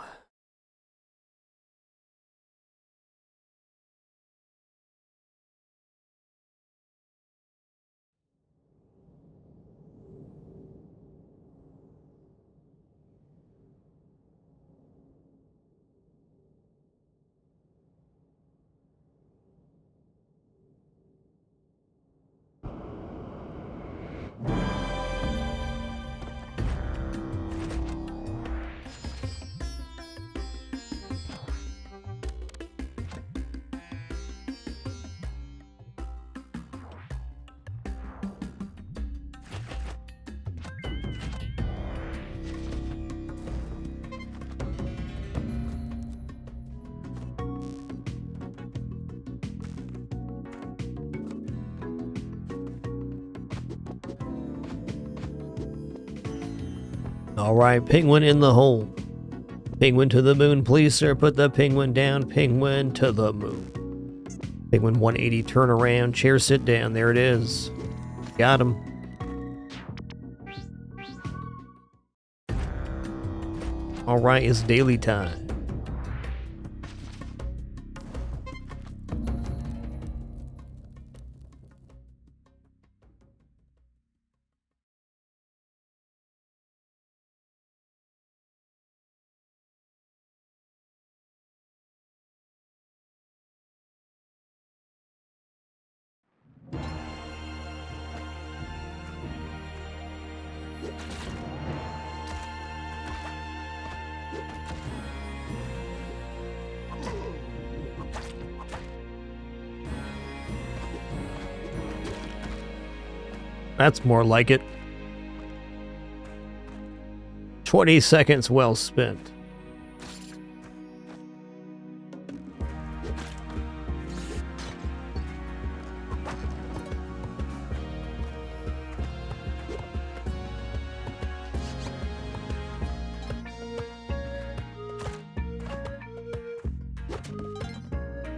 Alright, penguin in the hole. Penguin to the moon, please sir, put the penguin down. Penguin to the moon. Penguin 180, turn around, chair sit down. There it is. Got him. Alright, it's daily time. That's more like it. 20 seconds well spent.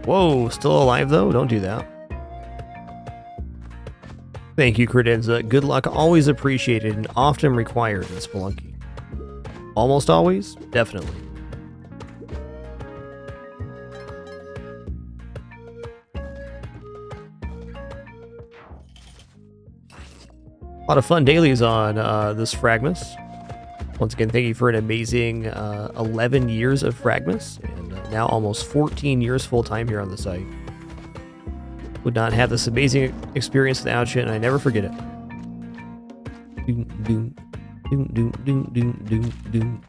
Whoa, still alive though? Don't do that. Thank you, Credenza. Good luck, always appreciated and often required in Spelunky. Almost always? Definitely. A lot of fun dailies on this fragMas. Once again, thank you for an amazing 11 years of fragMas, and now almost 14 years full-time here on the site. Would not have this amazing experience without you, and I never forget it. Doom, doom, doom, doom, doom, doom, doom, doom.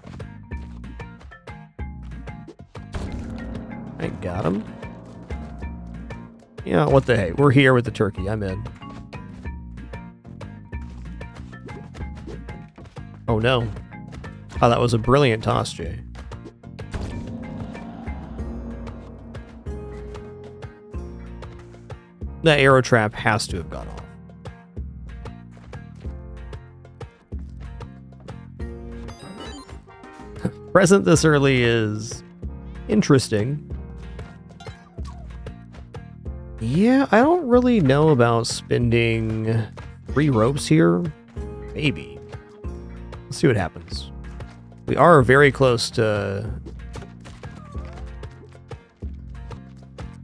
I got him. Yeah, what the heck? We're here with the turkey. I'm in. Oh no. Oh, that was a brilliant toss, Jay. That arrow trap has to have gone off. Present this early is interesting. Yeah, I don't really know about spending 3 ropes here. Maybe. Let's see what happens. We are very close to...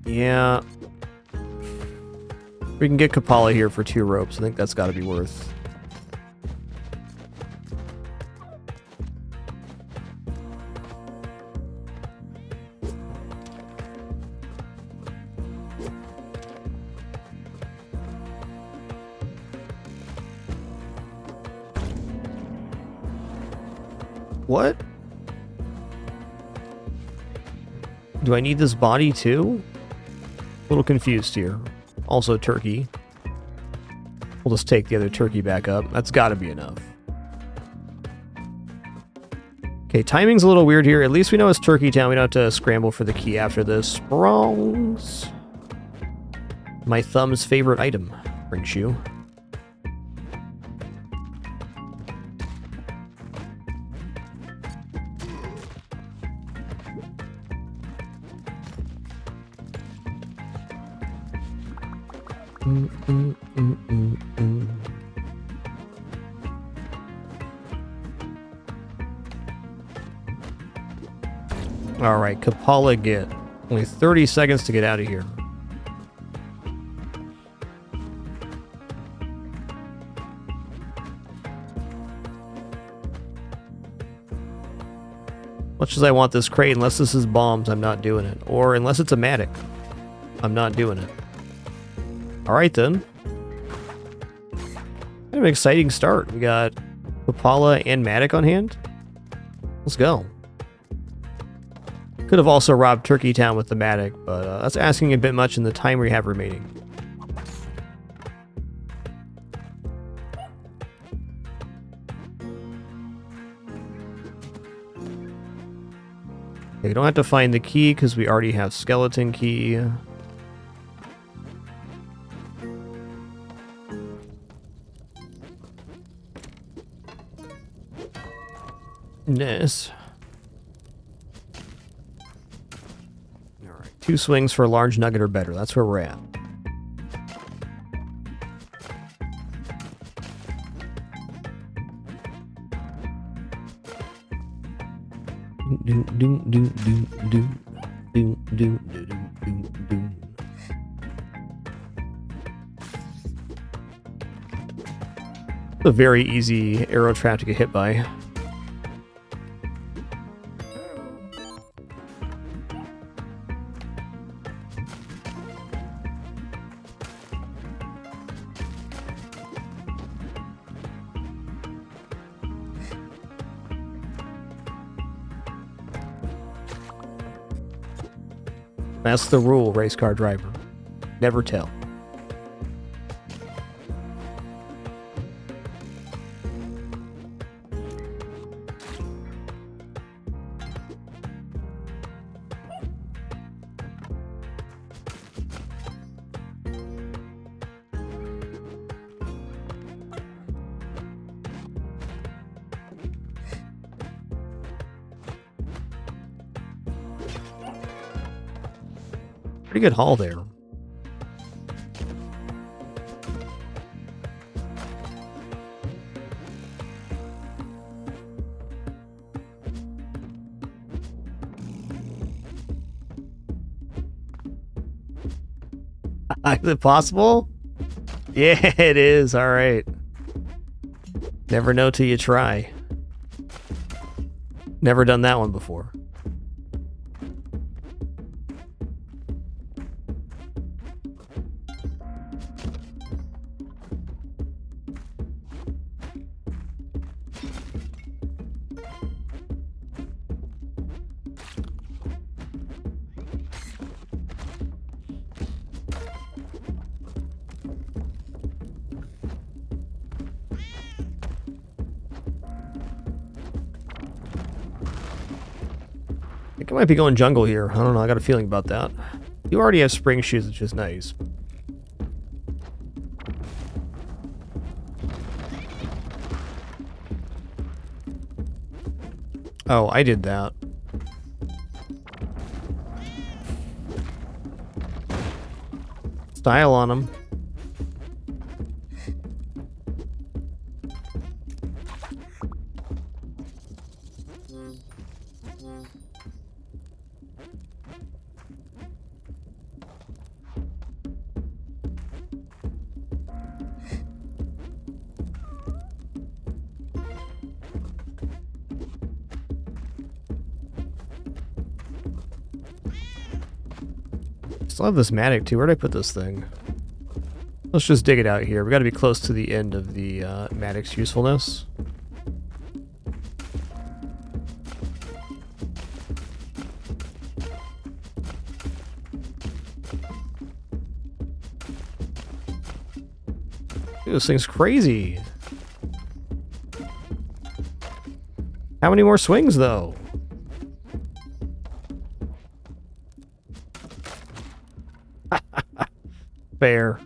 Yeah. We can get Kapala here for 2 ropes. I think that's got to be worth. What? Do I need this body too? A little confused here. Also turkey. We'll just take the other turkey back up. That's got to be enough. Okay, timing's a little weird here. At least we know it's Turkey Town. We don't have to scramble for the key after this. Sprongs. My thumb's favorite item. Ring shoe. All right, Kapala get. Only 30 seconds to get out of here. Much as I want this crate, unless this is bombs, I'm not doing it. Or unless it's a Matic, I'm not doing it. All right, then. Kind of an exciting start. We got Kapala and Matic on hand. Let's go. Could have also robbed Turkey Town with the Matic, but that's asking a bit much in the time we have remaining. Okay, we don't have to find the key because we already have skeleton key. Nice. Alright, 2 swings for a large nugget or better. That's where we're at. A very easy arrow trap to get hit by. That's the rule, race car driver. Never tell. Pretty good haul there. Is it possible? Yeah, it is. All right. Never know till you try. Never done that one before. I think I might be going jungle here. I don't know. I got a feeling about that. You already have spring shoes, which is nice. Oh, I did that. Style on them. Still have this Matic too. Where'd I put this thing? Let's just dig it out here. We got to be close to the end of the Matic's usefulness. Dude, this thing's crazy. How many more swings though? Fair.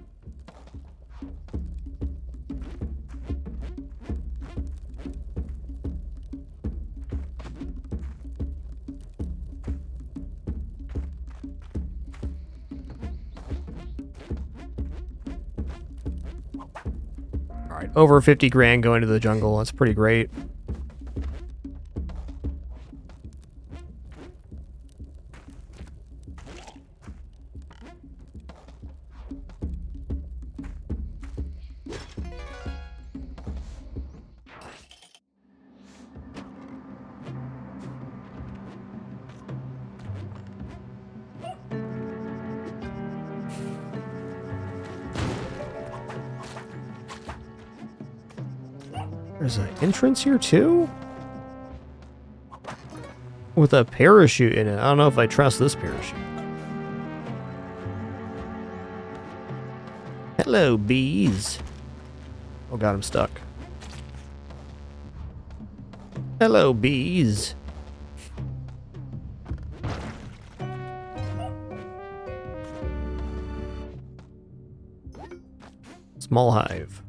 All right, over 50 grand going to the jungle. That's pretty great. There's an entrance here too? With a parachute in it. I don't know if I trust this parachute. Hello, bees. Oh god, I'm stuck. Hello, bees. Small hive.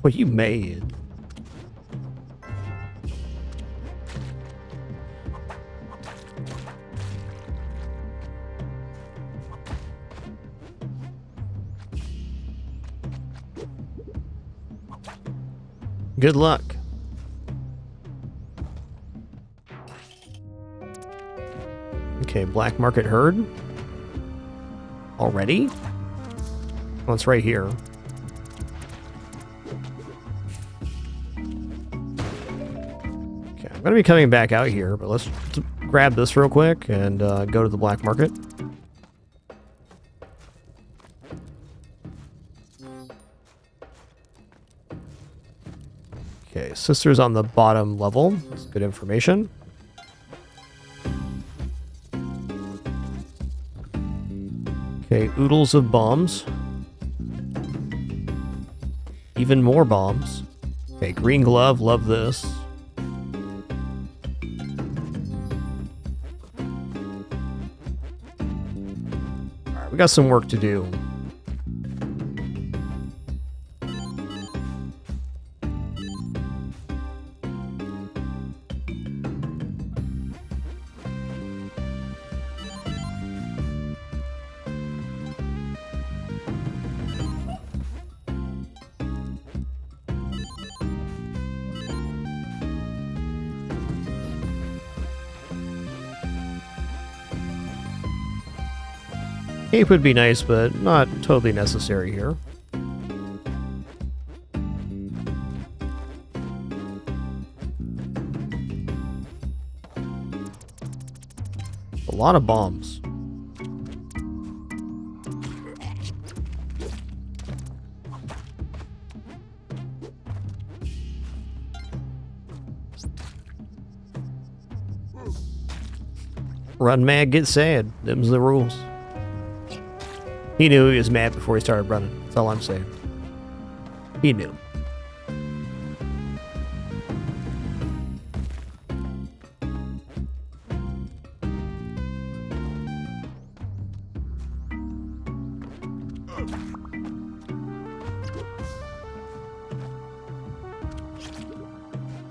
What you made? Good luck. Okay, black market herd. Already? Well, it's right here. Okay, I'm gonna be coming back out here, but let's grab this real quick and go to the black market. Okay, sister's on the bottom level. That's good information. Okay, oodles of bombs. Even more bombs. Okay, green glove, love this. Alright, we got some work to do. Cape would be nice, but not totally necessary here. A lot of bombs. Run mad, get sad. Them's the rules. He knew he was mad before he started running. That's all I'm saying. He knew.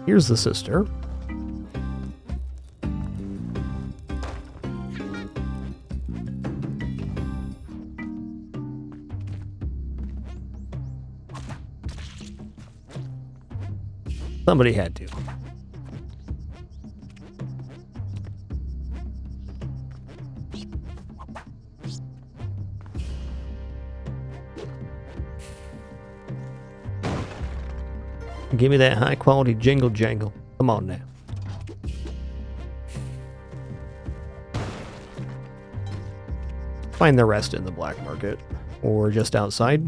Here's the sister. Somebody had to. Give me that high quality jingle jangle. Come on now. Find the rest in the black market or just outside.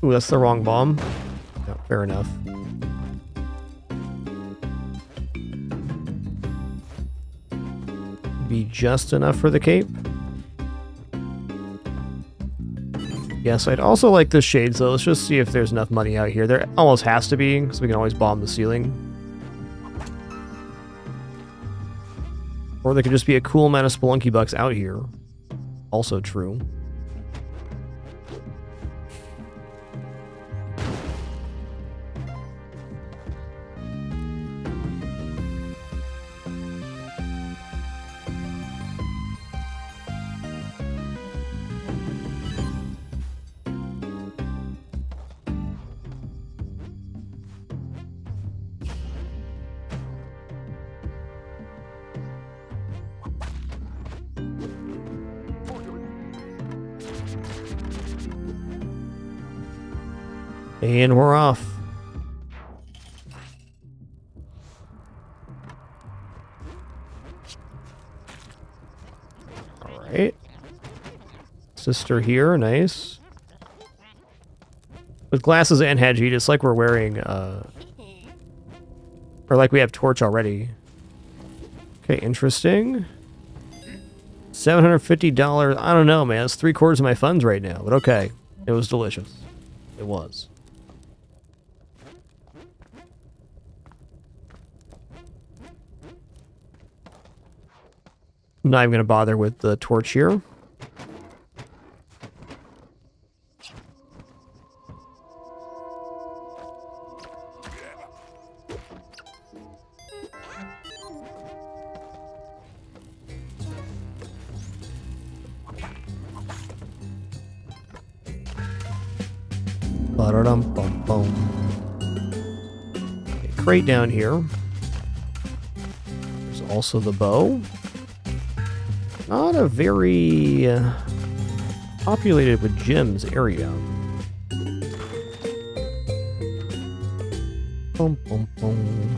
Ooh, that's the wrong bomb. No, fair enough. Be just enough for the cape. Yes, I'd also like the shades though. Let's just see if there's enough money out here. There almost has to be, because we can always bomb the ceiling. Or there could just be a cool amount of Spelunky bucks out here. Also true. And we're off. Alright. Sister here, nice. With glasses and Hajit, it's like we're wearing, or like we have torch already. Okay, interesting. $750. I don't know, man. It's 3/4 of my funds right now, but okay. It was delicious. It was. I'm not even going to bother with the torch here. Ba-da-dum-bum-bum. Okay, crate down here. There's also the bow. Not a very populated with gems area. Bum, bum, bum.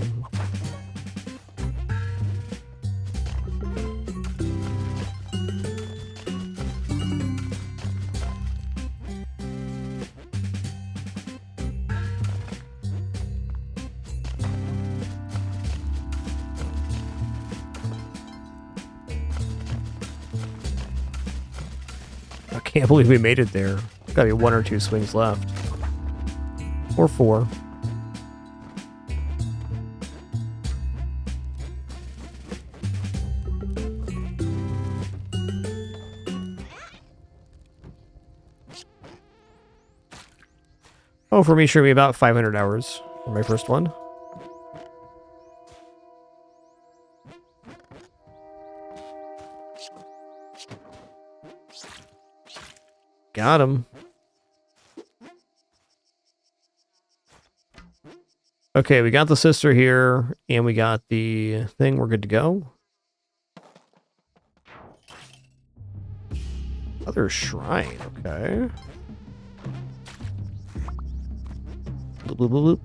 I can't believe we made it there. Gotta be 1 or 2 swings left. Or 4. Oh, for me, sure, be about 500 hours for my first one. Got him. Okay, we got the sister here, and we got the thing. We're good to go. Other shrine, okay. Bloop, bloop, bloop, bloop.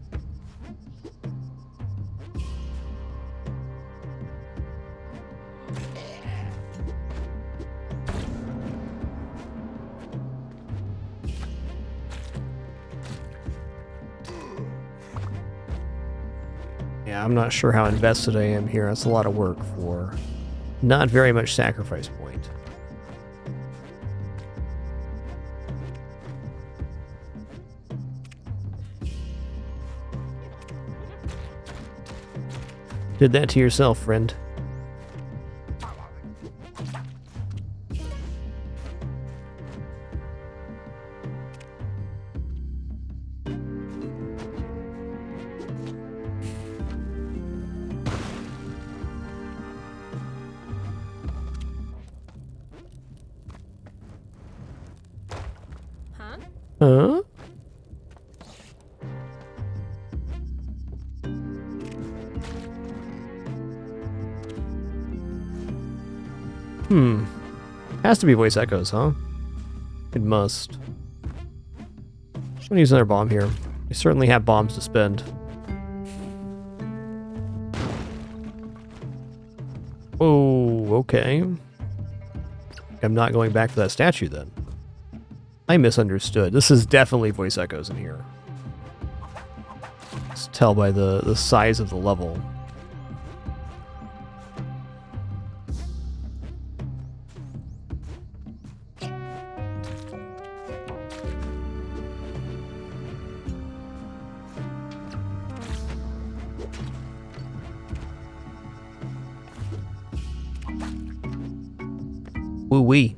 Yeah, I'm not sure how invested I am here. That's a lot of work for not very much sacrifice point. Did that to yourself, friend. Huh? Has to be voice echoes, huh? It must. I'm gonna use another bomb here. We certainly have bombs to spend. Oh, okay. I'm not going back to that statue then. I misunderstood. This is definitely voice echoes in here. Just tell by the size of the level. Woo-wee.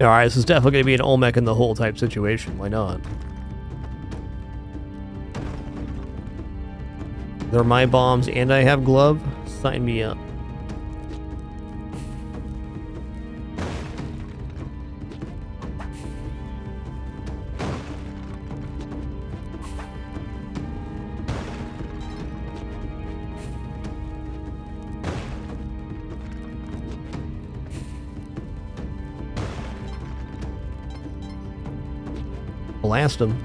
Alright, this is definitely going to be an Olmec in the hole type situation. Why not? They're my bombs and I have glove? Sign me up. Blast him.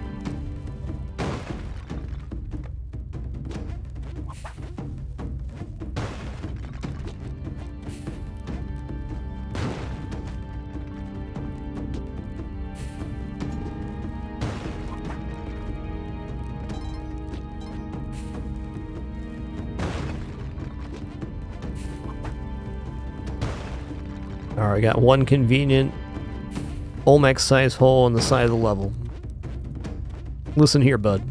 Alright, got one convenient Olmec-sized hole on the side of the level. Listen here, bud.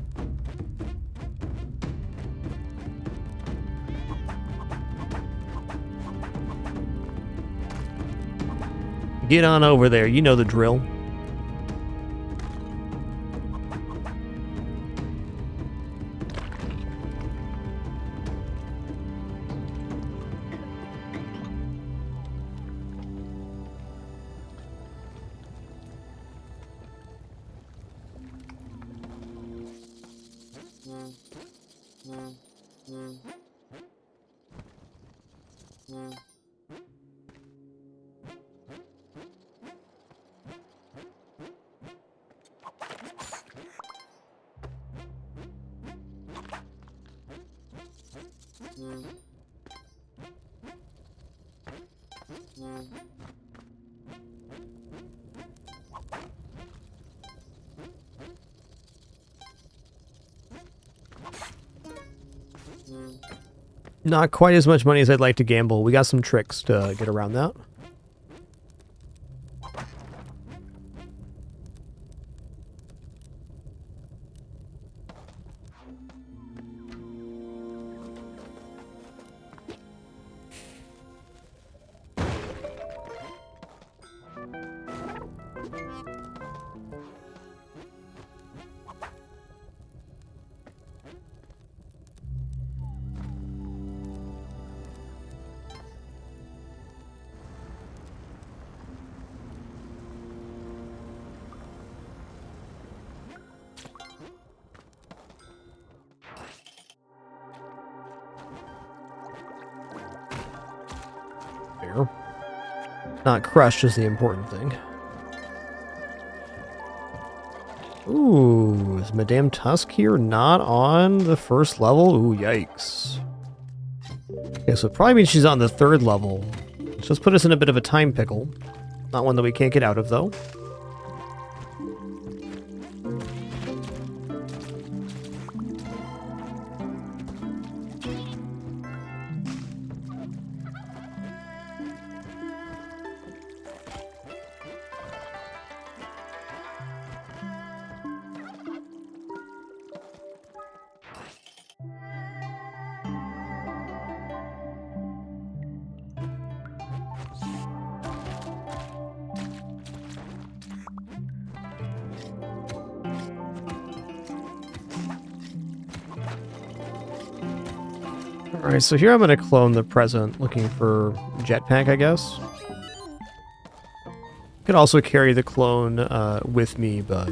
Get on over there, you know the drill. Not quite as much money as I'd like to gamble. We got some tricks to get around that. There. Not crushed is the important thing. Ooh, is Madame Tusk here not on the first level? Ooh, yikes. Okay, so it probably means she's on the third level. So let's put us in a bit of a time pickle. Not one that we can't get out of, though. Alright, so here I'm going to clone the present, looking for jetpack, I guess. Could also carry the clone with me, but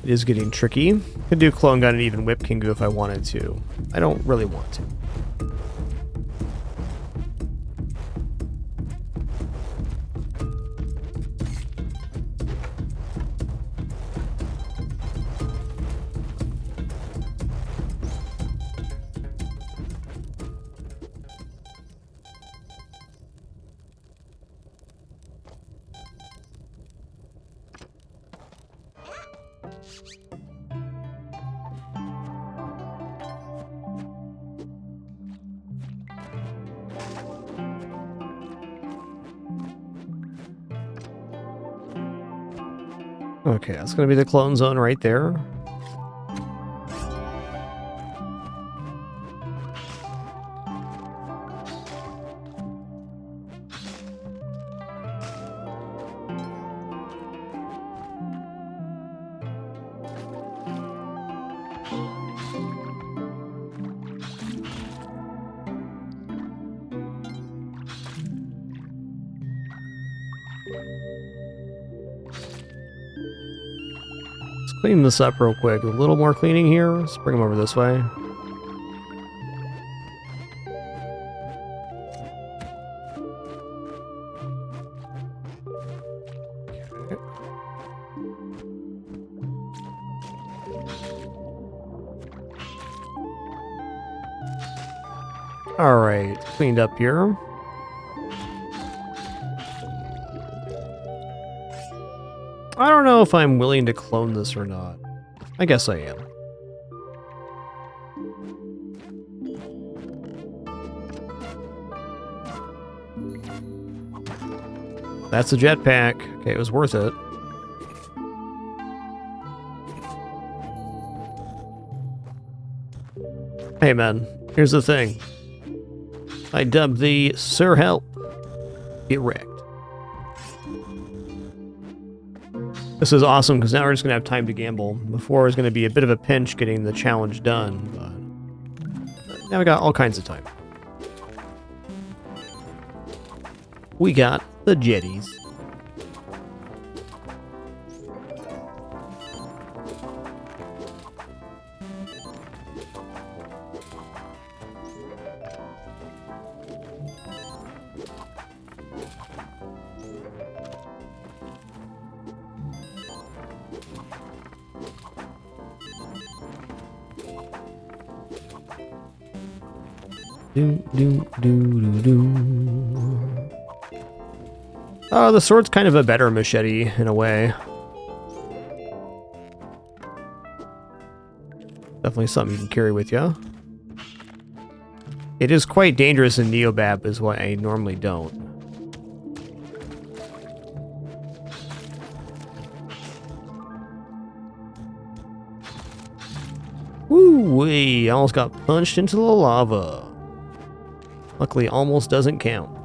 it is getting tricky. Could do clone gun and even whip Kingu if I wanted to. I don't really want to. Okay, that's going to be the clone zone right there. Clean this up real quick. A little more cleaning here. Let's bring them over this way. Okay. Alright, cleaned up here. I don't know if I'm willing to clone this or not. I guess I am. That's a jetpack. Okay, it was worth it. Hey man, here's the thing. I dubbed thee Sir Help. Get wrecked. This is awesome because now we're just going to have time to gamble. Before it was going to be a bit of a pinch getting the challenge done, but now we got all kinds of time. We got the jetties. The sword's kind of a better machete in a way. Definitely something you can carry with you. It is quite dangerous in Neobab, is what I normally don't. Woo-wee! Almost got punched into the lava. Luckily, almost doesn't count.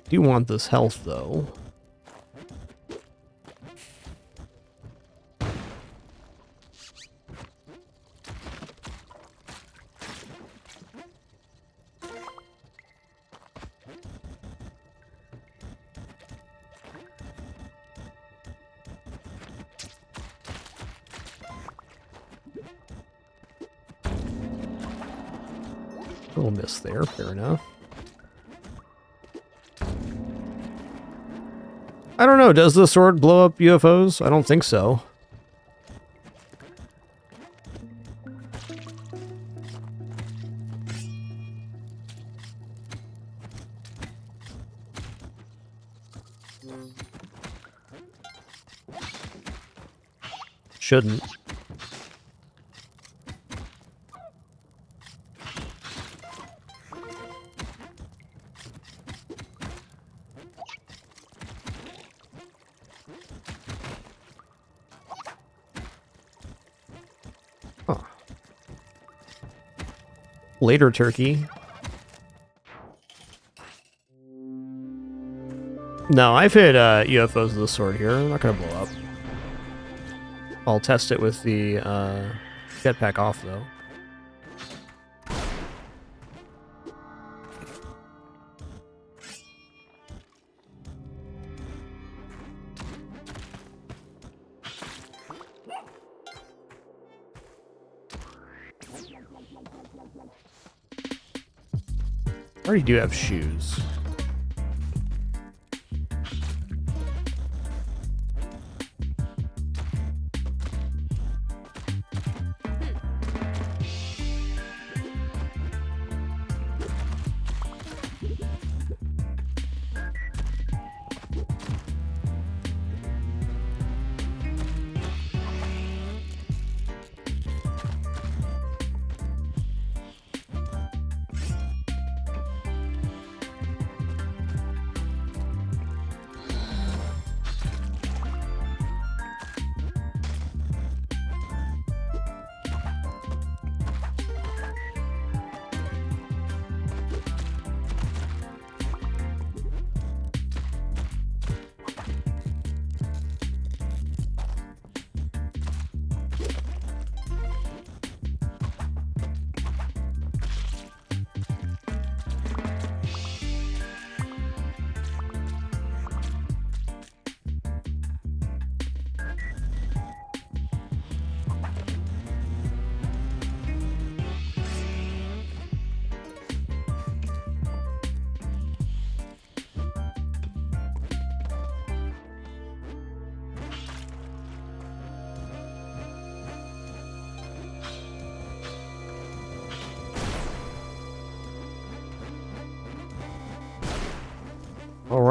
Do want this health, though. Little miss there, fair enough. I don't know, does the sword blow up UFOs? I don't think so. Shouldn't. Later, turkey. No, I've hit UFOs with the sword here. I'm not gonna blow up. I'll test it with the jetpack off, though. I already do have shoes.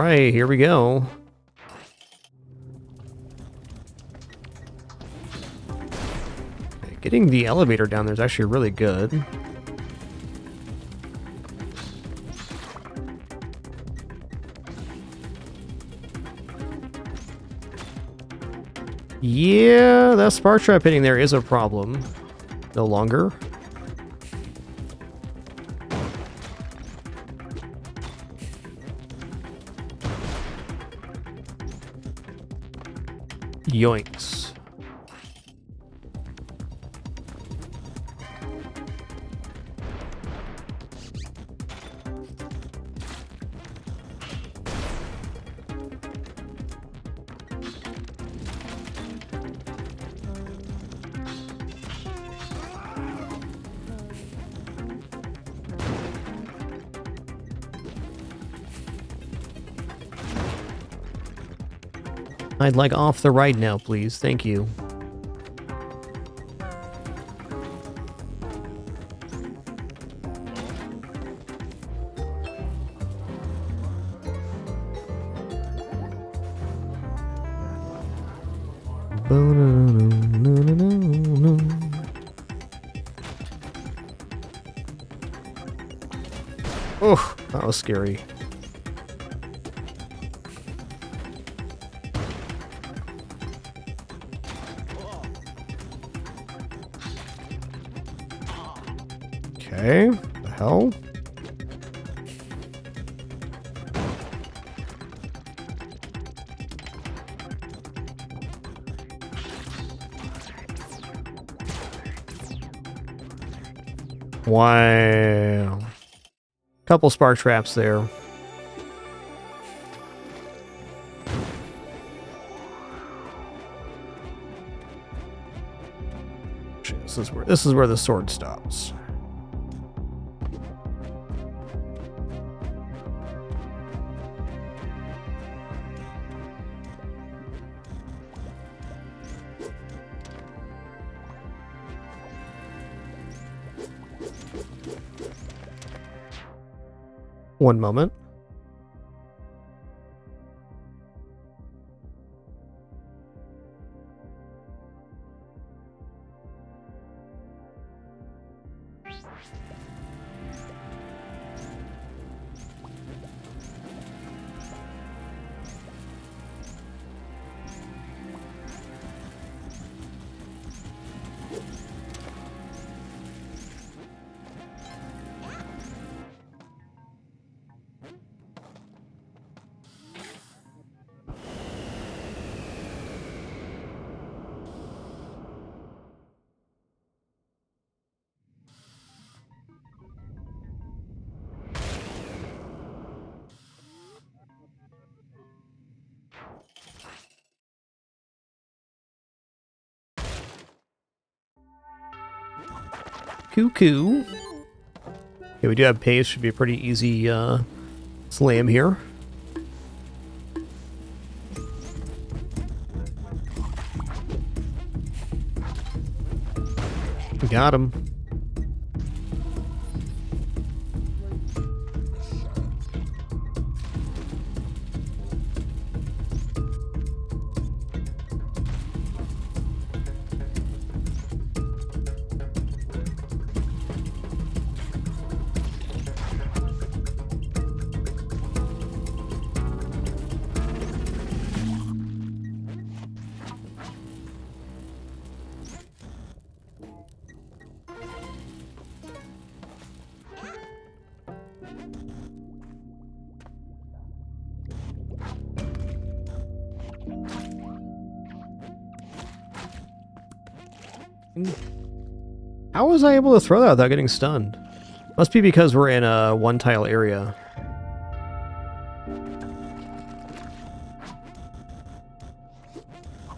right, here we go. Okay, getting the elevator down there is actually really good. Yeah, that spark trap hitting there is a problem. No longer. Yoinks. I'd like off the ride now, please. Thank you. Oh, that was scary. Okay, the hell? Wow. Couple spark traps there. This is where the sword stops. One moment. Cuckoo. Okay, we do have pace. Should be a pretty easy slam here. Got him. How was I able to throw that without getting stunned? Must be because we're in a one-tile area.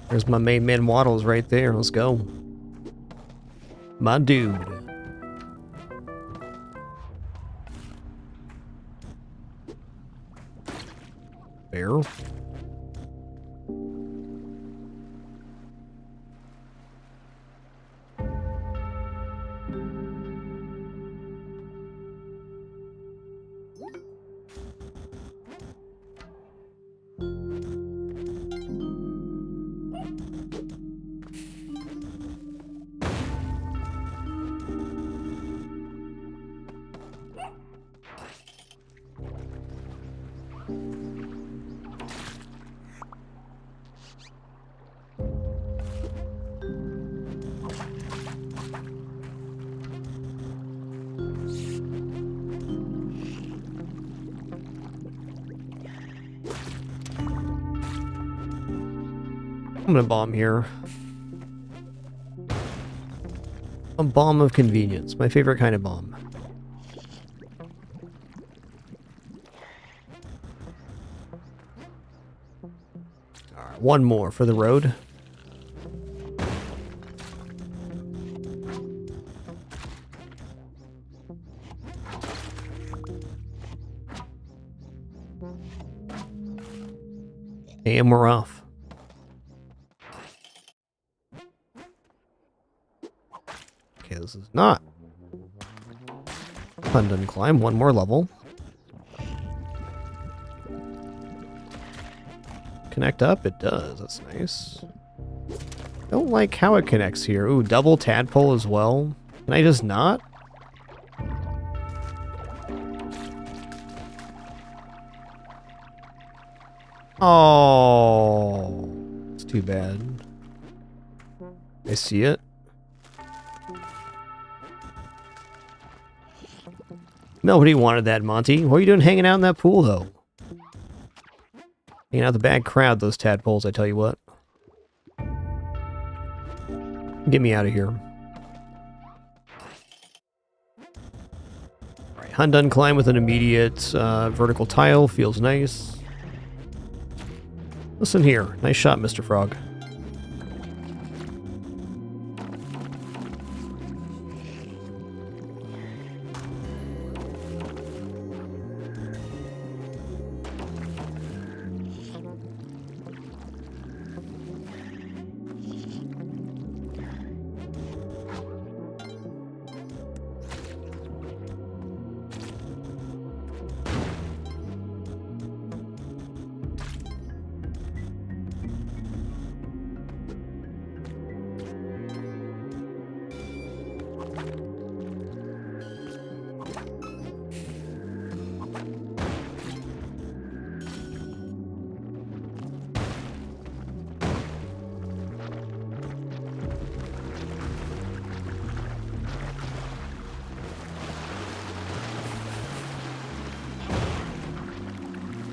There's my main man Waddles right there. Let's go. My dude. Fair. I'm gonna bomb here. A bomb of convenience. My favorite kind of bomb. Alright, one more for the road. And we're off. Okay, this is not London climb. One more level. Connect up? It does. That's nice. Don't like how it connects here. Ooh, double tadpole as well. Can I just not? Oh, it's too bad. I see it. Nobody wanted that, Monty. What are you doing hanging out in that pool, though? Hanging out the bad crowd, those tadpoles, I tell you what. Get me out of here. Alright, Hundun climb with an immediate vertical tile. Feels nice. Listen here. Nice shot, Mr. Frog.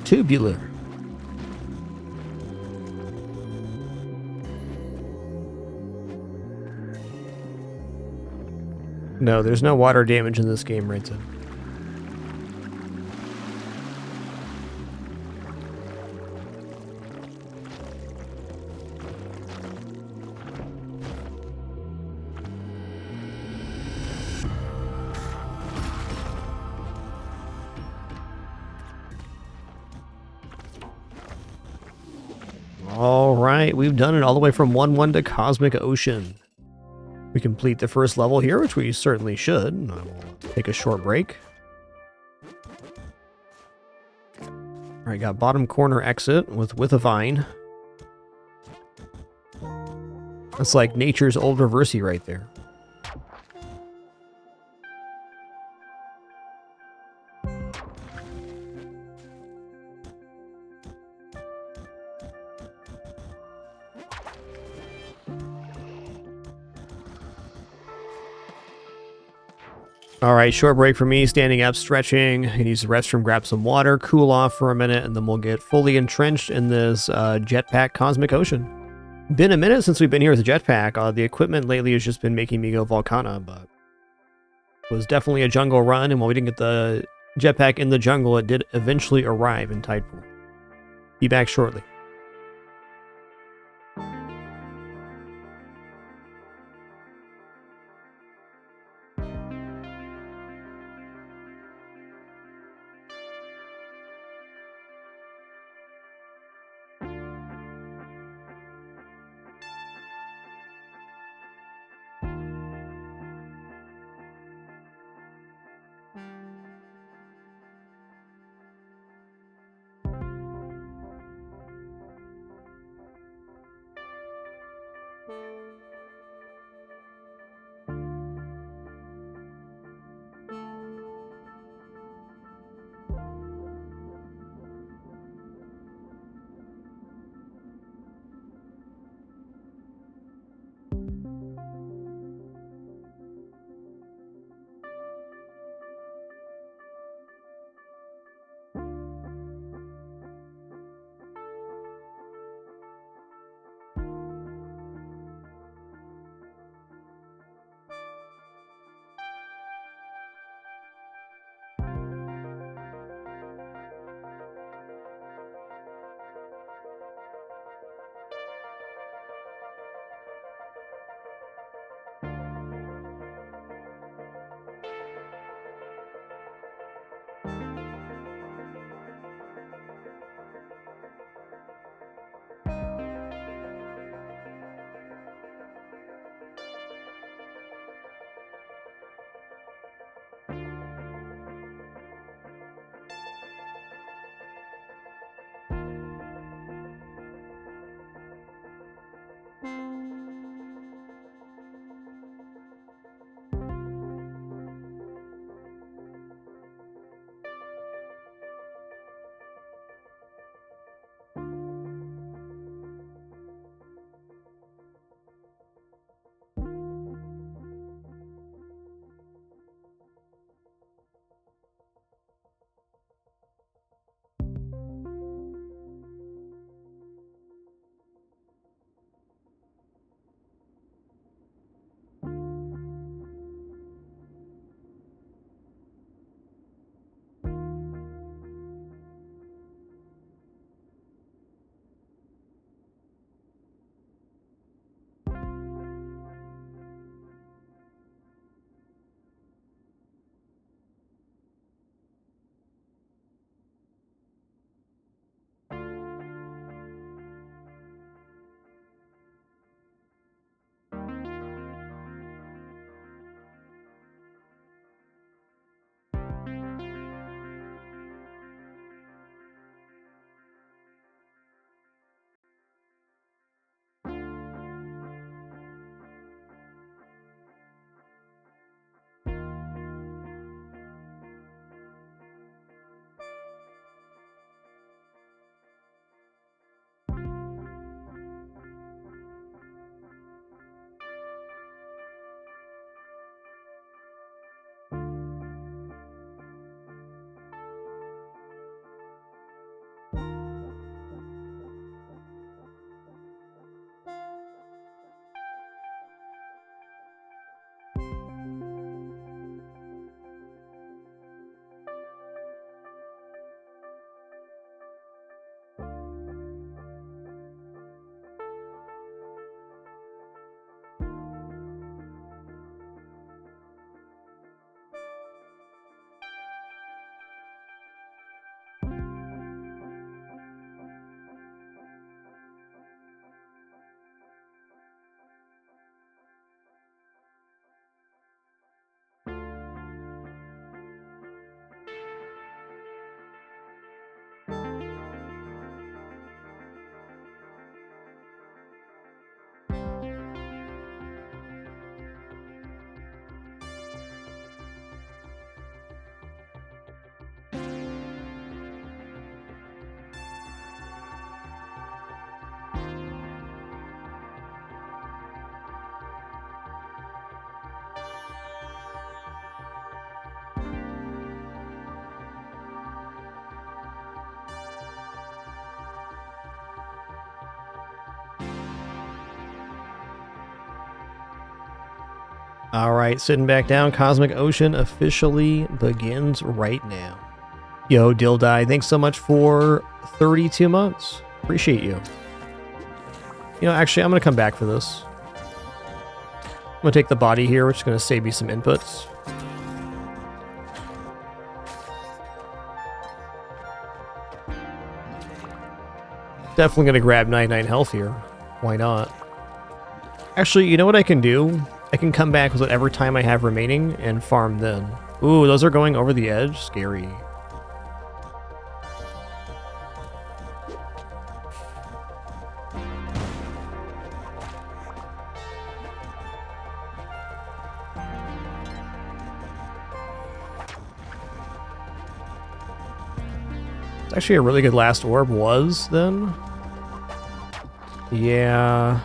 Tubular. No, there's no water damage in this game, Ranton. Alright, we've done it all the way from 1-1 to Cosmic Ocean. We complete the first level here, which we certainly should. I will take a short break. Alright, got bottom corner exit with a vine. That's like nature's old reversey right there. Alright, short break for me, standing up, stretching. I can use the restroom, grab some water, cool off for a minute, and then we'll get fully entrenched in this jetpack Cosmic Ocean. Been a minute since we've been here with the jetpack. The equipment lately has just been making me go Volcana, but it was definitely a jungle run, and while we didn't get the jetpack in the jungle, it did eventually arrive in Tidepool. Be back shortly. All right, sitting back down. Cosmic Ocean officially begins right now. Yo, Dildai, thanks so much for 32 months. Appreciate you. You know, actually, I'm going to come back for this. I'm going to take the body here, which is going to save me some inputs. Definitely going to grab 99 health here. Why not? Actually, you know what I can do? I can come back with whatever time I have remaining and farm then. Ooh, those are going over the edge. Scary. It's actually a really good last orb was then. Yeah.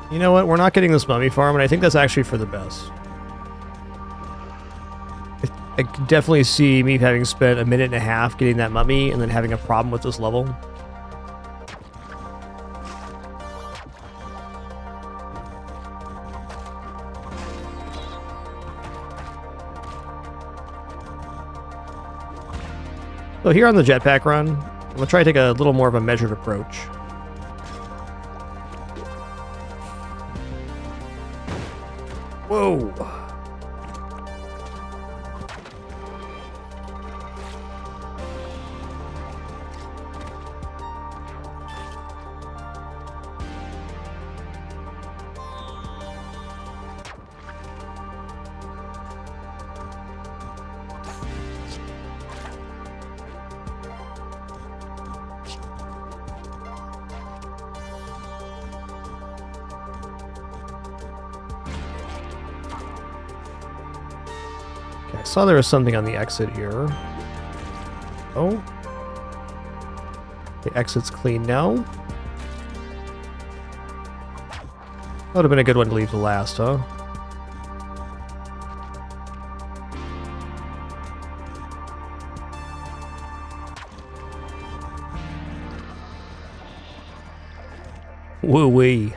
You know what? We're not getting this mummy farm, and I think that's actually for the best. I can definitely see me having spent a minute and a half getting that mummy and then having a problem with this level. So here on the jetpack run, I'm going to try to take a little more of a measured approach. Whoa! I saw there was something on the exit here. Oh. The exit's clean now. That would have been a good one to leave the last, huh? Woo-wee.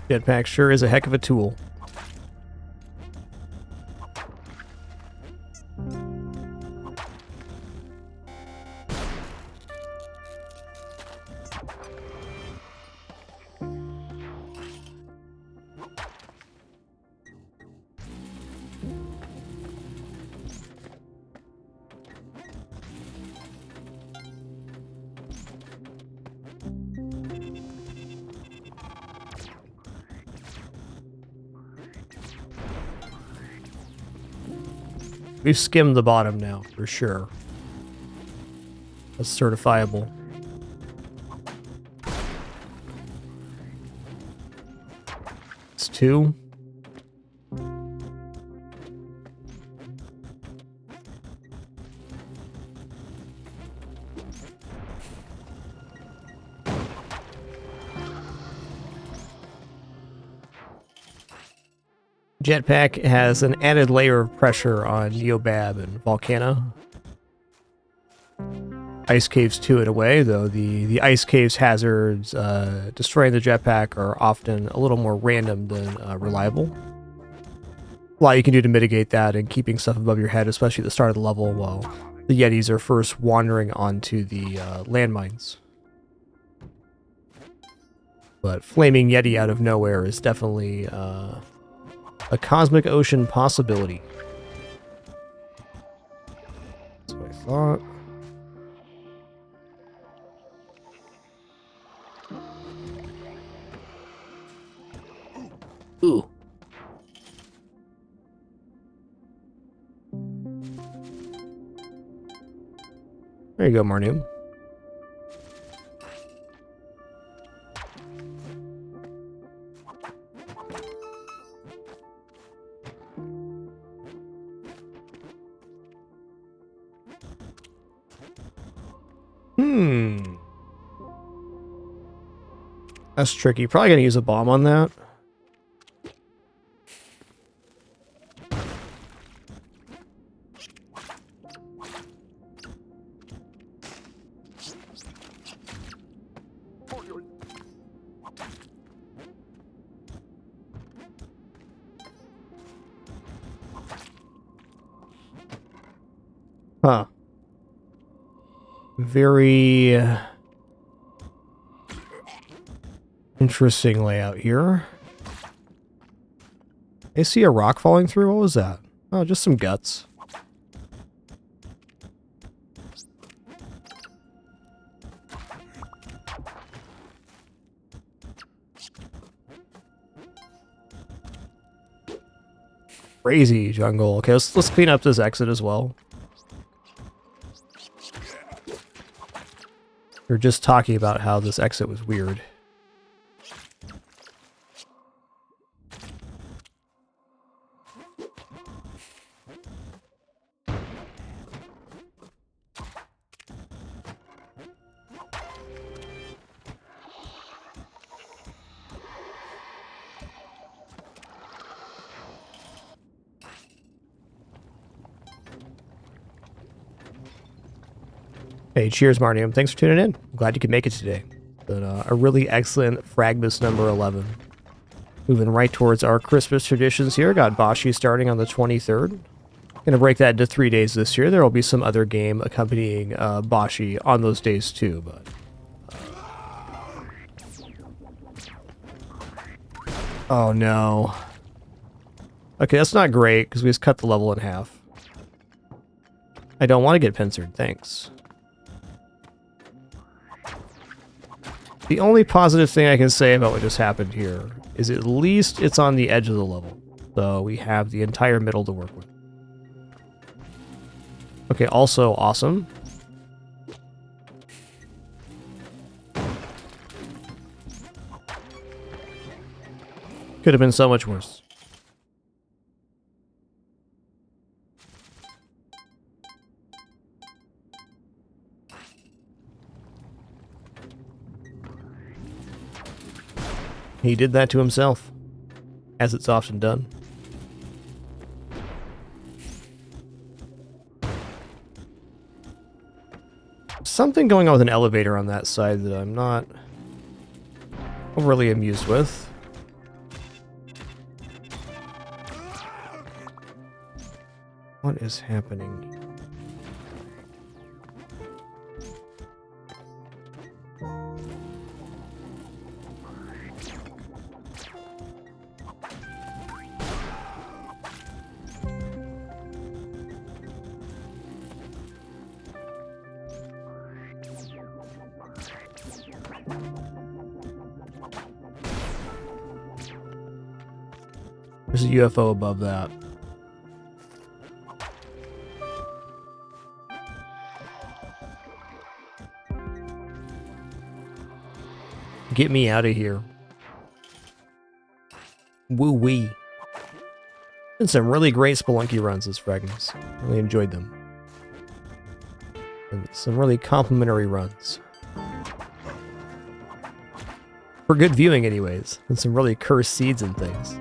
Jetpack sure is a heck of a tool. We've skimmed the bottom now, for sure. That's certifiable. It's 2. Jetpack has an added layer of pressure on Neobab and Volcana. Ice Caves too in a way, though the Ice Caves hazards destroying the jetpack are often a little more random than reliable. A lot you can do to mitigate that and keeping stuff above your head, especially at the start of the level while the Yetis are first wandering onto the landmines. But flaming Yeti out of nowhere is definitely a Cosmic Ocean possibility. That's what I thought. Ooh. There you go, Marnium. That's tricky. Probably gonna use a bomb on that. Huh. Very interesting layout here. I see a rock falling through. What was that? Oh, just some guts. Crazy jungle. Okay, let's clean up this exit as well. We were just talking about how this exit was weird. Hey, cheers, Marnium. Thanks for tuning in. I'm glad you could make it today. But, a really excellent fragMas number 11. Moving right towards our Christmas traditions here. Got BOSHY starting on the 23rd. Gonna break that into 3 days this year. There will be some other game accompanying BOSHY on those days too, but... Oh no. Okay, that's not great, because we just cut the level in half. I don't want to get pincered, thanks. The only positive thing I can say about what just happened here is at least it's on the edge of the level. So we have the entire middle to work with. Okay, also awesome. Could have been so much worse. He did that to himself, as it's often done. Something going on with an elevator on that side that I'm not overly amused with. What is happening? There's a UFO above that. Get me out of here. Woo-wee. Been some really great Spelunky runs this fragMas. Really enjoyed them. And some really complimentary runs. For good viewing anyways. And some really cursed seeds and things.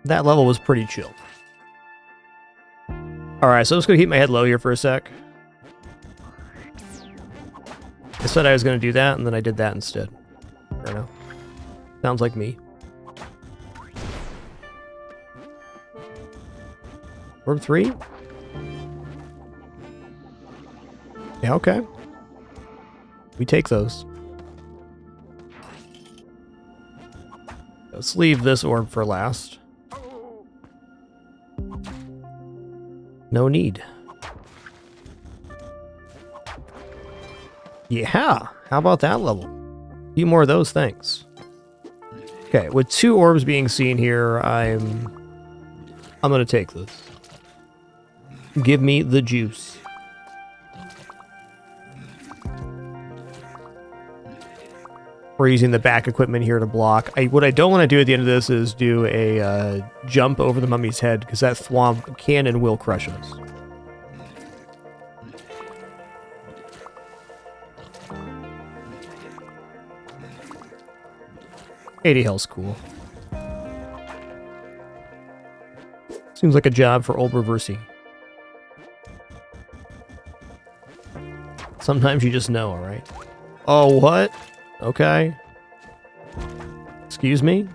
That level was pretty chill. Alright, so I'm just going to keep my head low here for a sec. I said I was going to do that, and then I did that instead. I don't know. Sounds like me. Orb 3? Yeah, okay. We take those. Let's leave this orb for last. No need. Yeah, how about that level? A few more of those, thanks. Okay, with 2 orbs being seen here, I'm gonna take this. Give me the juice. We're using the back equipment here to block. What I don't want to do at the end of this is do a jump over the mummy's head, because that thwomp can and will crush us. $80 health's cool. Seems like a job for old Reversey. Sometimes you just know, alright? Oh, what? Okay. Excuse me?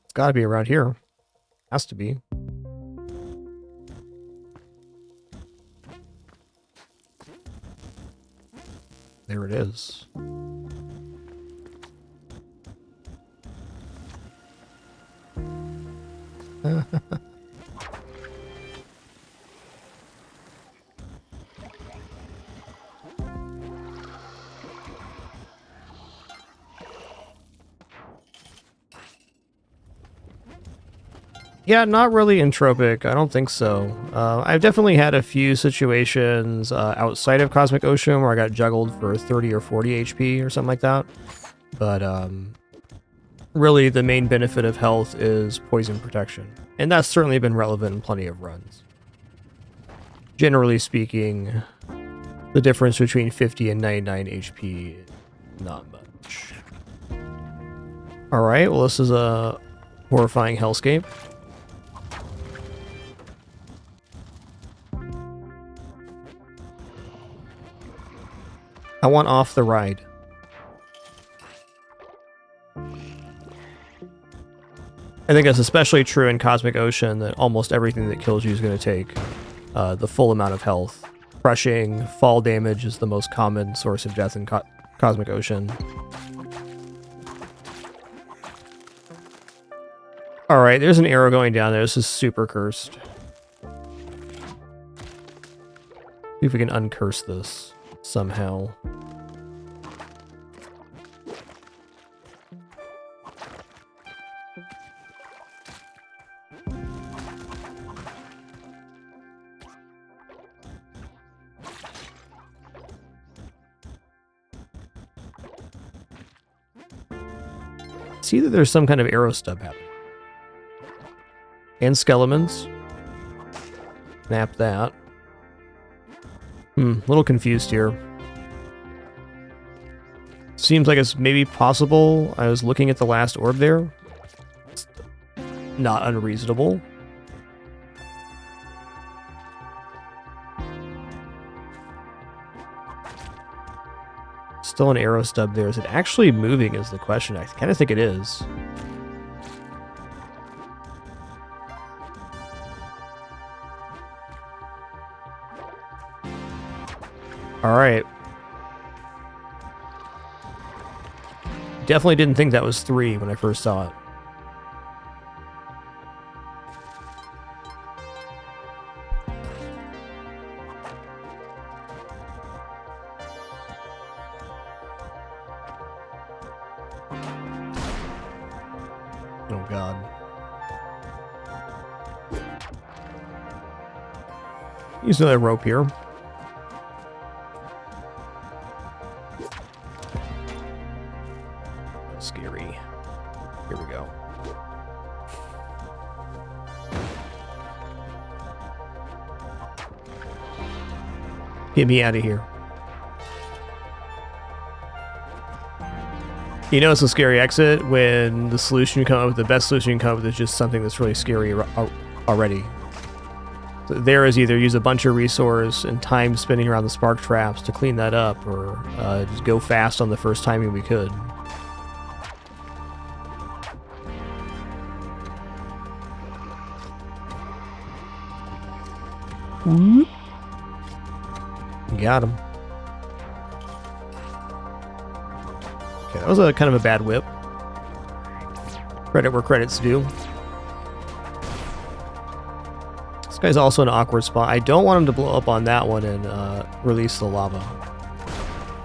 It's gotta be around here. Has to be. There it is. Yeah, not really entropic. I don't think so. I've definitely had a few situations outside of Cosmic Ocean where I got juggled for 30 or 40 HP or something like that. But really, the main benefit of health is poison protection. And that's certainly been relevant in plenty of runs. Generally speaking, the difference between 50 and 99 HP is not much. Alright, well this is a horrifying hellscape. I want off the ride. I think that's especially true in Cosmic Ocean, that almost everything that kills you is going to take the full amount of health. Crushing, fall damage is the most common source of death in Cosmic Ocean. Alright, there's an arrow going down there. This is super cursed. See if we can uncurse this somehow. See that there's some kind of arrow stub happening. And skeletons. Snap that. A little confused here. Seems like it's maybe possible. I was looking at the last orb there. It's not unreasonable. Still an arrow stub there. Is it actually moving is the question. I kind of think it is. Alright. Definitely didn't think that was 3 when I first saw it. Oh god. Use another rope here. Scary. Here we go. Get me out of here. You know it's a scary exit when the solution you come up with, the best solution you can come up with, is just something that's really scary already. So there is either use a bunch of resource and time spinning around the spark traps to clean that up, or just go fast on the first timing we could. Whoop. Got him. Okay, that was a kind of a bad whip. Credit where credit's due. This guy's also an awkward spot. I don't want him to blow up on that one and release the lava.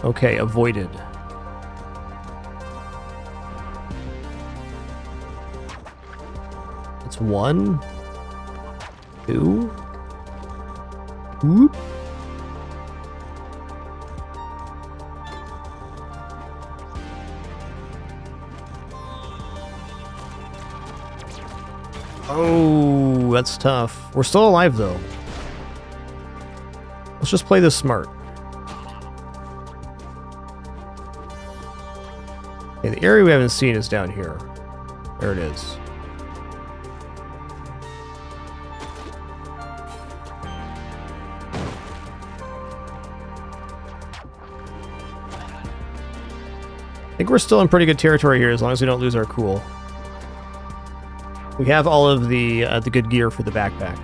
Okay, avoided. It's 1, 2. Whoop. Oh. Ooh, that's tough. We're still alive, though. Let's just play this smart. Okay, the area we haven't seen is down here. There it is. I think we're still in pretty good territory here as long as we don't lose our cool. We have all of the good gear for the backpack.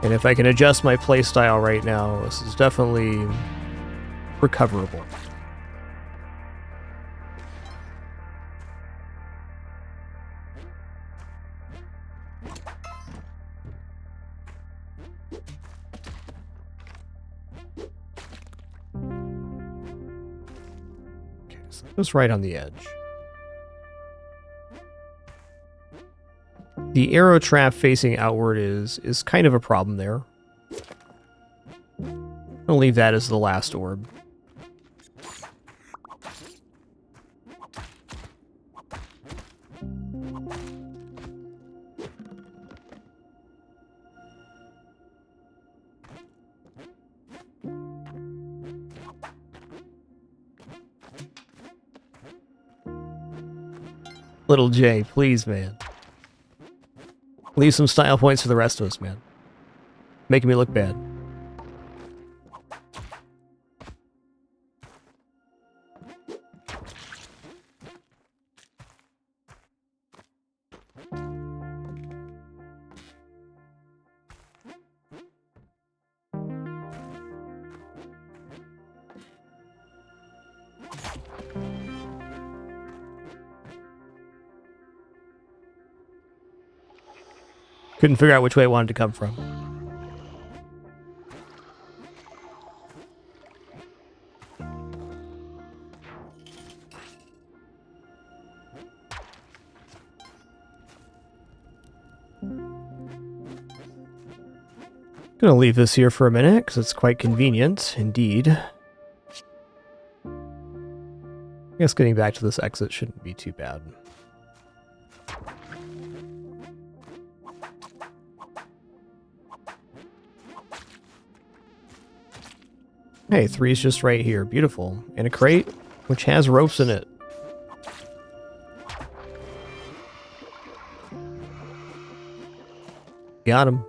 And if I can adjust my playstyle right now, this is definitely recoverable. Okay, so just right on the edge. The arrow trap facing outward is kind of a problem there. I'll leave that as the last orb. Little J, please, man. Leave some style points for the rest of us, man. Making me look bad. Couldn't figure out which way it wanted to come from. Gonna leave this here for a minute because it's quite convenient indeed. I guess getting back to this exit shouldn't be too bad. Hey, 3's just right here. Beautiful. And a crate, which has ropes in it. Got him.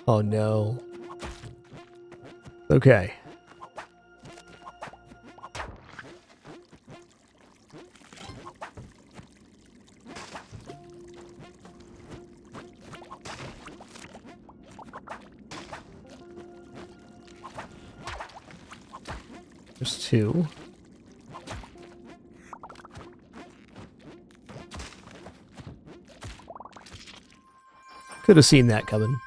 Oh no. Okay. There's 2. Could have seen that coming.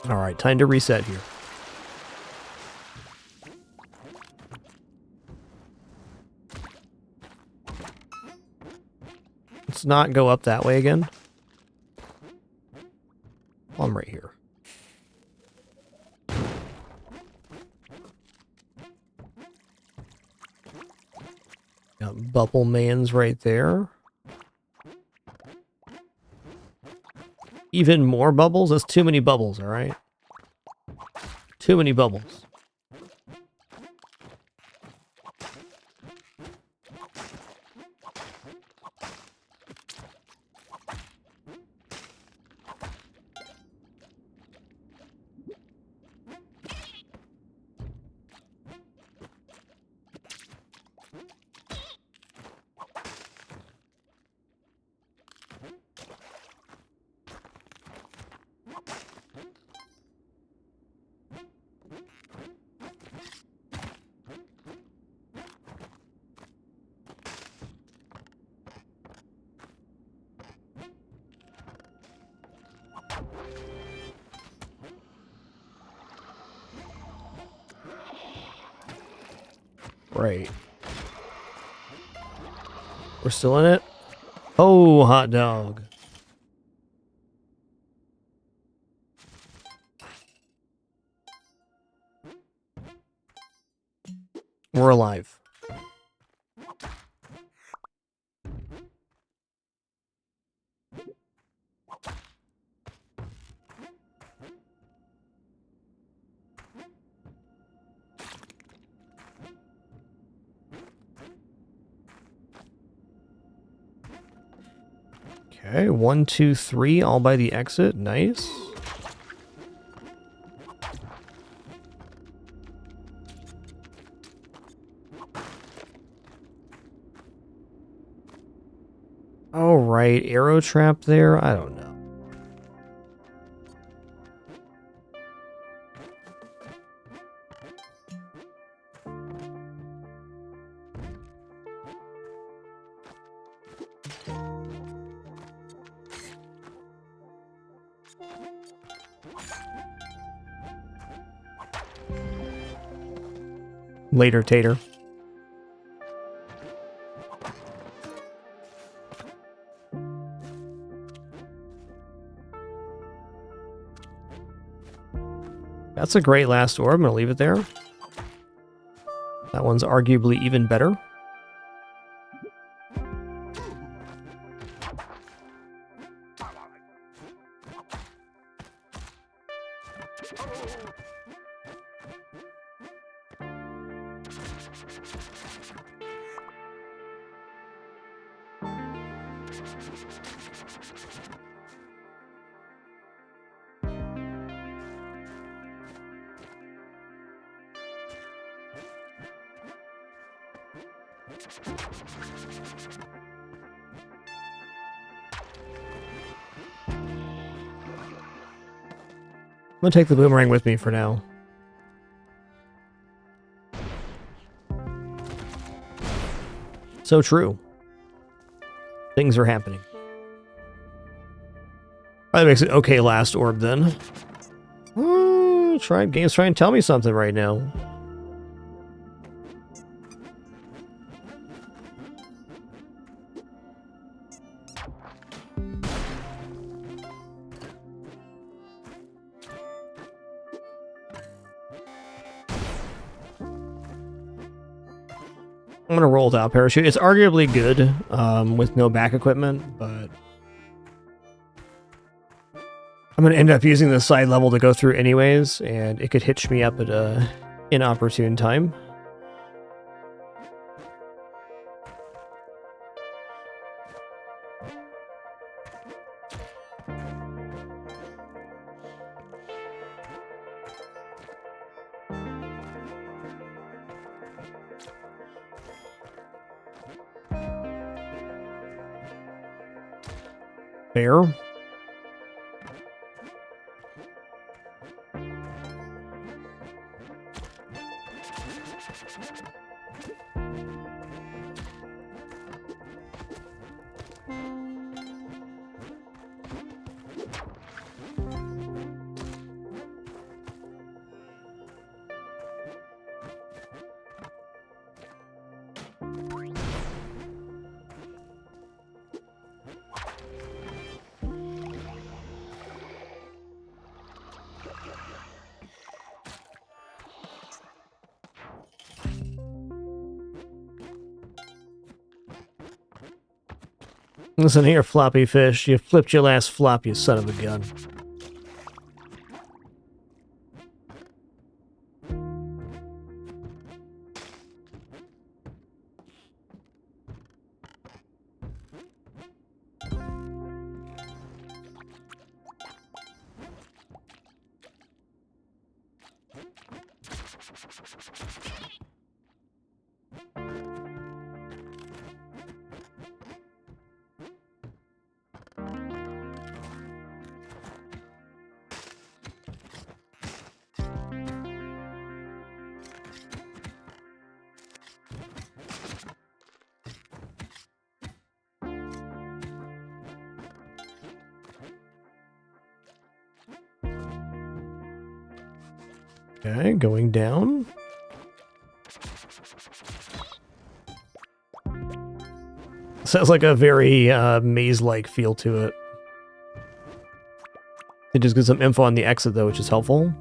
Alright, time to reset here. Let's not go up that way again. I'm right here. Got Bubble Man's right there. Even more bubbles? That's too many bubbles, alright? Too many bubbles. Right. We're still in it? Oh, hot dog. We're alive. Okay, 1, 2, 3, all by the exit. Nice. Oh, right. Arrow trap there? I don't know. Later, Tater. That's a great last orb. I'm going to leave it there. That one's arguably even better. I'm going to take the boomerang with me for now. So true. Things are happening. That makes it okay last orb then. Game's trying to tell me something right now. I'm gonna roll without parachute. It's arguably good with no back equipment, but I'm gonna end up using the side level to go through anyways, and it could hitch me up at a inopportune time. Fair. Listen here, floppy fish. You flipped your last flop, you son of a gun. Okay, going down. Sounds like a very maze-like feel to it. It just gives some info on the exit, though, which is helpful.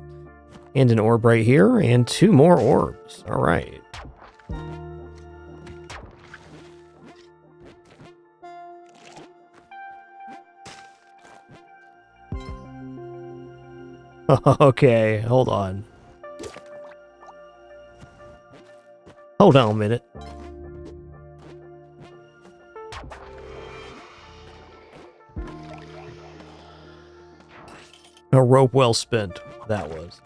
And an orb right here, and 2 more orbs. All right. Okay, hold on. Hold on a minute. A rope well spent, that was.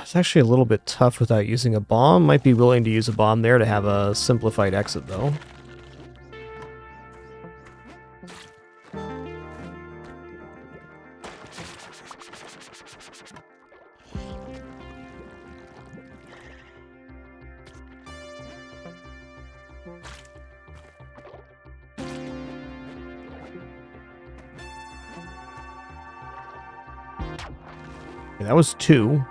It's actually a little bit tough without using a bomb. Might be willing to use a bomb there to have a simplified exit, though. Okay, that was 2.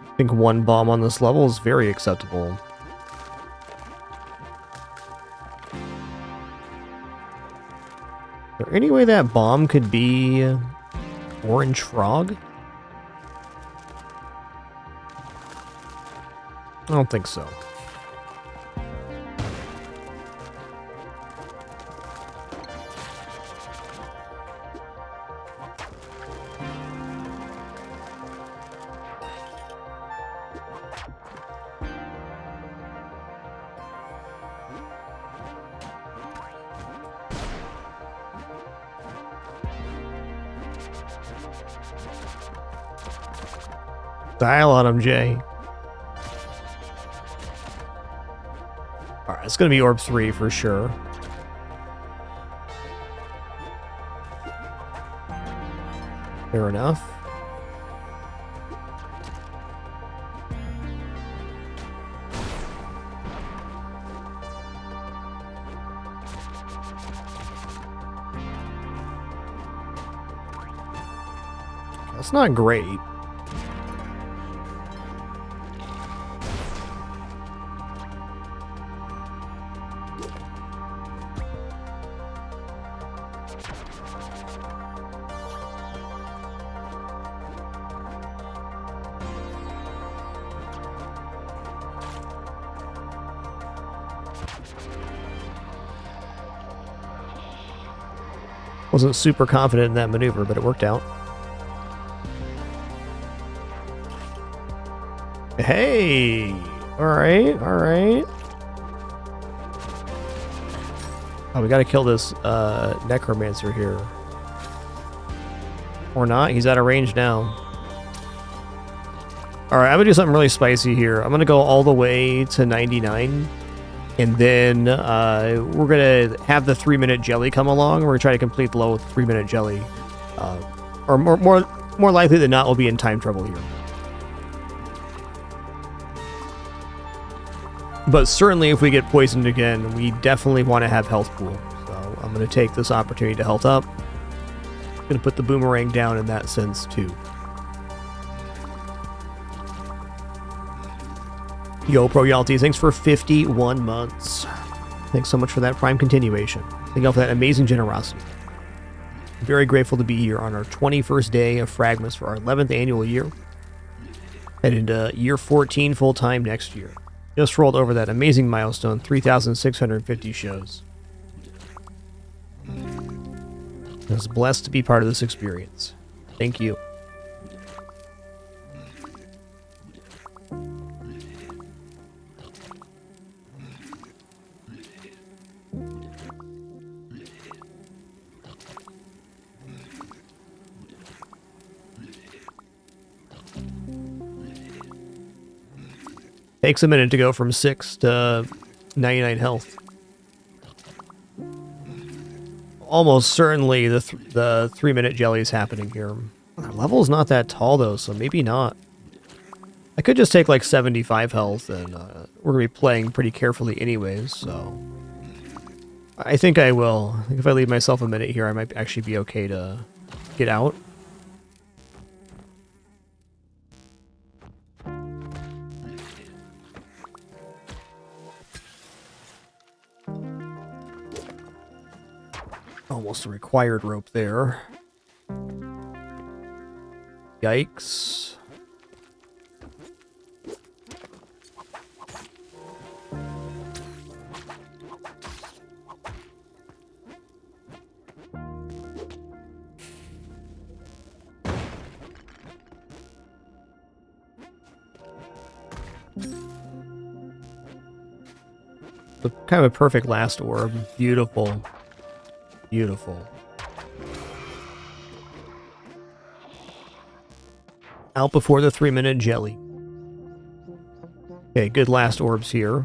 I think 1 bomb on this level is very acceptable. Is there any way that bomb could be orange frog? I don't think so. Dial on him, Jay. Alright, it's gonna be Orb 3 for sure. Fair enough. That's not great. Wasn't super confident in that maneuver, but it worked out. Hey! Alright, alright. Oh, we gotta kill this necromancer here. Or not, he's out of range now. Alright, I'm gonna do something really spicy here. I'm gonna go all the way to 99. And then we're going to have the 3-minute jelly come along. We're going to try to complete the level with 3-minute jelly. Or more likely than not, we'll be in time trouble here. But certainly if we get poisoned again, we definitely want to have health pool. So I'm going to take this opportunity to health up. I'm going to put the boomerang down in that sense too. Yo, Pro-Yalty, thanks for 51 months. Thanks so much for that Prime continuation. Thank you all for that amazing generosity. I'm very grateful to be here on our 21st day of fragMas for our 11th annual year. And into year 14 full-time next year. Just rolled over that amazing milestone, 3,650 shows. I was blessed to be part of this experience. Thank you. Takes a minute to go from 6 to 99 health. Almost certainly the 3-minute jelly is happening here. Our level's not that tall though, so maybe not. I could just take like 75 health, and we're going to be playing pretty carefully anyways, so... I think I will. I think if I leave myself a minute here, I might actually be okay to get out. Almost a required rope there. Yikes. Kind of a perfect last orb. Beautiful. Beautiful. Out before the 3-minute jelly. Okay, good last orbs here.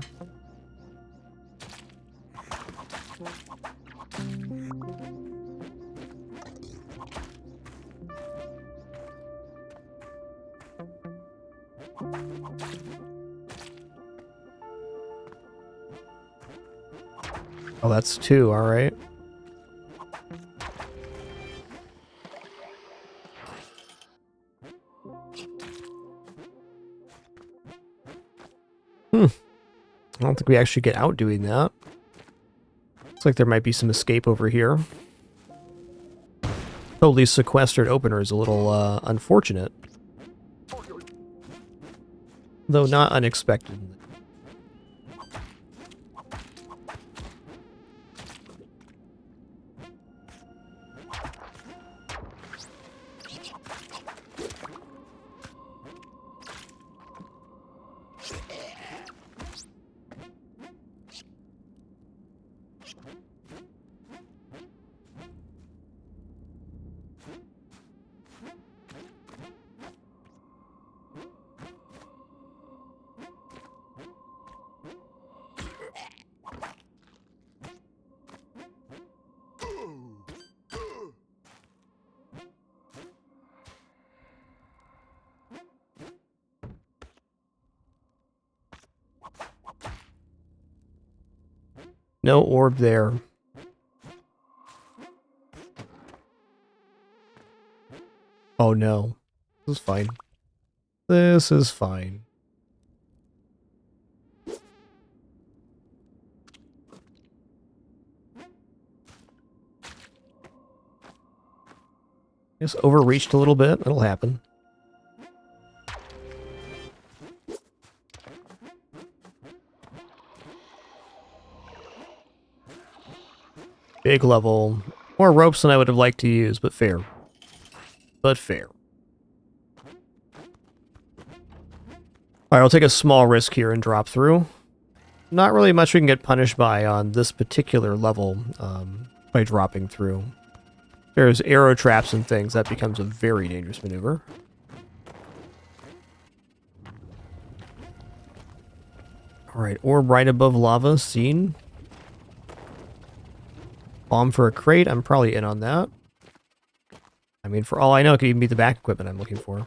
Oh, that's 2, alright. I don't think we actually get out doing that. Looks like there might be some escape over here. Totally sequestered opener is a little unfortunate. Though not unexpected. No orb there. Oh no. This is fine. This is fine. Just overreached a little bit. It'll happen. Big level. More ropes than I would have liked to use, but fair. But fair. Alright, I'll take a small risk here and drop through. Not really much we can get punished by on this particular level by dropping through. There's arrow traps and things. That becomes a very dangerous maneuver. Alright, orb right above lava, seen. Bomb for a crate, I'm probably in on that. I mean, for all I know, it could even be the back equipment I'm looking for.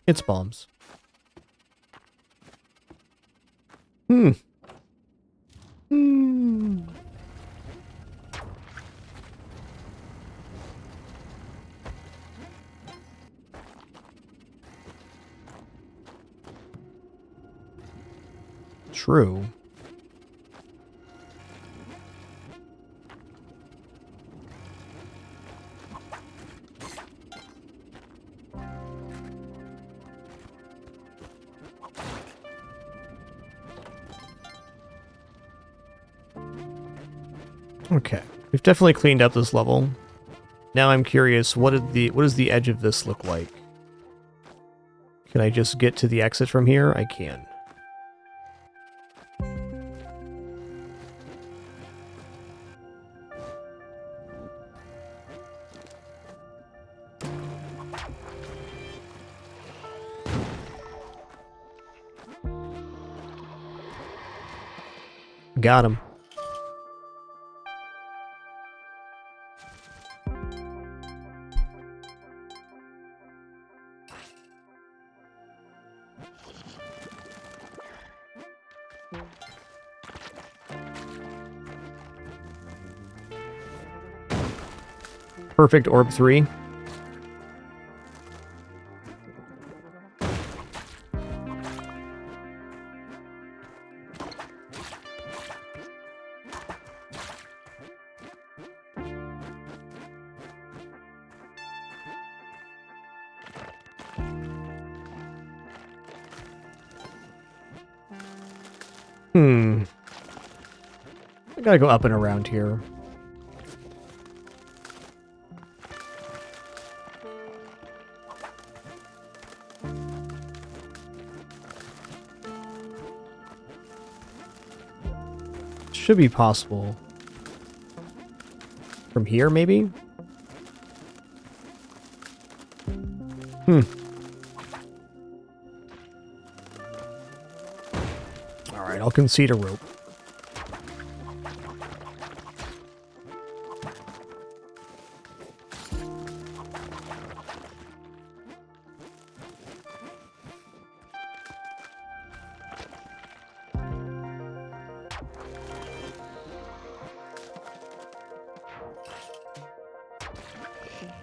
It's bombs. True. Okay, we've definitely cleaned up this level. Now I'm curious, what does the edge of this look like? Can I just get to the exit from here? I can. Got him. Perfect orb 3. I gotta go up and around here. Should be possible. From here, maybe? Alright, I'll concede a rope.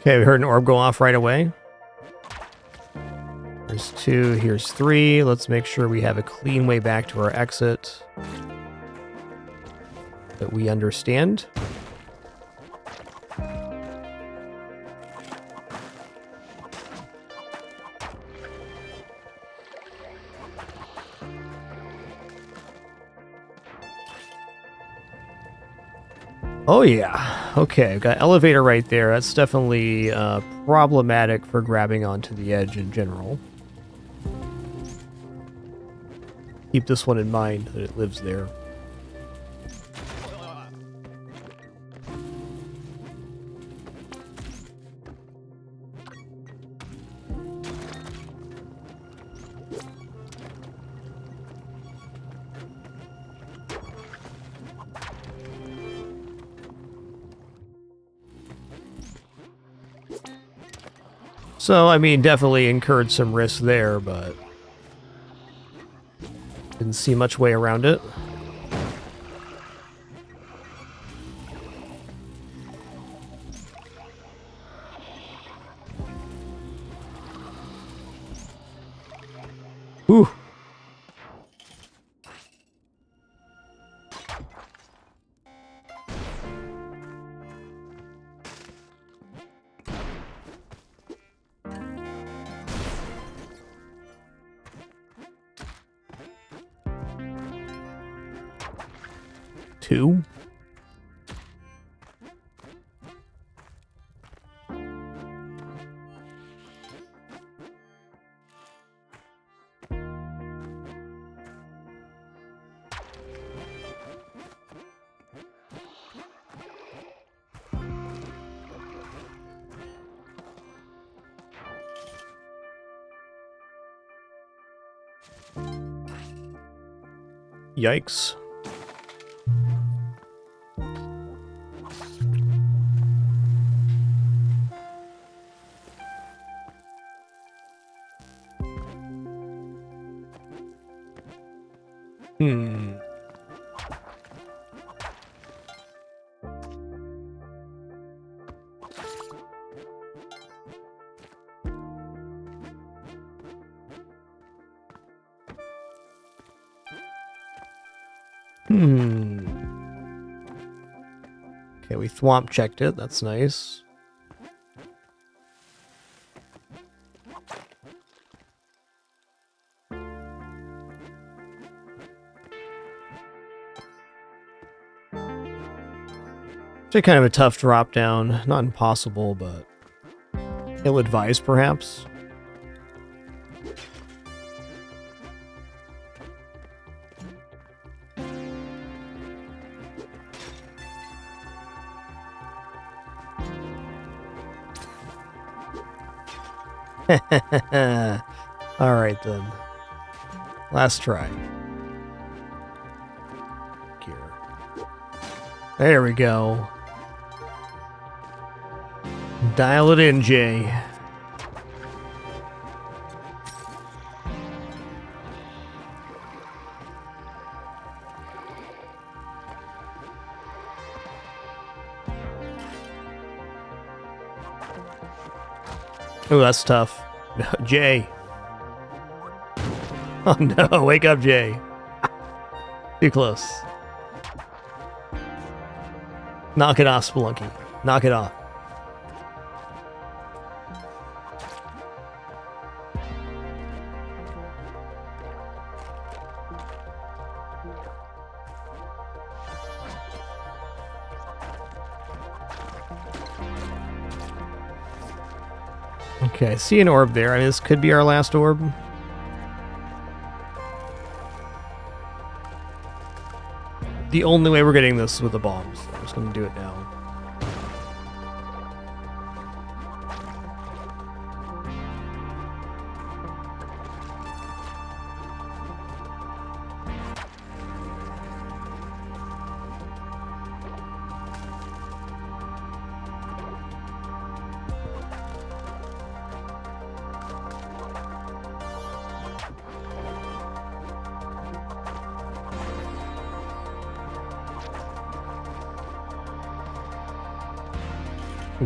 Okay, we heard an orb go off right away. There's 2, here's 3. Let's make sure we have a clean way back to our exit that we understand. Oh yeah, okay, I've got elevator right there. That's definitely problematic for grabbing onto the edge in general. Keep this one in mind, that it lives there. So, I mean, definitely incurred some risk there, but didn't see much way around it. Ooh. Two. Yikes. Okay, we thwomp checked it. That's nice. Actually kind of a tough drop down. Not impossible, but ill-advised perhaps. Alright then. Last try. Here. There we go. Dial it in, Jay. Oh, that's tough. No, Jay. Oh no, wake up, Jay. Too close. Knock it off, Spelunky. Knock it off. Okay, I see an orb there. I mean, this could be our last orb. The only way we're getting this is with the bombs. So I'm just going to do it now.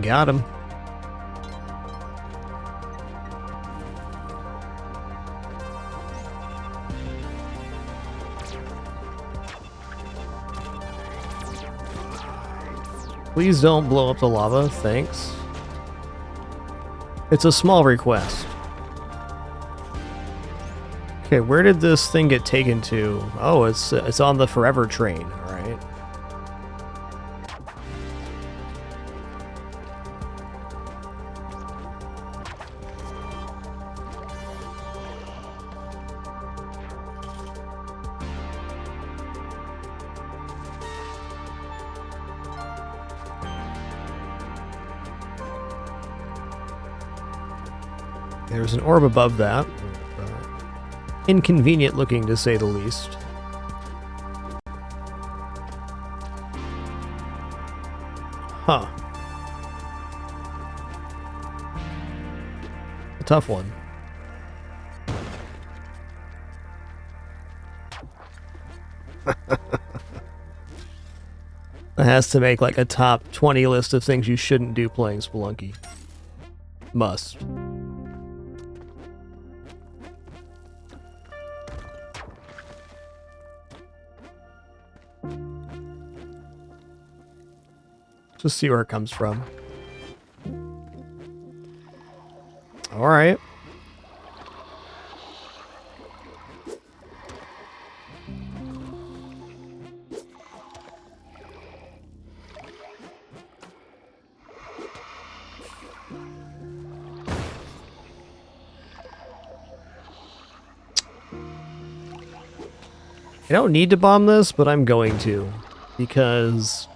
Got him. Please don't blow up the lava, thanks. It's a small request. Okay, where did this thing get taken to? Oh, it's on the forever train, alright. There's an orb above that. Inconvenient looking, to say the least. Huh. A tough one. It has to make like a top 20 list of things you shouldn't do playing Spelunky. Must. Just see where it comes from. All right. I don't need to bomb this, but I'm going to, because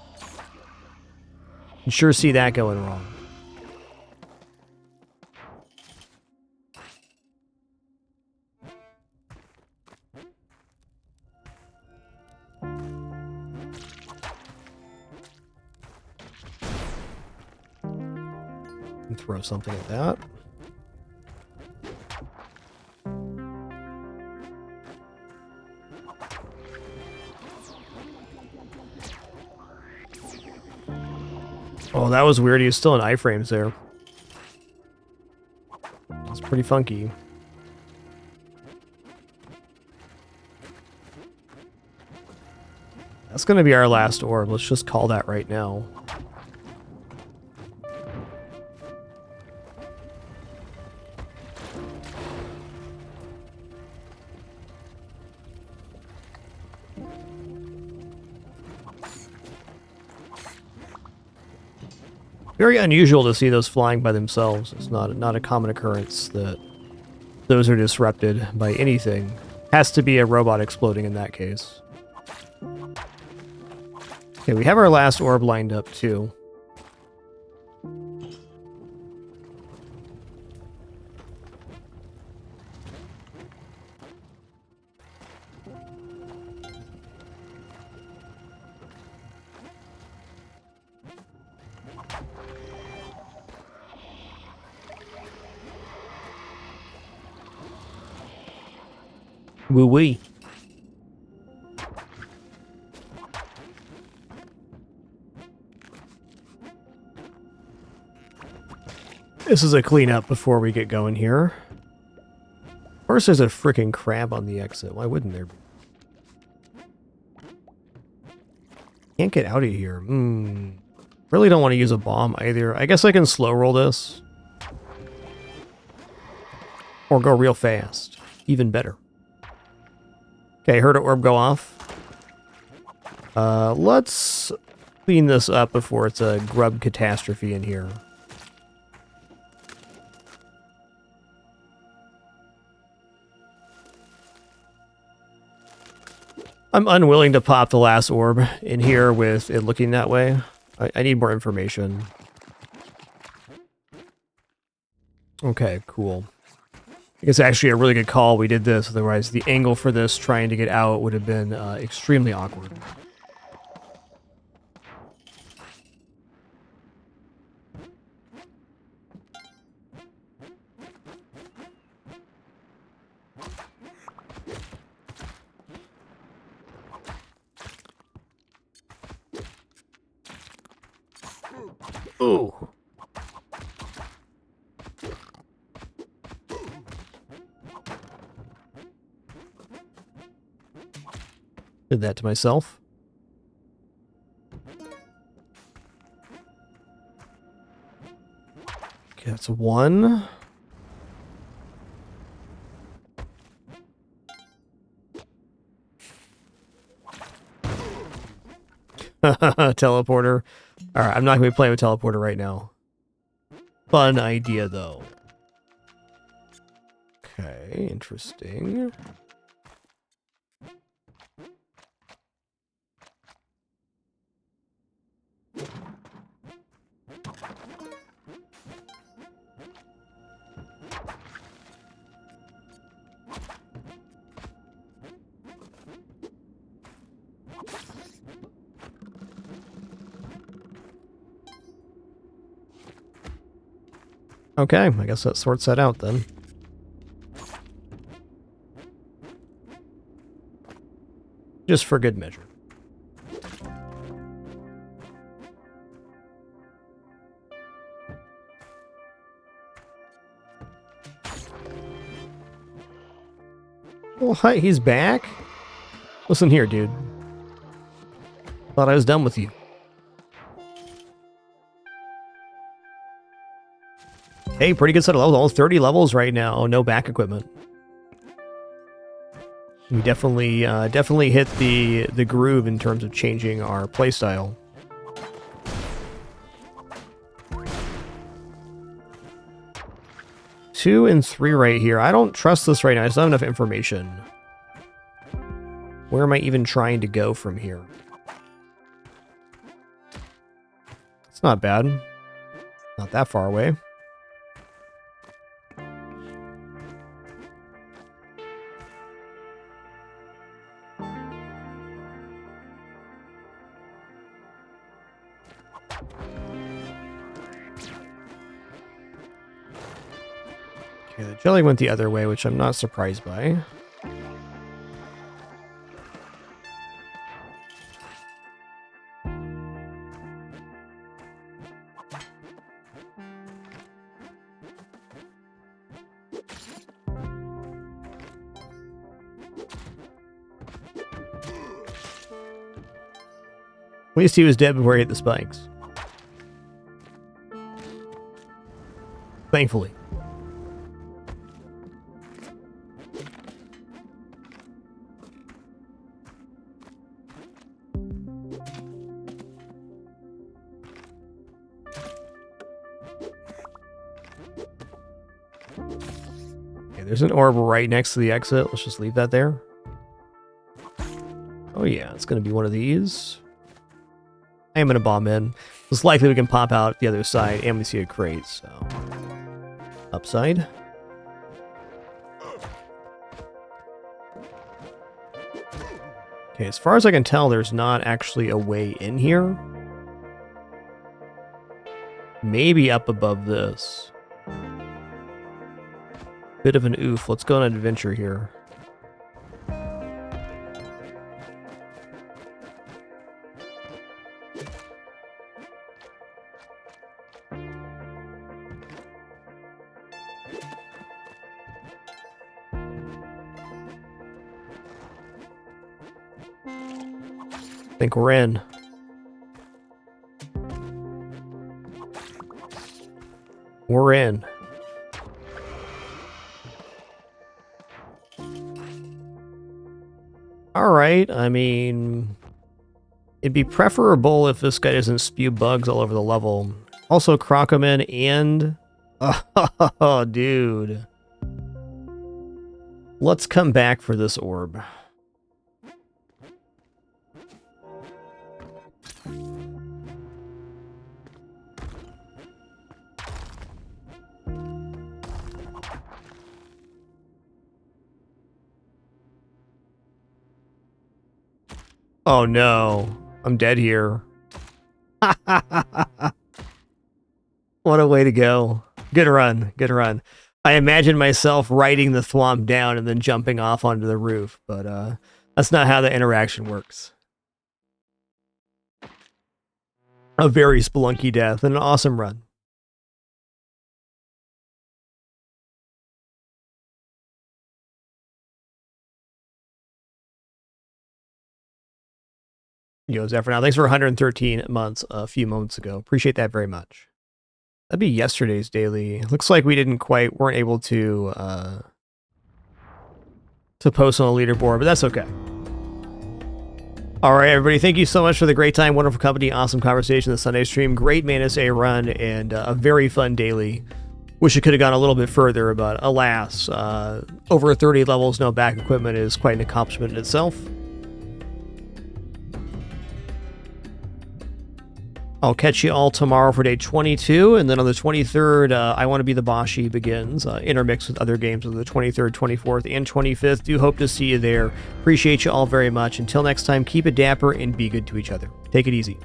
you can sure see that going wrong. And throw something at that. Oh, that was weird. He was still in iframes there. That's pretty funky. That's going to be our last orb. Let's just call that right now. Very unusual to see those flying by themselves. It's not a common occurrence that those are disrupted by anything. Has to be a robot exploding in that case. Okay, we have our last orb lined up too. Woo-wee. This is a cleanup before we get going here. Of course there's a freaking crab on the exit. Why wouldn't there be? Can't get out of here. Really don't want to use a bomb either. I guess I can slow roll this. Or go real fast. Even better. Okay, heard an orb go off. Let's clean this up before it's a grub catastrophe in here. I'm unwilling to pop the last orb in here with it looking that way. I need more information. Okay, cool. It's actually a really good call we did this, otherwise the angle for this trying to get out would have been extremely awkward. Ooh. Did that to myself. Okay, that's one. Teleporter. Alright, I'm not going to be playing with teleporter right now. Fun idea, though. Okay, interesting. Okay, I guess that sorts that out then. Just for good measure. Well, hi, he's back? Listen here, dude. Thought I was done with you. Hey, pretty good set of levels. Almost 30 levels right now. No back equipment. We definitely hit the groove in terms of changing our playstyle. Two and three right here. I don't trust this right now. I just don't have enough information. Where am I even trying to go from here? It's not bad. Not that far away. Okay, the jelly went the other way, which I'm not surprised by. At least he was dead before he hit the spikes. Thankfully. Okay, there's an orb right next to the exit. Let's just leave that there. Oh yeah, it's going to be one of these. I am going to bomb in. It's likely we can pop out the other side, and we see a crate, so... Upside. Okay, as far as I can tell, there's not actually a way in here. Maybe up above this. Bit of an oof. Let's go on an adventure here. I think we're in. We're in. Alright, I mean... It'd be preferable if this guy doesn't spew bugs all over the level. Also, Crocoman and... Oh, dude. Let's come back for this orb. Oh no, I'm dead here. What a way to go. Good run, good run. I imagine myself riding the thwomp down and then jumping off onto the roof, but that's not how the interaction works. A very Spelunky death and an awesome run. Yo, Zephyr now. Thanks for 113 months a few moments ago. Appreciate that very much. That'd be yesterday's daily. Looks like we weren't able to post on a leaderboard, but that's okay. All right, everybody. Thank you so much for the great time, wonderful company, awesome conversation, the Sunday stream, great Manus A run, and a very fun daily. Wish it could have gone a little bit further, but alas, over 30 levels, no back equipment is quite an accomplishment in itself. I'll catch you all tomorrow for day 22, and then on the 23rd, I Want to Be the BOSHY begins, intermixed with other games on the 23rd, 24th, and 25th. Do hope to see you there. Appreciate you all very much. Until next time, keep it dapper and be good to each other. Take it easy.